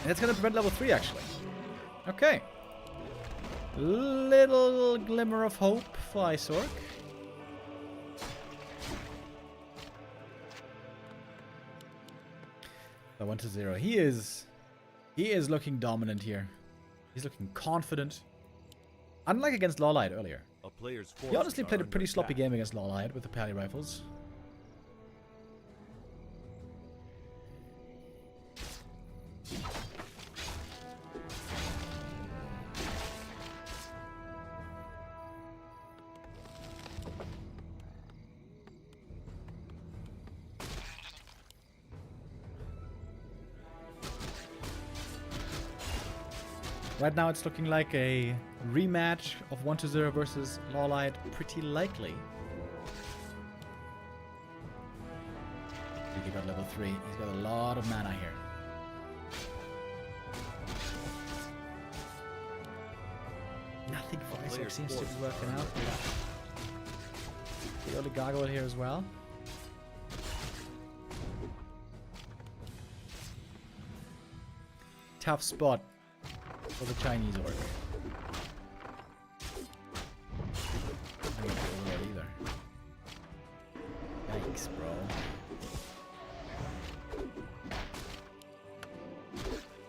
B: And that's gonna prevent level 3 actually. Okay. Little glimmer of hope for Isork. The 1-0. He is looking dominant here. He's looking confident. Unlike against LawLiet earlier.
E: A player's
B: He honestly played a pretty sloppy game against LawLiet with the pally rifles. Right now it's looking like a rematch of 1-0 versus LawLiet, pretty likely. He got level 3. He's got a lot of mana here. Nothing for Isork seems to be working out. The early gargoyle here as well. Tough spot for the Chinese orc. I don't feel that either. Yikes, bro.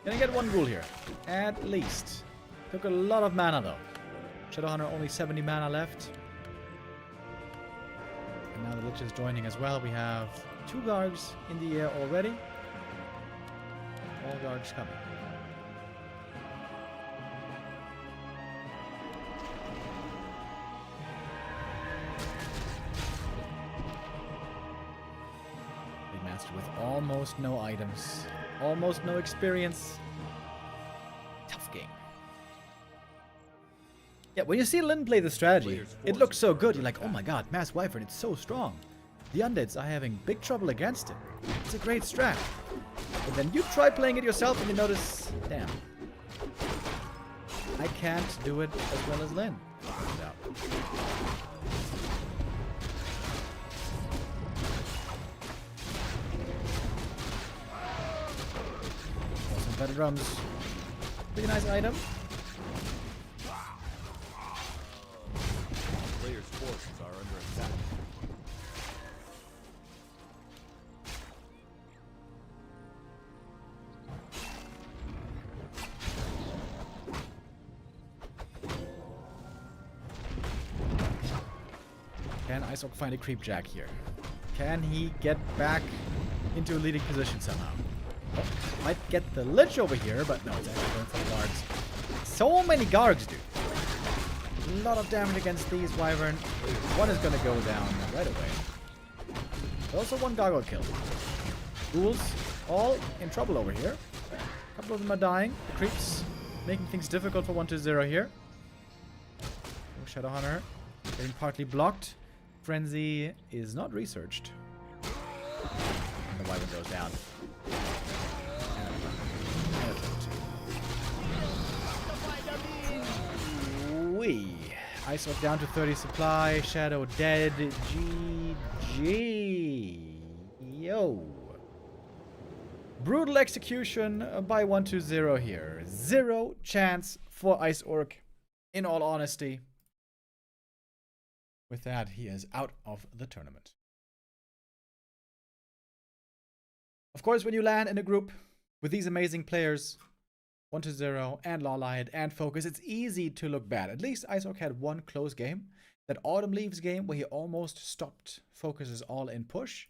B: Gonna get one ghoul here. At least. Took a lot of mana though. Shadowhunter only 70 mana left. And now the Lich is joining as well. We have 2 guards in the air already. All guards coming. With almost no items, almost no experience. Tough game. Yeah, when you see Lin play the strategy, it looks so good. You're like, oh my god, Mass Wyvern, it's so strong. The undeads are having big trouble against it. It's a great strat. But then you try playing it yourself and you notice, damn, I can't do it as well as Lin. Better drums. Pretty nice item.
E: Player's forces are under attack.
B: Can Isork find a creep jack here? Can he get back into a leading position somehow? Oh. Might get the Lich over here, but no, it's actually going for the Guards. So many Gargs, dude. A lot of damage against these Wyvern. One is gonna go down right away. Also one Gargoyle kill. Ghouls all in trouble over here. A couple of them are dying. The creeps making things difficult for 1-2-0 here. Oh, Shadowhunter getting partly blocked. Frenzy is not researched. And the Wyvern goes down. Wee. Ice Orc down to 30 supply. Shadow dead. GG. Yo. Brutal execution by 1-2-0 here. 0 chance for Ice Orc, in all honesty. With that, he is out of the tournament. Of course, when you land in a group with these amazing players, 1-2-0 and LawLiet and FoCuS, it's easy to look bad. At least Ice Orc had one close game. That Autumn Leaves game where he almost stopped FoCuS's all-in push.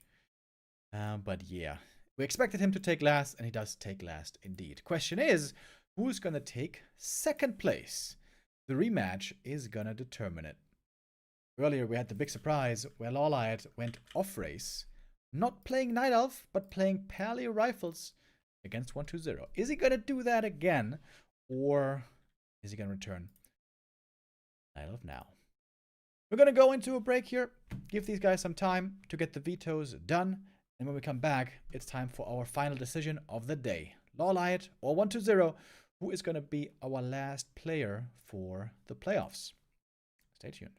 B: But yeah, we expected him to take last, and he does take last indeed. Question is, who's going to take second place? The rematch is going to determine it. Earlier, we had the big surprise where LawLiet went off race, not playing Night Elf, but playing Paleo Rifles against 1-2-0. Is he going to do that again, or is he going to return Night Elf now? We're going to go into a break here, give these guys some time to get the vetoes done, and when we come back, it's time for our final decision of the day. LawLiet or 1-2-0, who is going to be our last player for the playoffs? Stay tuned.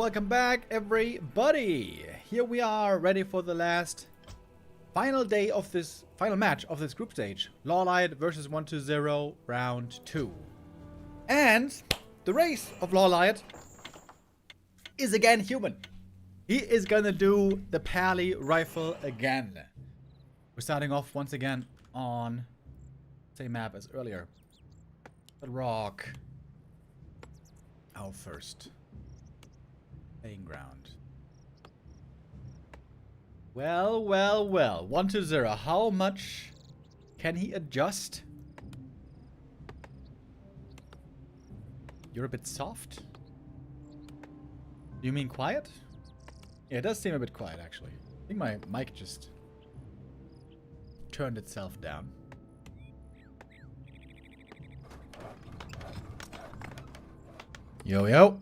B: Welcome back, everybody. Here we are, ready for the final match of this group stage. LawLiet versus 120 round 2. And the race of LawLiet is again human. He is gonna do the Pally rifle again. We're starting off once again on same map as earlier. The rock. Our first playing ground. Well, well, well. 120. How much can he adjust? You're a bit soft? You mean quiet? Yeah, it does seem a bit quiet, actually. I think my mic just turned itself down. Yo, yo.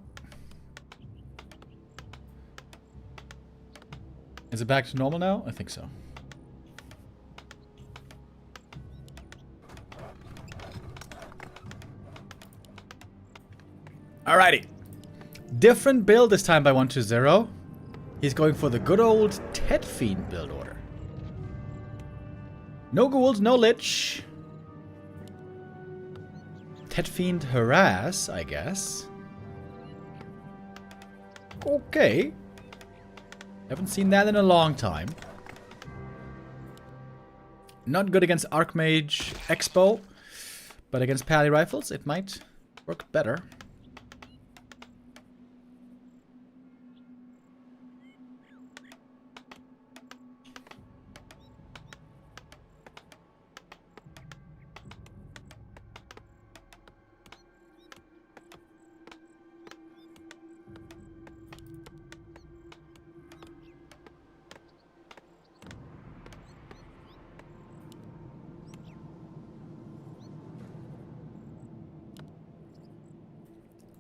B: Is it back to normal now? I think so. Alrighty. Different build this time by 120. He's going for the good old Ted Fiend build order. No ghouls, no lich. Ted Fiend harass, I guess. Okay. Haven't seen that in a long time. Not good against Archmage Expo, but against Pally Rifles it might work better.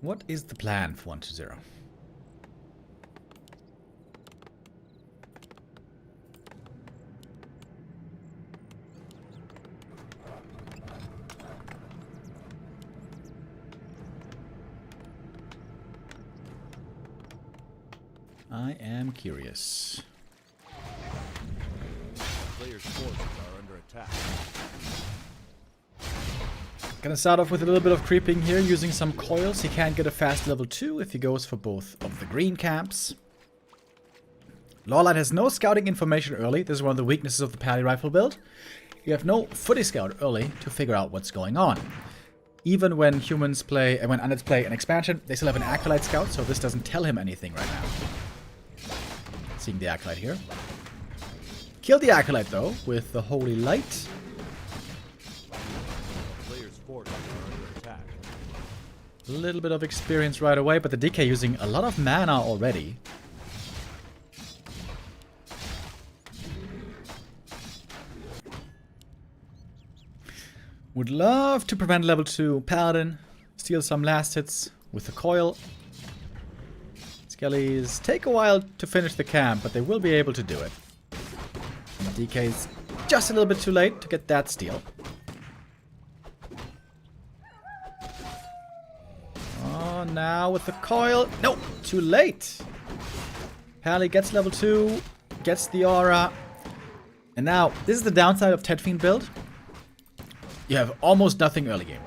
B: What is the plan for 120? I am curious.
E: Players' forces are under attack.
B: Gonna start off with a little bit of creeping here, using some coils. He can't get a fast level 2 if he goes for both of the green camps. LawLiet has no scouting information early. This is one of the weaknesses of the Pally rifle build. You have no footy scout early to figure out what's going on. Even when humans play, and when units play an expansion, they still have an Acolyte scout, so this doesn't tell him anything right now. Seeing the Acolyte here. Kill the Acolyte though, with the Holy Light. A little bit of experience right away, but the DK using a lot of mana already. Would love to prevent level 2 Paladin. Steal some last hits with the coil. Skellies take a while to finish the camp, but they will be able to do it. And the DK's just a little bit too late to get that steal. Now with the coil. No, too late. Pally gets level 2, gets the aura. And now, this is the downside of Ted Fiend build. You have almost nothing early game.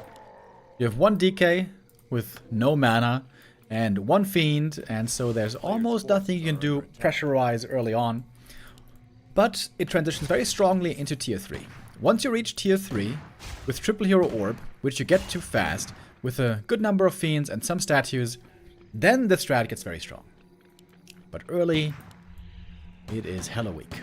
B: You have one DK with no mana and one Fiend, and so there's almost nothing you can do pressure-wise early on. But it transitions very strongly into tier 3. Once you reach tier 3 with Triple Hero Orb, which you get too fast, with a good number of Fiends and some statues, then the strat gets very strong. But early, it is hella weak.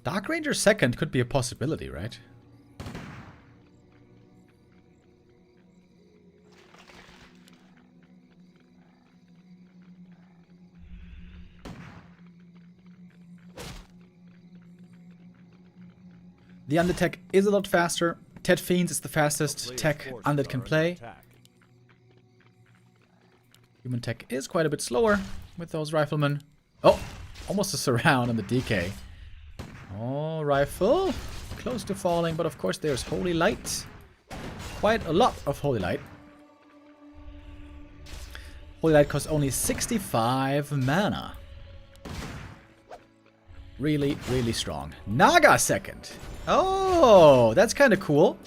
B: Dark Ranger second could be a possibility, right? The Undead tech is a lot faster. Ted Fiends is the fastest tech Undead can play. Human tech is quite a bit slower with those riflemen. Oh, almost a surround on the DK. Oh, rifle. Close to falling, but of course there's Holy Light. Quite a lot of Holy Light. Holy Light costs only 65 mana. Really, really strong. Naga second. Oh, that's kind of cool.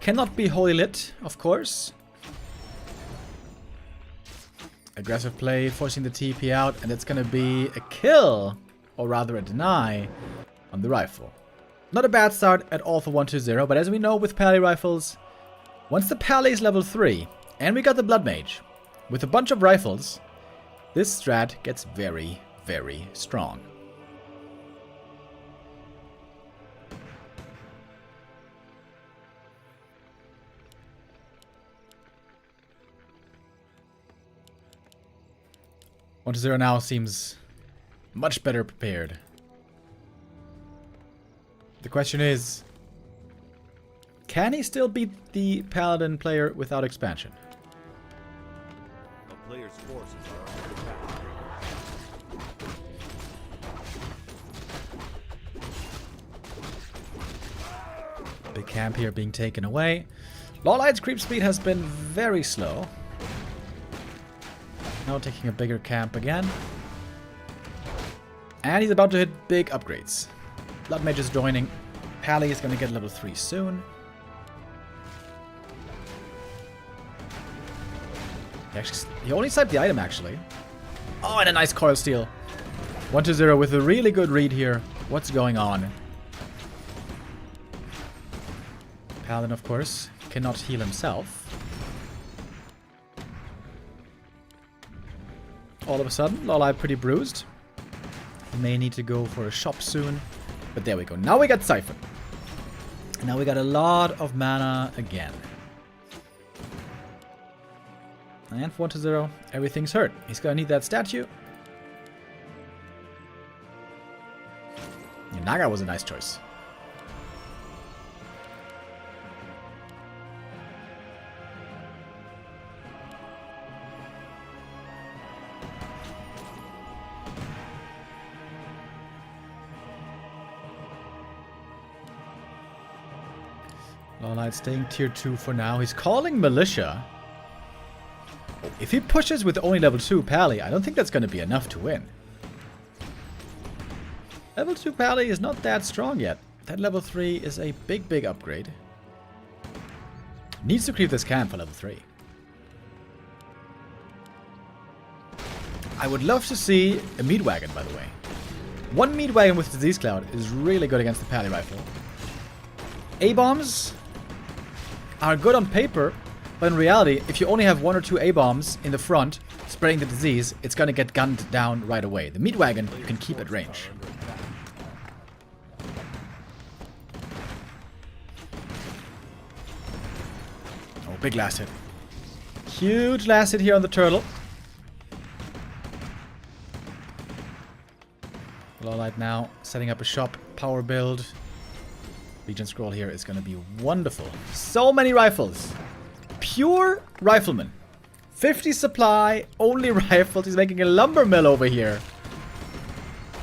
B: Cannot be Holy Lit, of course. Aggressive play, forcing the TP out, and it's going to be a kill, or rather a deny, on the rifle. Not a bad start at all for 1-2-0, but as we know with Pally rifles, once the Pally is level 3, and we got the Blood Mage, with a bunch of rifles, this strat gets very, very strong. One to 0 now seems much better prepared. The question is, can he still beat the Paladin player without expansion?
E: A player's forces are under attack.
B: Big camp here being taken away. LawLiet's creep speed has been very slow. Now taking a bigger camp again. And he's about to hit big upgrades. Blood Mage is joining. Pally is going to get level 3 soon. He only sniped the item, actually. Oh, and a nice coil steal. 1-0 with a really good read here. What's going on? Paladin, of course, cannot heal himself. All of a sudden, LawLiet pretty bruised. He may need to go for a shop soon. But there we go. Now we got Cypher. Now we got a lot of mana again. And for 1-0, everything's hurt. He's gonna need that statue. Yeah, Naga was a nice choice. LawLiet staying tier 2 for now. He's calling Militia. If he pushes with only level 2 Pally, I don't think that's going to be enough to win. Level 2 Pally is not that strong yet. That level 3 is a big, big upgrade. Needs to creep this camp for level 3. I would love to see a meat wagon, by the way. One meat wagon with Disease Cloud is really good against the Pally rifle. A-bombs are good on paper, but in reality, if you only have 1 or 2 A-bombs in the front, spreading the disease, it's gonna get gunned down right away. The meat wagon you can keep at range. Oh, big last hit. Huge last hit here on the turtle. LawLiet now setting up a shop, power build. Legion Scroll here is going to be wonderful. So many rifles. Pure rifleman. 50 supply, only rifles. He's making a lumber mill over here.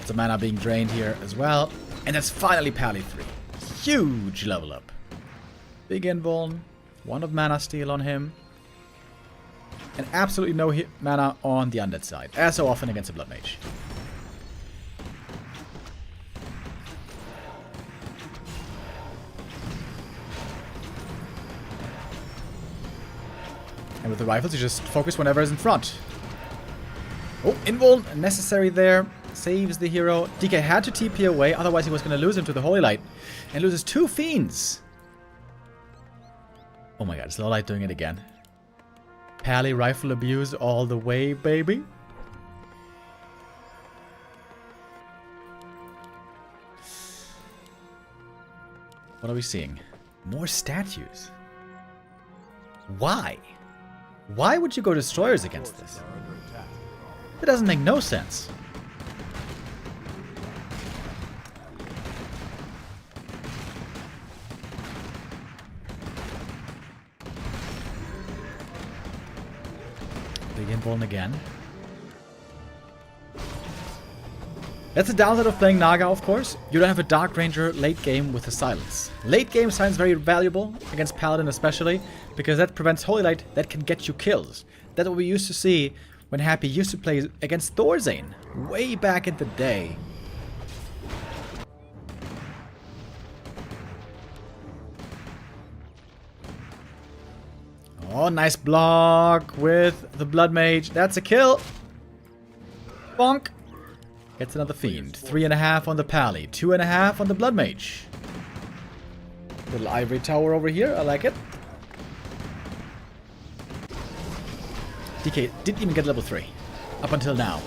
B: Some mana being drained here as well. And that's finally Pally 3. Huge level up. Big invuln. 1 of mana steal on him. And absolutely no mana on the undead side. As so often against a Blood Mage. And with the rifles, you just focus whenever is in front. Oh, invuln necessary there. Saves the hero. DK had to TP away, otherwise he was going to lose him to the Holy Light. And loses 2 fiends. Oh my god, it's LawLiet doing it again. Pally rifle abuse all the way, baby. What are we seeing? More statues. Why? Why would you go destroyers against this? It doesn't make no sense. Vuln again. That's the downside of playing Naga, of course. You don't have a Dark Ranger late game with a silence. Late game silence very valuable, against Paladin especially, because that prevents Holy Light that can get you kills. That's what we used to see when Happy used to play against Thorzane, way back in the day. Oh, nice block with the Blood Mage. That's a kill. Bonk. Gets another Fiend. 3.5 on the Pally. 2.5 on the Blood Mage. Little Ivory Tower over here. I like it. DK didn't even get level 3. Up until now.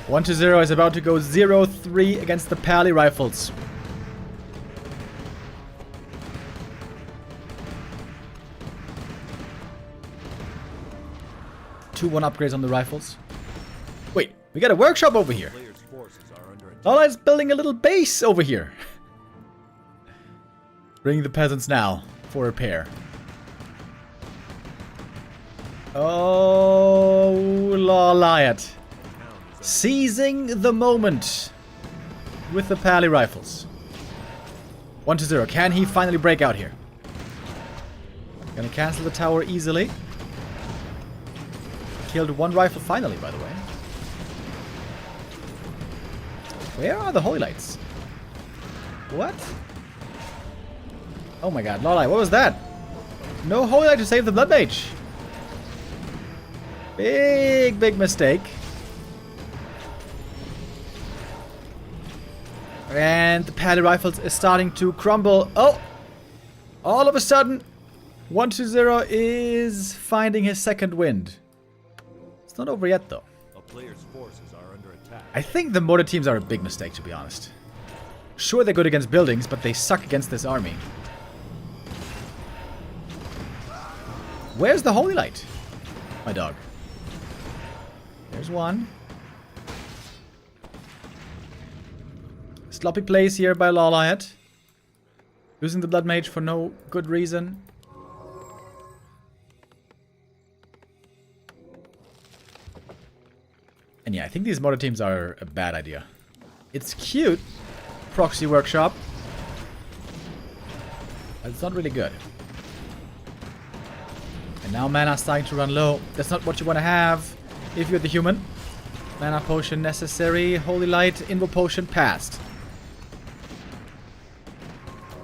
B: 1-0 is about to go 0-3 against the Pally Rifles. Two 1 upgrades on the rifles. Wait, we got a workshop over here. LaLiet's building a little base over here. Bring the peasants now for repair. Oh, LawLiet. Seizing the moment with the Pally rifles. 1-0. Can he finally break out here? Gonna cancel the tower easily. Killed one rifle finally, by the way. Where are the Holy Lights? What? Oh my god, LawLiet, what was that? No Holy Light to save the Blood Mage. Big, big mistake. And the Pally Rifles is starting to crumble. Oh! All of a sudden, 1-0 is finding his second wind. It's not over yet, though.
E: A player's forces are under attack.
B: I think the mortar teams are a big mistake, to be honest. Sure, they're good against buildings, but they suck against this army. Where's the Holy Light? My dog. There's one. Sloppy plays here by LawLiet. Using the Blood Mage for no good reason. And yeah, I think these mortar teams are a bad idea. It's cute, proxy workshop, but it's not really good. And now mana's starting to run low. That's not what you want to have if you're the human. Mana potion necessary. Holy Light, Invo potion passed.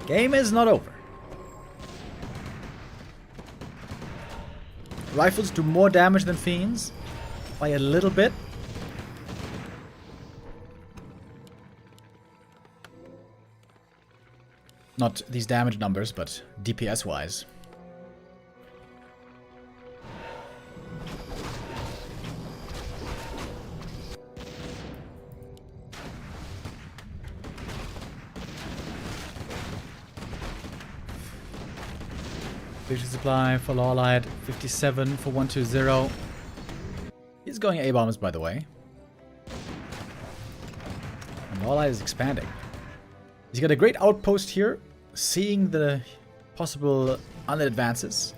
B: Game is not over. Rifles do more damage than fiends by a little bit. Not these damage numbers, but DPS wise. Vision supply for LawLiet, 57 for 1-2-0. He's going A-bombs, by the way. And LawLiet is expanding. He's got a great outpost here, seeing the possible unlit advances.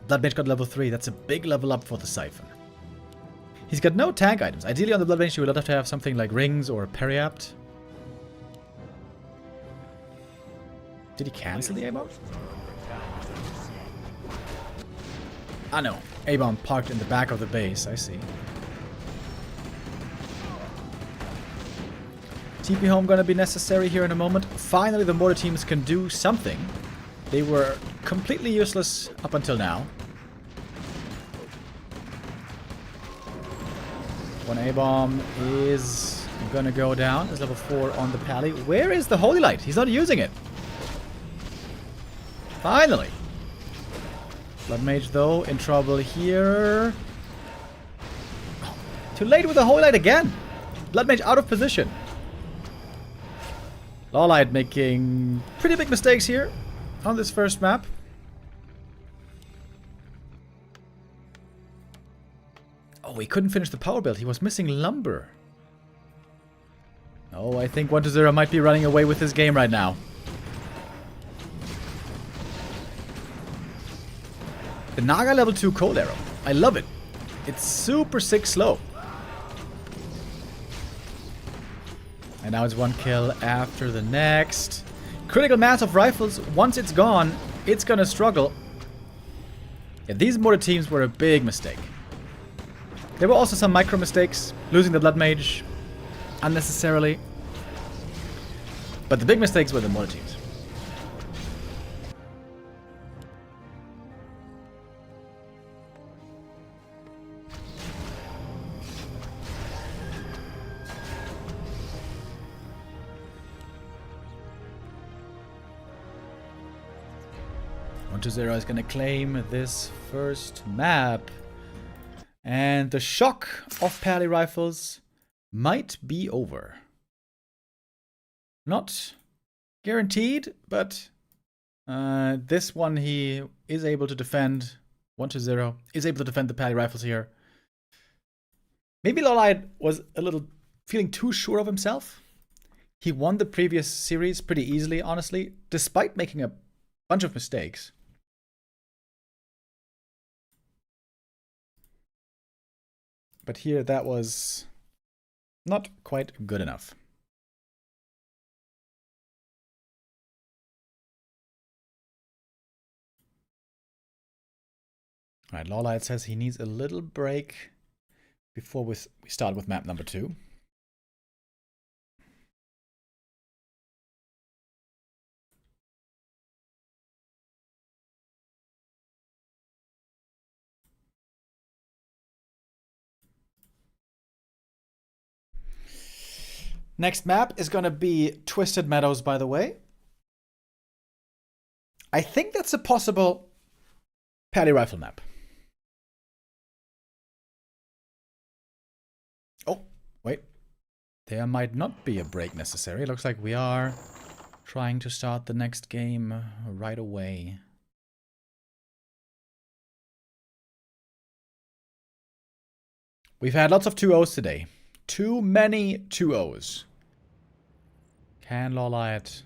B: Blood Mage got level 3. That's a big level up for the Siphon. He's got no tank items. Ideally on the Blood Mage you would have to have something like rings or periapt. Did he cancel the A-bomb? Ah no, A-bomb parked in the back of the base, I see. TP home gonna be necessary here in a moment. Finally the mortar teams can do something. They were completely useless up until now. One A-bomb is gonna go down. It's level 4 on the Pally. Where is the Holy Light? He's not using it. Finally. Blood Mage, though, in trouble here. Oh, too late with the Holy Light again. Blood Mage out of position. LawLiet making pretty big mistakes here on this first map. Oh, he couldn't finish the power build. He was missing lumber. Oh, I think 1-0 might be running away with this game right now. The Naga level 2 cold arrow. I love it. It's super sick slow. And now it's one kill after the next. Critical mass of rifles. Once it's gone, it's gonna struggle. Yeah, these mortar teams were a big mistake. There were also some micro mistakes. Losing the Blood Mage unnecessarily. But the big mistakes were the mortar teams. Zero is going to claim this first map. And the shock of Pally Rifles might be over. Not guaranteed, but this one he is able to defend. 1-0 is able to defend the Pally Rifles here. Maybe LawLiet was a little feeling too sure of himself. He won the previous series pretty easily, honestly, despite making a bunch of mistakes. But here, that was not quite good enough. All right, LawLiet says he needs a little break before we start with map number 2. Next map is going to be Twisted Meadows, by the way. I think that's a possible Pally Rifle map. Oh, wait. There might not be a break necessary. It looks like we are trying to start the next game right away. We've had lots of 2-0s today. Too many 2-0s. Can LawLiet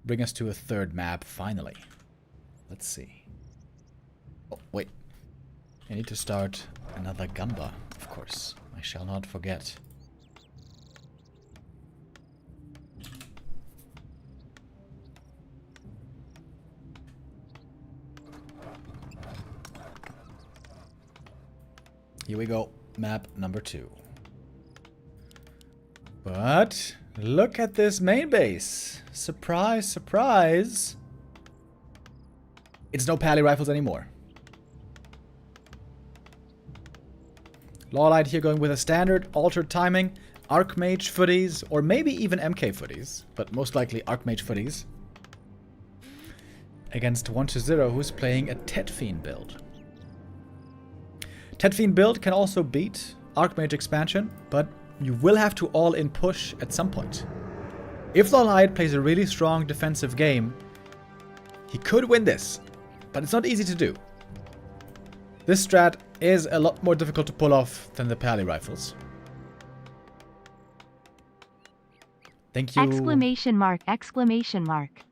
B: bring us to a third map finally? Let's see. Oh, wait. I need to start another Gamba, of course. I shall not forget. Here we go. Map number 2. But look at this main base. Surprise, surprise. It's no Pally Rifles anymore. LawLiet here going with a standard, altered timing, Archmage footies, or maybe even MK footies, but most likely Archmage footies. Against 1-0, who's playing a Tetfiend build. Tetfiend build can also beat Archmage expansion, but you will have to all-in push at some point. If LawLiet plays a really strong defensive game, he could win this, but it's not easy to do. This strat is a lot more difficult to pull off than the Pally Rifles. Thank you.
C: Exclamation mark, exclamation mark.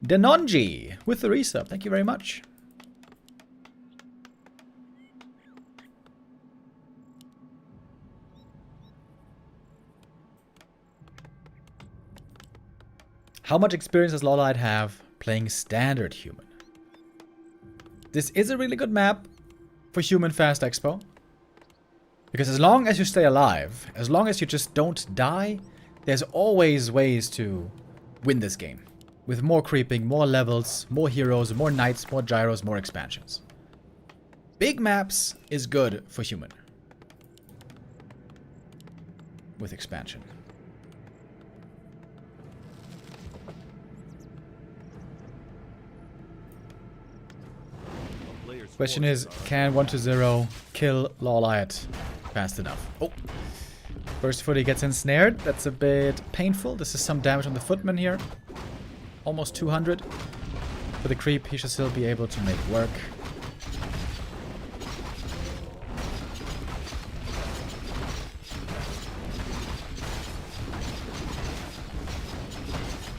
B: Denonji with the resub. Thank you very much. How much experience does LawLiet have playing standard human? This is a really good map for human fast expo. Because as long as you stay alive, as long as you just don't die, there's always ways to win this game. With more creeping, more levels, more heroes, more knights, more gyros, more expansions. Big maps is good for human. With expansion. Question is, can 1-0 kill LawLiet fast enough? Oh, first footy gets ensnared. That's a bit painful. This is some damage on the footman here. Almost 200. For the creep, he should still be able to make work.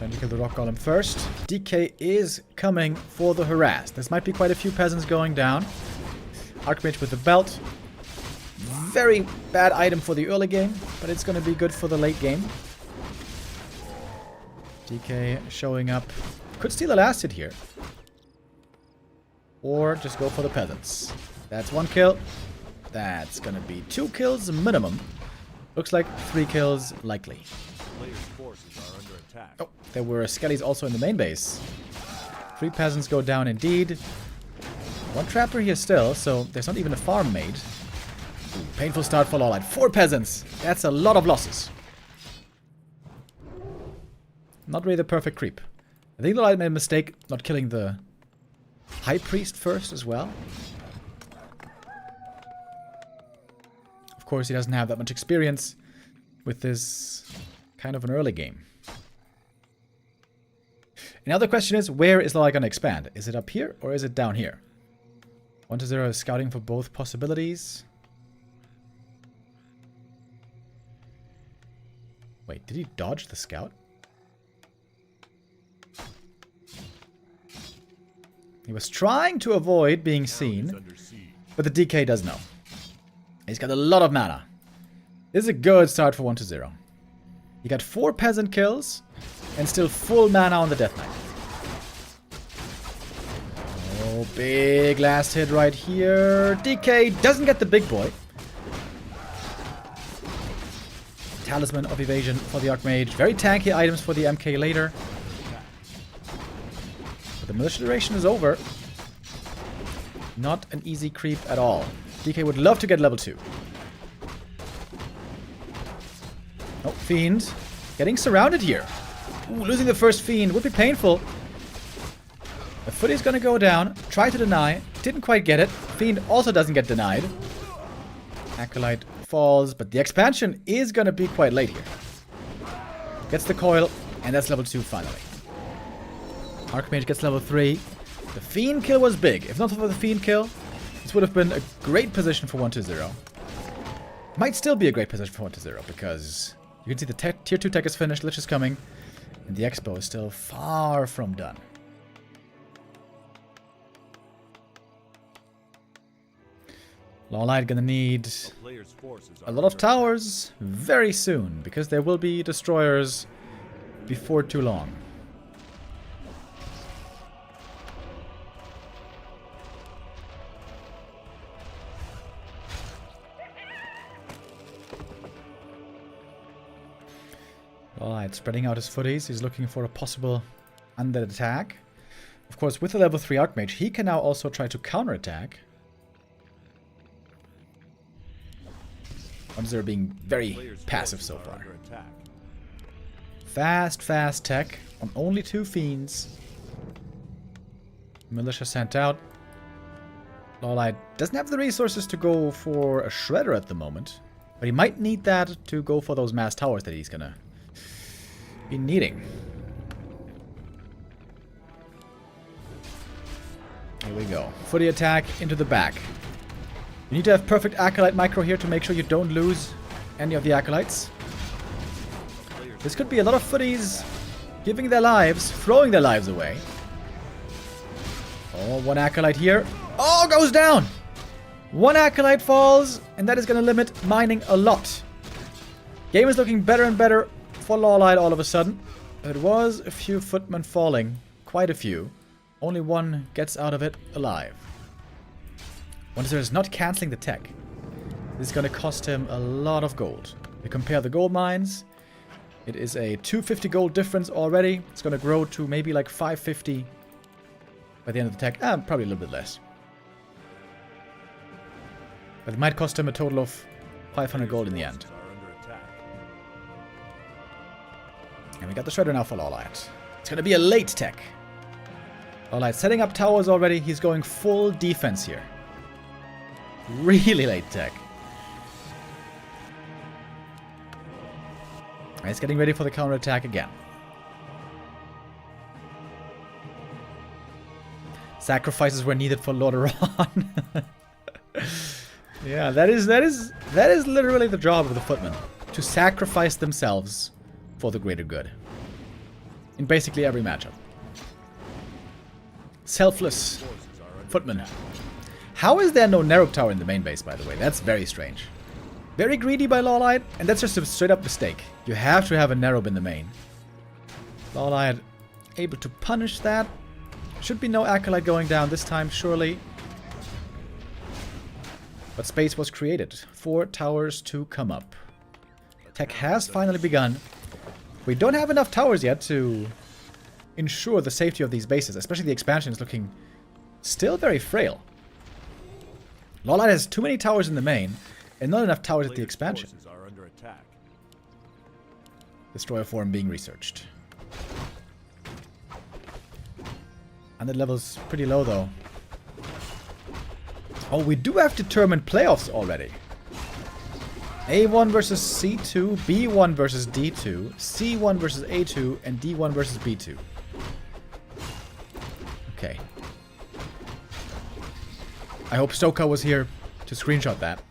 B: Trying to kill the rock golem first. DK is coming for the harass. This might be quite a few peasants going down. Archmage with the belt. Very bad item for the early game, but it's going to be good for the late game. DK showing up. Could steal a last hit here. Or just go for the peasants. That's 1 kill. That's going to be 2 kills minimum. Looks like 3 kills likely.
E: Players' forces are under attack.
B: Oh, there were skellies also in the main base. 3 peasants go down indeed. 1 trapper here still, so there's not even a farm made. Ooh, painful start for LawLiet. 4 peasants. That's a lot of losses. Not really the perfect creep. I think LawLiet made a mistake not killing the High Priest first as well. Of course, he doesn't have that much experience with this kind of an early game. Another question is, where is LawLiet going to expand? Is it up here or is it down here? 1-0 is scouting for both possibilities. Wait, did he dodge the scout? He was trying to avoid being seen, but the DK does know. He's got a lot of mana. This is a good start for 1-0. He got 4 peasant kills and still full mana on the Death Knight. Oh, big last hit right here. DK doesn't get the big boy. Talisman of Evasion for the Archmage. Very tanky items for the MK later. But the militia duration is over. Not an easy creep at all. DK would love to get level 2. Oh, Fiend. Getting surrounded here. Ooh, losing the first Fiend would be painful. The footy's gonna go down. Try to deny. Didn't quite get it. Fiend also doesn't get denied. Acolyte falls, but the expansion is gonna be quite late here. Gets the coil, and that's level 2 finally. Archmage gets level 3. The Fiend kill was big. If not for the Fiend kill, this would have been a great position for 1-0. Might still be a great position for 1-0, because you can see the tier 2 tech is finished, Lich is coming, and the expo is still far from done. LawLiet gonna need a lot of towers very soon, because there will be destroyers before too long. LawLiet spreading out his footies. He's looking for a possible undead attack. Of course, with the level 3 Archmage, he can now also try to counterattack. 1-0 being very passive so far. Fast tech on only 2 Fiends. Militia sent out. LawLiet doesn't have the resources to go for a Shredder at the moment, but he might need that to go for those mass towers that he's gonna be needing. Here we go. Footy attack into the back. You need to have perfect Acolyte micro here to make sure you don't lose any of the Acolytes. This could be a lot of footies giving their lives, throwing their lives away. Oh, 1 Acolyte here. Oh, goes down! 1 Acolyte falls, and that is going to limit mining a lot. Game is looking better and better for LawLiet all of a sudden. It was a few footmen falling. Quite a few. Only 1 gets out of it alive. 1-0 is not cancelling the tech. This is going to cost him a lot of gold. We compare the gold mines. It is a 250 gold difference already. It's going to grow to maybe like 550 by the end of the tech. Probably a little bit less. But it might cost him a total of 500 gold in the end. And we got the Shredder now for LawLiet. It's going to be a late tech. LawLiet setting up towers already. He's going full defense here. Really late tech. And he's getting ready for the counterattack again. Sacrifices were needed for LawLiet. Yeah, that is literally the job of the footmen. To sacrifice themselves for the greater good. in basically every matchup. Selfless footman. How is there no Narrow Tower in the main base, by the way? That's very strange. Very greedy by LawLiet, and that's just a straight up mistake. You have to have a Narrow in the main. LawLiet able to punish that. Should be no Acolyte going down this time, surely. But space was created. 4 towers to come up. Tech has finally begun. We don't have enough towers yet to ensure the safety of these bases, especially the expansion is looking still very frail. LawLiet has too many towers in the main, and not enough towers at the expansion. Destroyer form being researched. And the level's pretty low though. Oh, we do have determined playoffs already. A1 versus C2, B1 versus D2, C1 versus A2, and D1 versus B2. Okay. I hope Stoka was here to screenshot that.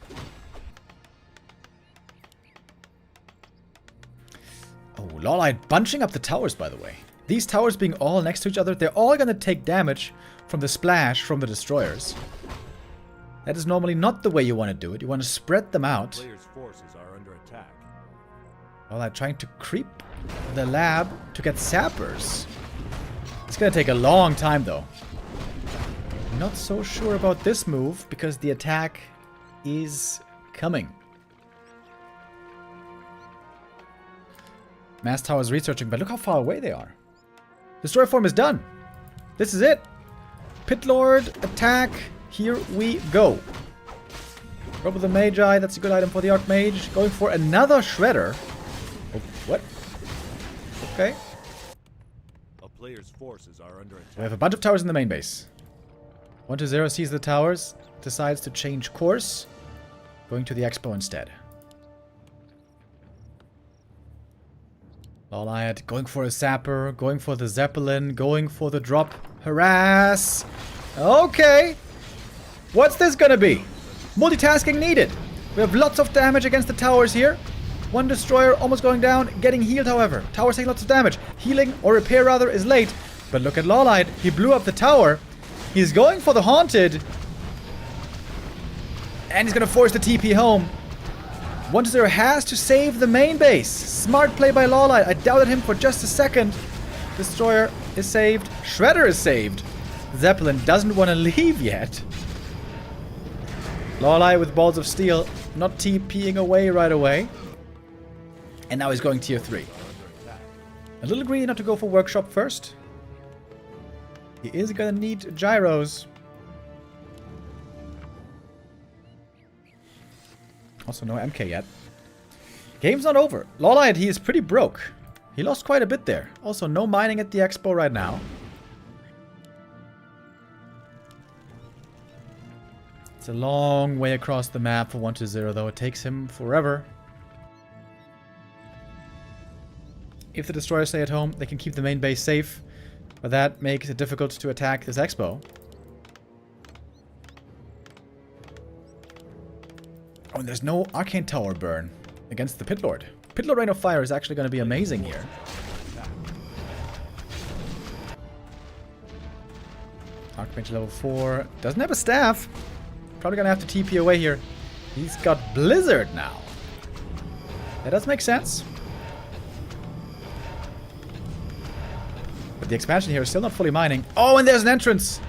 B: Oh, LawLiet bunching up the towers, by the way. These towers being all next to each other, they're all gonna take damage from the splash from the destroyers. That is normally not the way you want to do it. You want to spread them out.
E: Players' forces are under attack.
B: LawLiet trying to creep the lab to get sappers. It's gonna take a long time though. Not so sure about this move because the attack is coming. Mass Tower is researching, but look how far away they are. Destroyer form is done. This is it. Pit Lord, attack. Here we go. Robe of the Magi, that's a good item for the Archmage. Going for another Shredder. Oh, what? Okay.
E: A player's forces are under attack.
B: We have a bunch of towers in the main base. 120 sees the towers, decides to change course. Going to the Expo instead. LawLiet going for a Sapper, going for the Zeppelin, going for the drop. Harass! Okay! What's this gonna be? Multitasking needed. We have lots of damage against the towers here. One destroyer almost going down, getting healed however. Towers take lots of damage. Healing, or repair rather, is late. But look at LawLiet. He blew up the tower. He's going for the Haunted. And he's gonna force the TP home. 120 has to save the main base. Smart play by LawLiet. I doubted him for just a second. Destroyer is saved. Shredder is saved. Zeppelin doesn't want to leave yet. LawLiet with Balls of Steel, not TPing away right away. And now he's going tier 3. A little greedy not to go for Workshop first. He is gonna need gyros. Also no MK yet. Game's not over. LawLiet, he is pretty broke. He lost quite a bit there. Also no mining at the Expo right now. It's a long way across the map for 120 though. It takes him forever. If the destroyers stay at home, they can keep the main base safe. But that makes it difficult to attack this Expo. Oh, and there's no Arcane Tower burn against the Pit Lord. Pit Lord Rain of Fire is actually going to be amazing here. Archmage level 4. Doesn't have a staff. Probably going to have to TP away here. He's got Blizzard now. That does make sense. But the expansion here is still not fully mining. Oh, and there's an entrance.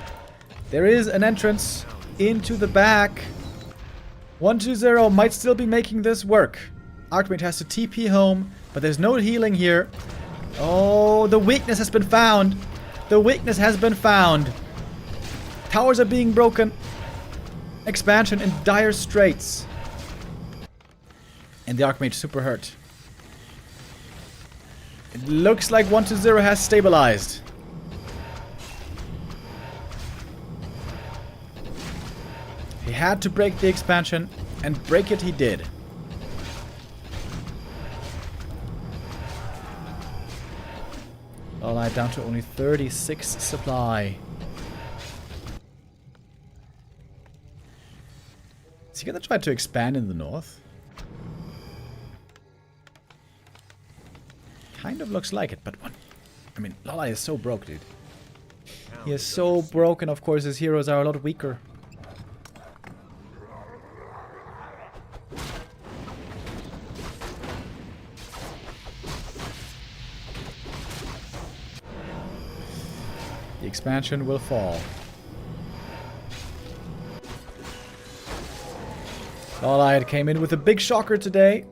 B: There is an entrance into the back. 120 might still be making this work. Archmage has to TP home, but there's no healing here. Oh, the weakness has been found. The weakness has been found. Towers are being broken. Expansion in dire straits. And the Archmage super hurt. It looks like 120 has stabilized. He had to break the expansion, and break it he did. LawLiet down to only 36 supply. Is he gonna try to expand in the north? Kind of looks like it, but I mean, LaLiet is so broke, dude. He is so broken, of course, his heroes are a lot weaker. The expansion will fall. LawLiet came in with a big shocker today.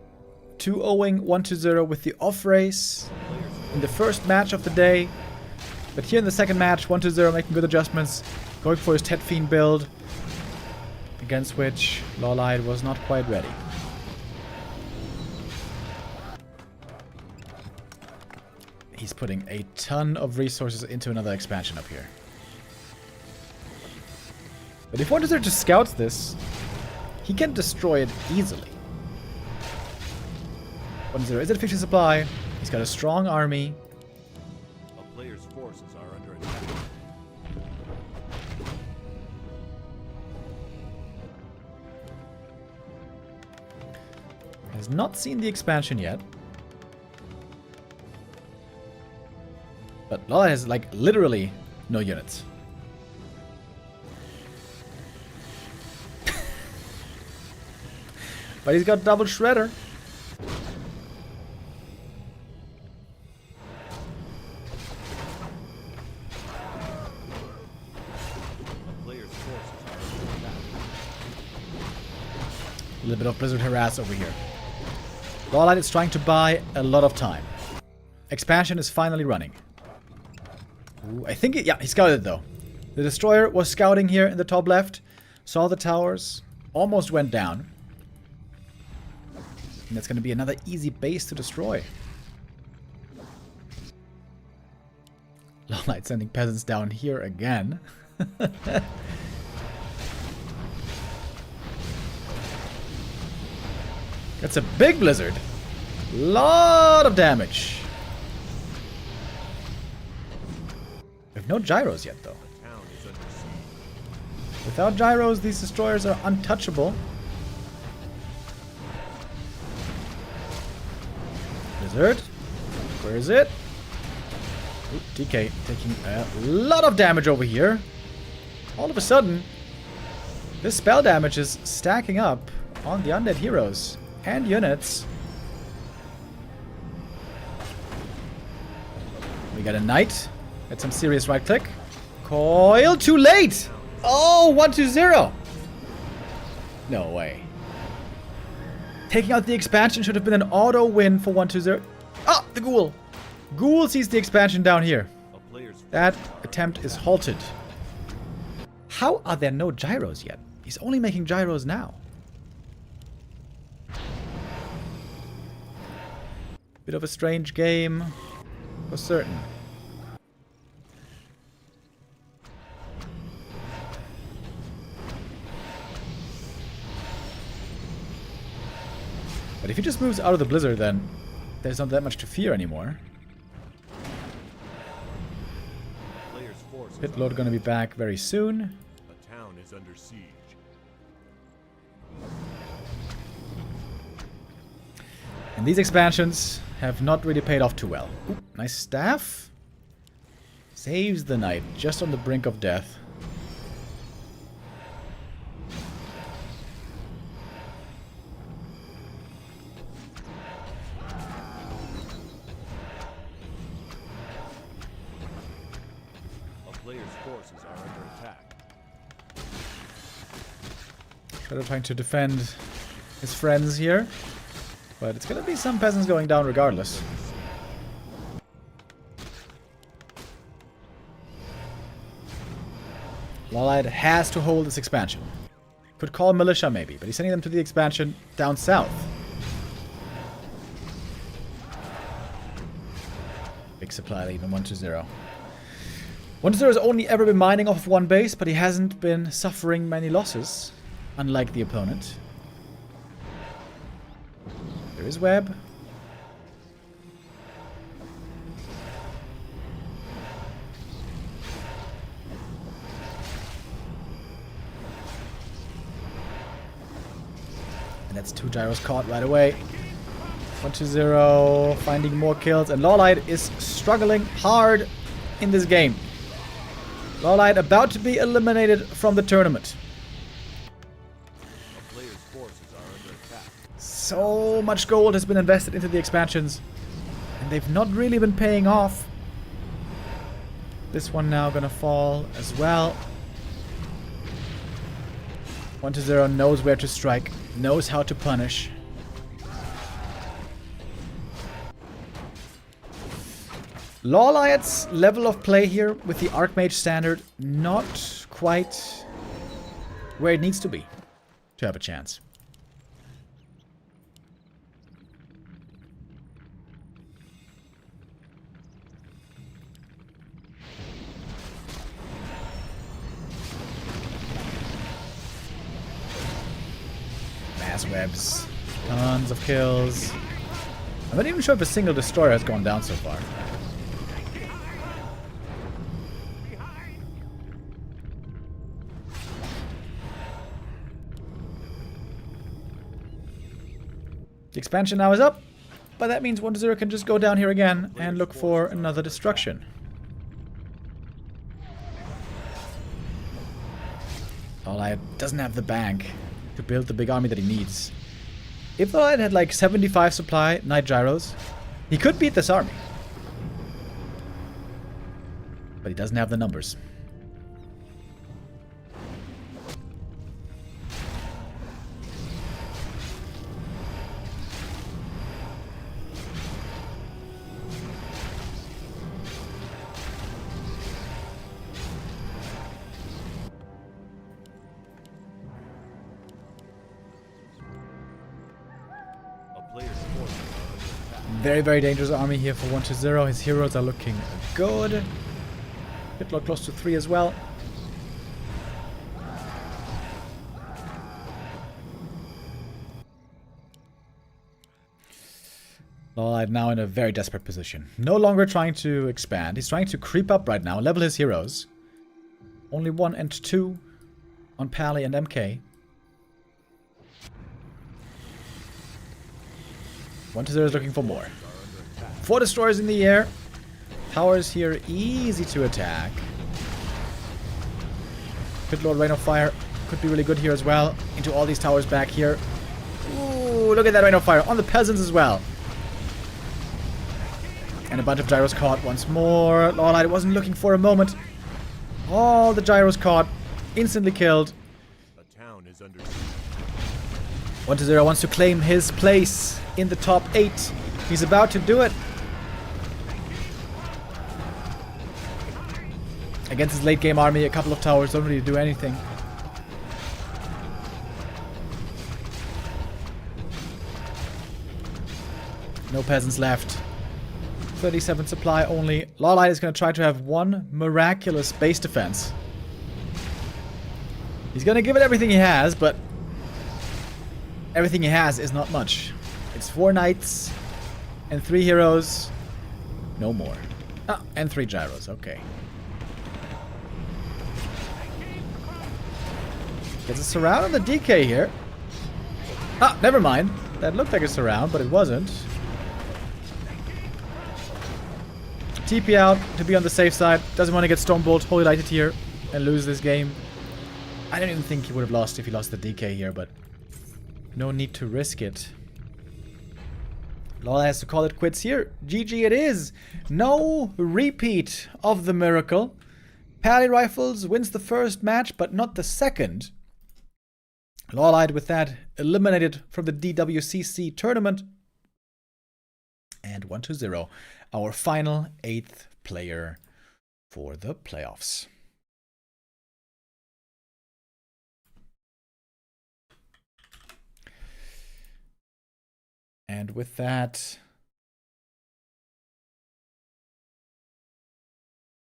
B: 2-0-ing 1-0 with the off race in the first match of the day. But here in the second match, 1-0 making good adjustments. Going for his Tet Fiend build. Against which LawLiet was not quite ready. He's putting a ton of resources into another expansion up here. But if 1-0 just scouts this, he can destroy it easily. 1-0 is at 50 supply. He's got a strong army.
E: A player's forces are under attack.
B: Has not seen the expansion yet. But LaLiet has, like, literally no units. But he's got double shredder.
E: A player's forces are under attack.
B: A little bit of Blizzard harass over here. LawLiet is trying to buy a lot of time. Expansion is finally running. Ooh, I think yeah, he scouted though. The destroyer was scouting here in the top left. Saw the towers. Almost went down. And that's going to be another easy base to destroy. LawLiet sending peasants down here again. That's a big blizzard. Lot of damage. We have no gyros yet, though.
E: The town is under siege.
B: Without gyros, these destroyers are untouchable. Blizzard. Where is it? Ooh, DK taking a lot of damage over here. All of a sudden, this spell damage is stacking up on the undead heroes and units. We got a knight. Got some serious right click. Coil too late! Oh, 1-0. No way. Taking out the expansion should have been an auto win for 1-0. Ah, the ghoul. Ghoul sees the expansion down here.
E: A player's
B: That attempt is halted. How are there no gyros yet? He's only making gyros now. Bit of a strange game, for certain. But if he just moves out of the blizzard, then there's not that much to fear anymore.
E: player's forces
B: Pit Lord gonna be back very soon.
E: The town is under siege.
B: And these expansions have not really paid off too well. Ooh, nice staff. Saves the knight just on the brink of death.
E: A player's forces are under attack.
B: Shadow trying to defend his friends here. But it's gonna be some peasants going down regardless. LawLiet has to hold this expansion. Could call militia maybe, but he's sending them to the expansion down south. Big supply lead in 1-0. 1-0 has only ever been mining off of one base, but he hasn't been suffering many losses, unlike the opponent. There is web. And that's 2 gyros caught right away. 1-0, finding more kills, and LawLiet is struggling hard in this game. LawLiet about to be eliminated from the tournament.
E: A player's forces are under attack.
B: So much gold has been invested into the expansions, and they've not really been paying off. This one now gonna fall as well. 1-0 knows where to strike, knows how to punish. LawLiet's level of play here with the Archmage standard not quite where it needs to be to have a chance. Mass webs, tons of kills. I'm not even sure if a single destroyer has gone down so far. The expansion now is up, but that means 1-0 can just go down here again and look for another destruction. LaLiet doesn't have the bank to build the big army that he needs. If LaLiet had like 75 supply Knight Gyros, he could beat this army. But he doesn't have the numbers. Very, very dangerous army here for 1-0. His heroes are looking good. Bit lot close to 3 as well. LaLiet now in a very desperate position. No longer trying to expand. He's trying to creep up right now, level his heroes. Only 1 and 2 on Pally and MK. 1-0 is looking for more. 4 destroyers in the air. Towers here easy to attack. Pit Lord Rain of Fire could be really good here as well. Into all these towers back here. Ooh, look at that Rain of Fire on the peasants as well. And a bunch of gyros caught once more. LawLiet wasn't looking for a moment. All the gyros caught. Instantly killed.
E: A town is under
B: 1-0 wants to claim his place in the top 8. He's about to do it. Against his late game army, a couple of towers don't really do anything. No peasants left. 37 supply only. LawLiet is going to try to have one miraculous base defense. He's going to give it everything he has, but everything he has is not much. It's 4 knights and 3 heroes. No more. Ah, and 3 gyros. Okay. Gets a surround on the DK here. Ah, never mind. That looked like a surround, but it wasn't. TP out to be on the safe side. Doesn't want to get Stormbolt, Holy Lighted here, and lose this game. I don't even think he would have lost if he lost the DK here, but no need to risk it. LawLiet has to call it quits here. GG it is. No repeat of the miracle. Pally Rifles wins the first match, but not the second. LawLiet with that eliminated from the DWCC tournament. And 1-0. Our final 8th player for the playoffs. And with that,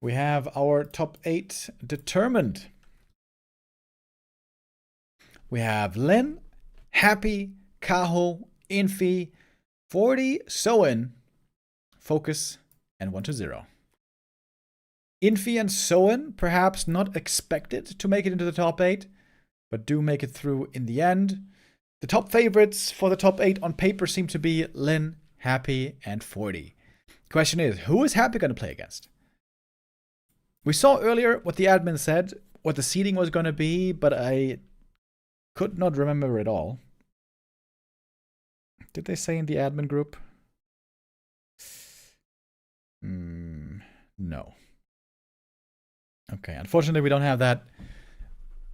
B: we have our top 8 determined. We have Lin, Happy, Kaho, Infi, 40, Soen, FoCuS, and 1-0. Infi and Soen perhaps not expected to make it into the top 8, but do make it through in the end. The top favorites for the top 8 on paper seem to be Lin, Happy, and 40. Question is, who is Happy going to play against? We saw earlier what the admin said, what the seeding was going to be, but I could not remember it all. Did they say in the admin group? No. Okay, unfortunately we don't have that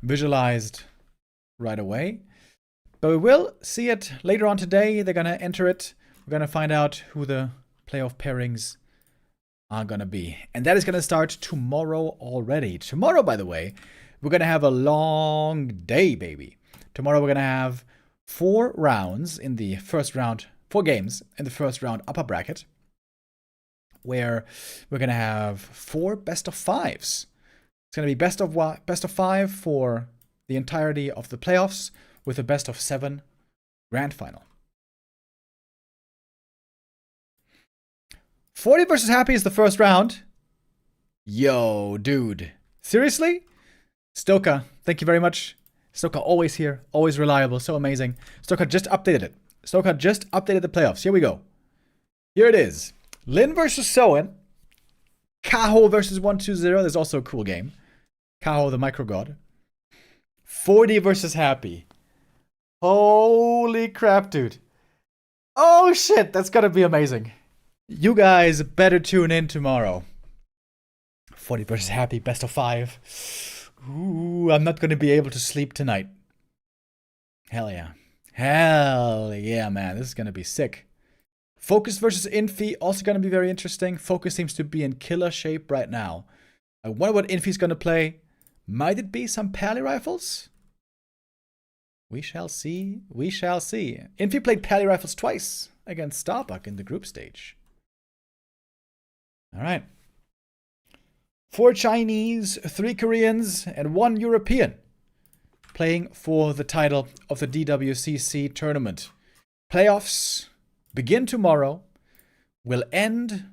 B: visualized right away. But we will see it later on today. They're going to enter it. We're going to find out who the playoff pairings are going to be. And that is going to start tomorrow already. Tomorrow, by the way, we're going to have a long day, baby. Tomorrow we're going to have 4 rounds in the first round, 4 games in the first round upper bracket, where we're going to have 4 best of 5s. It's going to be best of 5 for the entirety of the playoffs, with a best of 7 grand final. 40 versus Happy is the first round. Yo, dude. Seriously? Stoka, thank you very much. Stoka always here, always reliable, so amazing. Stoka just updated it. Stoka just updated the playoffs. Here we go. Here it is. Lin versus Soen. Kaho versus 120. There's also a cool game. Kaho, the micro god. 40 versus Happy. Holy crap, dude. Oh shit, that's gonna be amazing. You guys better tune in tomorrow. 40 versus Happy, best of 5. Ooh, I'm not gonna be able to sleep tonight. Hell yeah. Hell yeah, man. This is gonna be sick. FoCuS versus Infi, also gonna be very interesting. FoCuS seems to be in killer shape right now. I wonder what Infi's gonna play. Might it be some Pally rifles? We shall see. We shall see. Infi played Pally rifles twice against Starbuck in the group stage. All right. 4 Chinese, 3 Koreans, and 1 European playing for the title of the DWCC tournament. Playoffs begin tomorrow, will end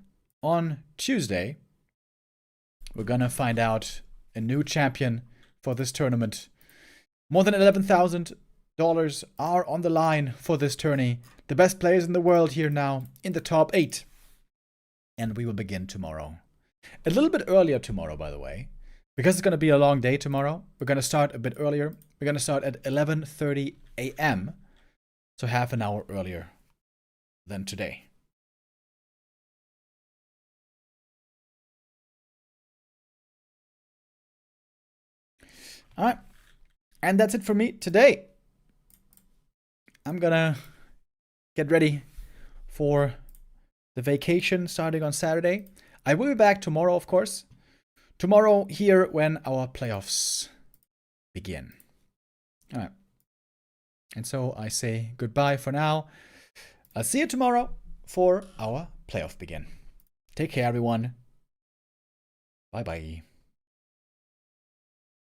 B: on Tuesday. We're gonna find out a new champion for this tournament. More than $11,000 are on the line for this tourney. The best players in the world here now in the top 8. And we will begin tomorrow. A little bit earlier tomorrow, by the way, because it's going to be a long day tomorrow. We're going to start a bit earlier. We're going to start at 11:30 a.m. So half an hour earlier than today. All right. And that's it for me today. I'm going to get ready for the vacation starting on Saturday. I will be back tomorrow, of course. Tomorrow here when our playoffs begin. All right. And so I say goodbye for now. I'll see you tomorrow for our playoff begin. Take care, everyone. Bye-bye.